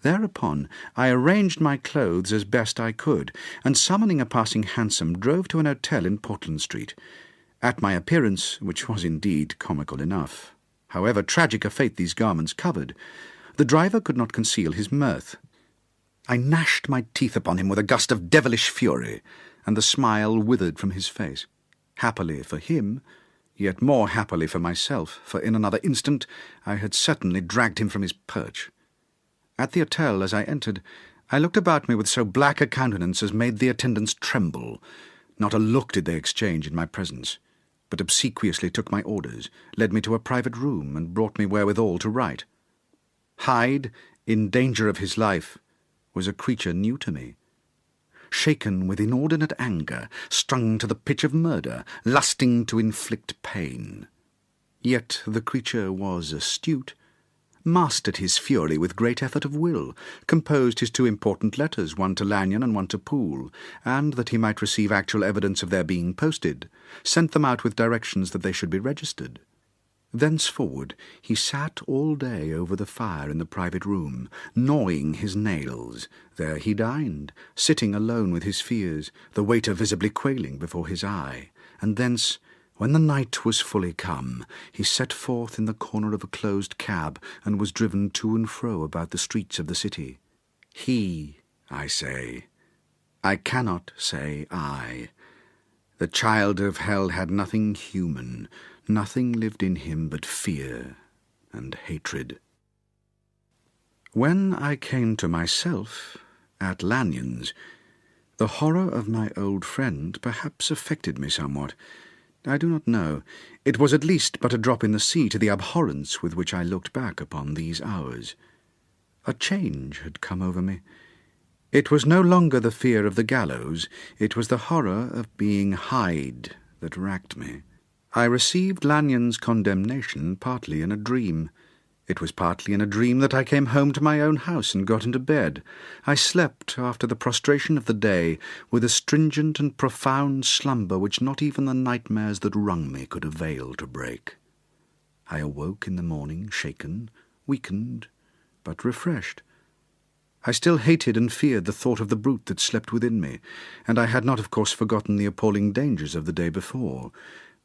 Thereupon I arranged my clothes as best I could, and summoning a passing hansom, drove to an hotel in Portland Street. At my appearance, which was indeed comical enough, however tragic a fate these garments covered, The driver could not conceal his mirth. I gnashed my teeth upon him with a gust of devilish fury, and the smile withered from his face. Happily for him, yet more happily for myself, for in another instant I had certainly dragged him from his perch. At the hotel, as I entered, I looked about me with so black a countenance as made the attendants tremble. Not a look did they exchange in my presence, but obsequiously took my orders, led me to a private room, and brought me wherewithal to write. Hyde, in danger of his life, was a creature new to me. Shaken with inordinate anger, strung to the pitch of murder, lusting to inflict pain. Yet the creature was astute, mastered his fury with great effort of will, composed his 2 important letters, one to Lanyon and one to Poole, and, that he might receive actual evidence of their being posted, sent them out with directions that they should be registered. Thenceforward he sat all day over the fire in the private room, gnawing his nails. There he dined, sitting alone with his fears, the waiter visibly quailing before his eye, and thence, when the night was fully come, he set forth in the corner of a closed cab, and was driven to and fro about the streets of the city. He, I say. I cannot say I. The child of hell had nothing human, nothing lived in him but fear and hatred. When I came to myself, at Lanyon's, the horror of my old friend perhaps affected me somewhat. I do not know. It was at least but a drop in the sea to the abhorrence with which I looked back upon these hours. A change had come over me. It was no longer the fear of the gallows, it was the horror of being Hyde that racked me. I received Lanyon's condemnation partly in a dream. It was partly in a dream that I came home to my own house and got into bed. I slept, after the prostration of the day, with a stringent and profound slumber which not even the nightmares that wrung me could avail to break. I awoke in the morning shaken, weakened, but refreshed. I still hated and feared the thought of the brute that slept within me, and I had not, of course, forgotten the appalling dangers of the day before.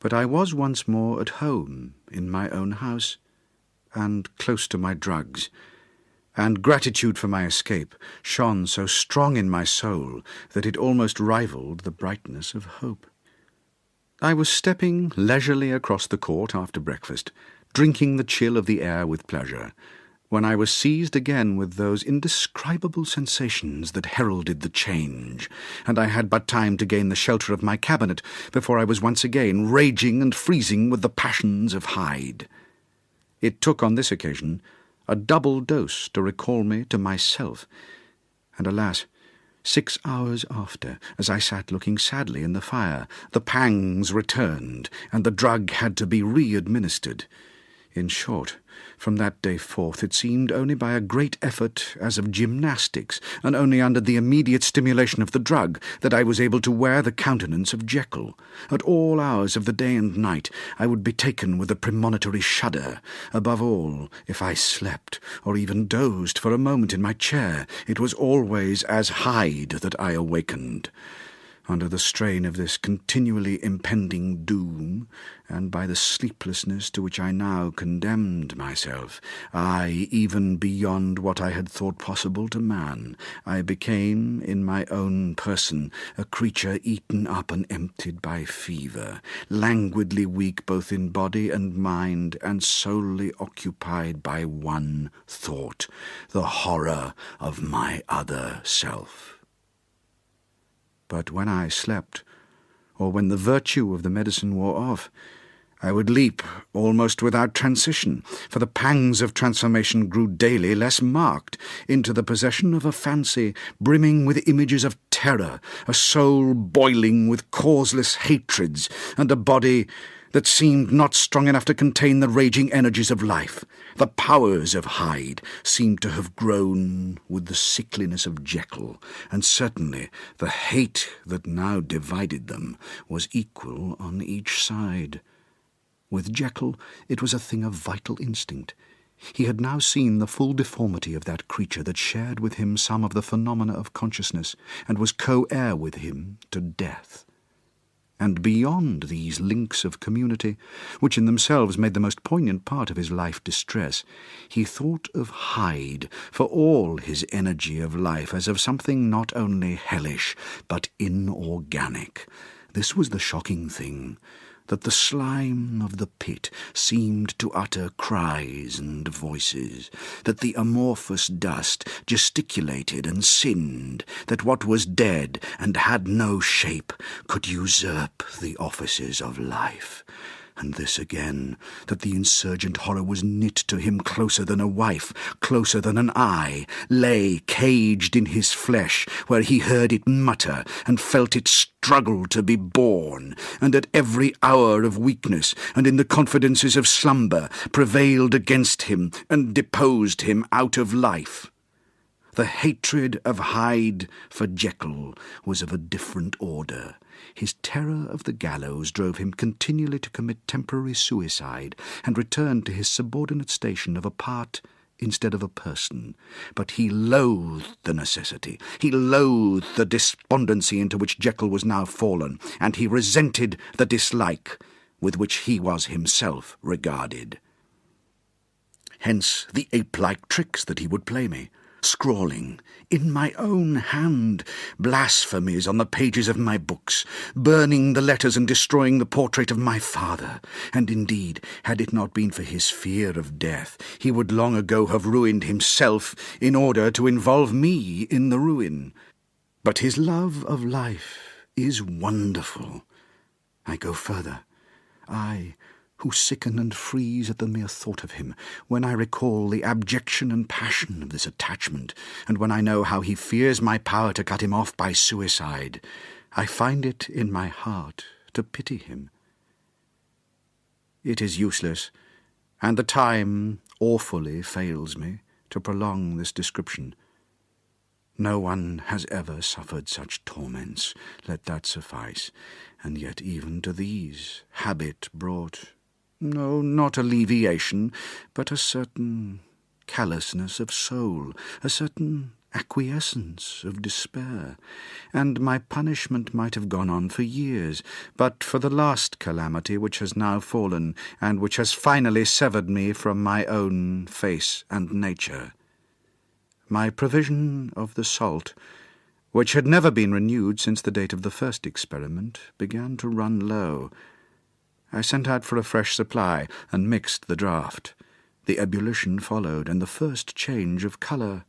But I was once more at home, in my own house, and close to my drugs, and gratitude for my escape shone so strong in my soul that it almost rivalled the brightness of hope. I was stepping leisurely across the court after breakfast, drinking the chill of the air with pleasure, when I was seized again with those indescribable sensations that heralded the change, and I had but time to gain the shelter of my cabinet before I was once again raging and freezing with the passions of Hyde. It took on this occasion a double dose to recall me to myself, and alas, 6 hours after, as I sat looking sadly in the fire, the pangs returned, and the drug had to be re-administered. In short, from that day forth it seemed only by a great effort as of gymnastics, and only under the immediate stimulation of the drug, that I was able to wear the countenance of Jekyll. At all hours of the day and night I would be taken with a premonitory shudder. Above all, if I slept, or even dozed for a moment in my chair, it was always as Hyde that I awakened. Under the strain of this continually impending doom, and by the sleeplessness to which I now condemned myself, I, even beyond what I had thought possible to man, I became, in my own person, a creature eaten up and emptied by fever, languidly weak both in body and mind, and solely occupied by one thought, the horror of my other self. But when I slept, or when the virtue of the medicine wore off, I would leap almost without transition, for the pangs of transformation grew daily less marked, into the possession of a fancy brimming with images of terror, a soul boiling with causeless hatreds, and a body that seemed not strong enough to contain the raging energies of life. The powers of Hyde seemed to have grown with the sickliness of Jekyll, and certainly the hate that now divided them was equal on each side. With Jekyll it was a thing of vital instinct. He had now seen the full deformity of that creature that shared with him some of the phenomena of consciousness, and was co-heir with him to death. and beyond these links of community, which in themselves made the most poignant part of his life distress, he thought of Hyde, for all his energy of life, as of something not only hellish, but inorganic. This was the shocking thing, that the slime of the pit seemed to utter cries and voices, that the amorphous dust gesticulated and sinned, that what was dead and had no shape could usurp the offices of life. And this again, that the insurgent horror was knit to him closer than a wife, closer than an eye, lay caged in his flesh, where he heard it mutter and felt it struggle to be born, and at every hour of weakness and in the confidences of slumber prevailed against him and deposed him out of life. The hatred of Hyde for Jekyll was of a different order. His terror of the gallows drove him continually to commit temporary suicide and return to his subordinate station of a part instead of a person. But he loathed the necessity, he loathed the despondency into which Jekyll was now fallen, and he resented the dislike with which he was himself regarded. Hence the ape-like tricks that he would play me, scrawling, in my own hand, blasphemies on the pages of my books, burning the letters and destroying the portrait of my father. And indeed, had it not been for his fear of death, he would long ago have ruined himself in order to involve me in the ruin. But his love of life is wonderful. I go further. I, who sicken and freeze at the mere thought of him, when I recall the abjection and passion of this attachment, and when I know how he fears my power to cut him off by suicide, I find it in my heart to pity him. It is useless, and the time awfully fails me to prolong this description. No one has ever suffered such torments, let that suffice, and yet even to these habit brought, no, not alleviation, but a certain callousness of soul, a certain acquiescence of despair, and my punishment might have gone on for years, but for the last calamity which has now fallen, and which has finally severed me from my own face and nature. My provision of the salt, which had never been renewed since the date of the first experiment, began to run low. I sent out for a fresh supply, and mixed the draught. The ebullition followed, and the first change of colour,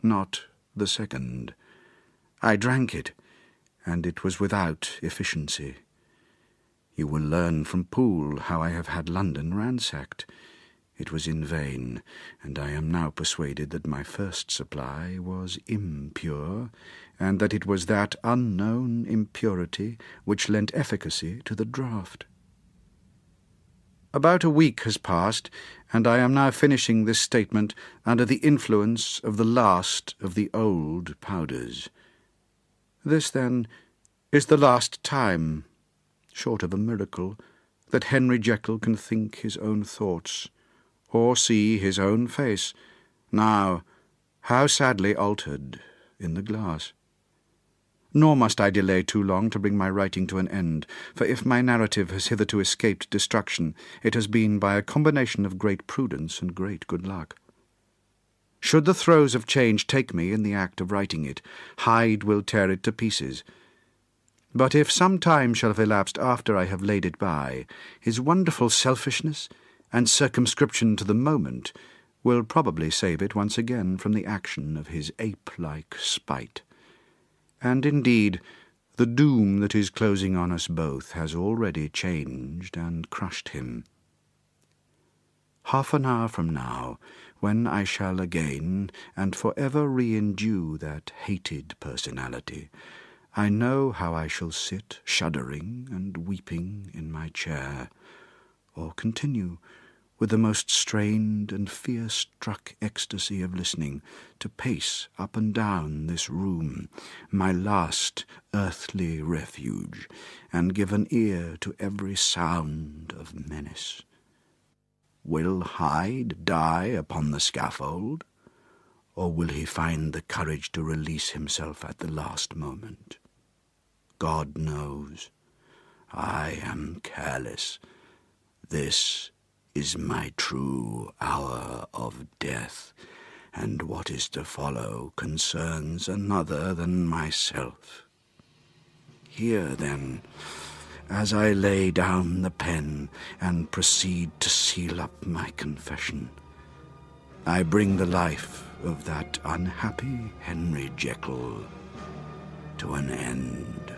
not the second. I drank it, and it was without efficiency. You will learn from Poole how I have had London ransacked. It was in vain, and I am now persuaded that my first supply was impure, and that it was that unknown impurity which lent efficacy to the draught. About a week has passed, and I am now finishing this statement under the influence of the last of the old powders. This, then, is the last time, short of a miracle, that Henry Jekyll can think his own thoughts, or see his own face, now how sadly altered in the glass. Nor must I delay too long to bring my writing to an end, for if my narrative has hitherto escaped destruction, it has been by a combination of great prudence and great good luck. Should the throes of change take me in the act of writing it, Hyde will tear it to pieces. But if some time shall have elapsed after I have laid it by, his wonderful selfishness and circumscription to the moment will probably save it once again from the action of his ape-like spite. And indeed, the doom that is closing on us both has already changed and crushed him. Half an hour from now, when I shall again and for ever re-endue that hated personality, I know how I shall sit shuddering and weeping in my chair, or continue, with the most strained and fear-struck ecstasy of listening, to pace up and down this room, my last earthly refuge, and give an ear to every sound of menace. Will Hyde die upon the scaffold, or will he find the courage to release himself at the last moment? God knows. I am careless. This is my true hour of death, and what is to follow concerns another than myself. Here, then, as I lay down the pen and proceed to seal up my confession, I bring the life of that unhappy Henry Jekyll to an end.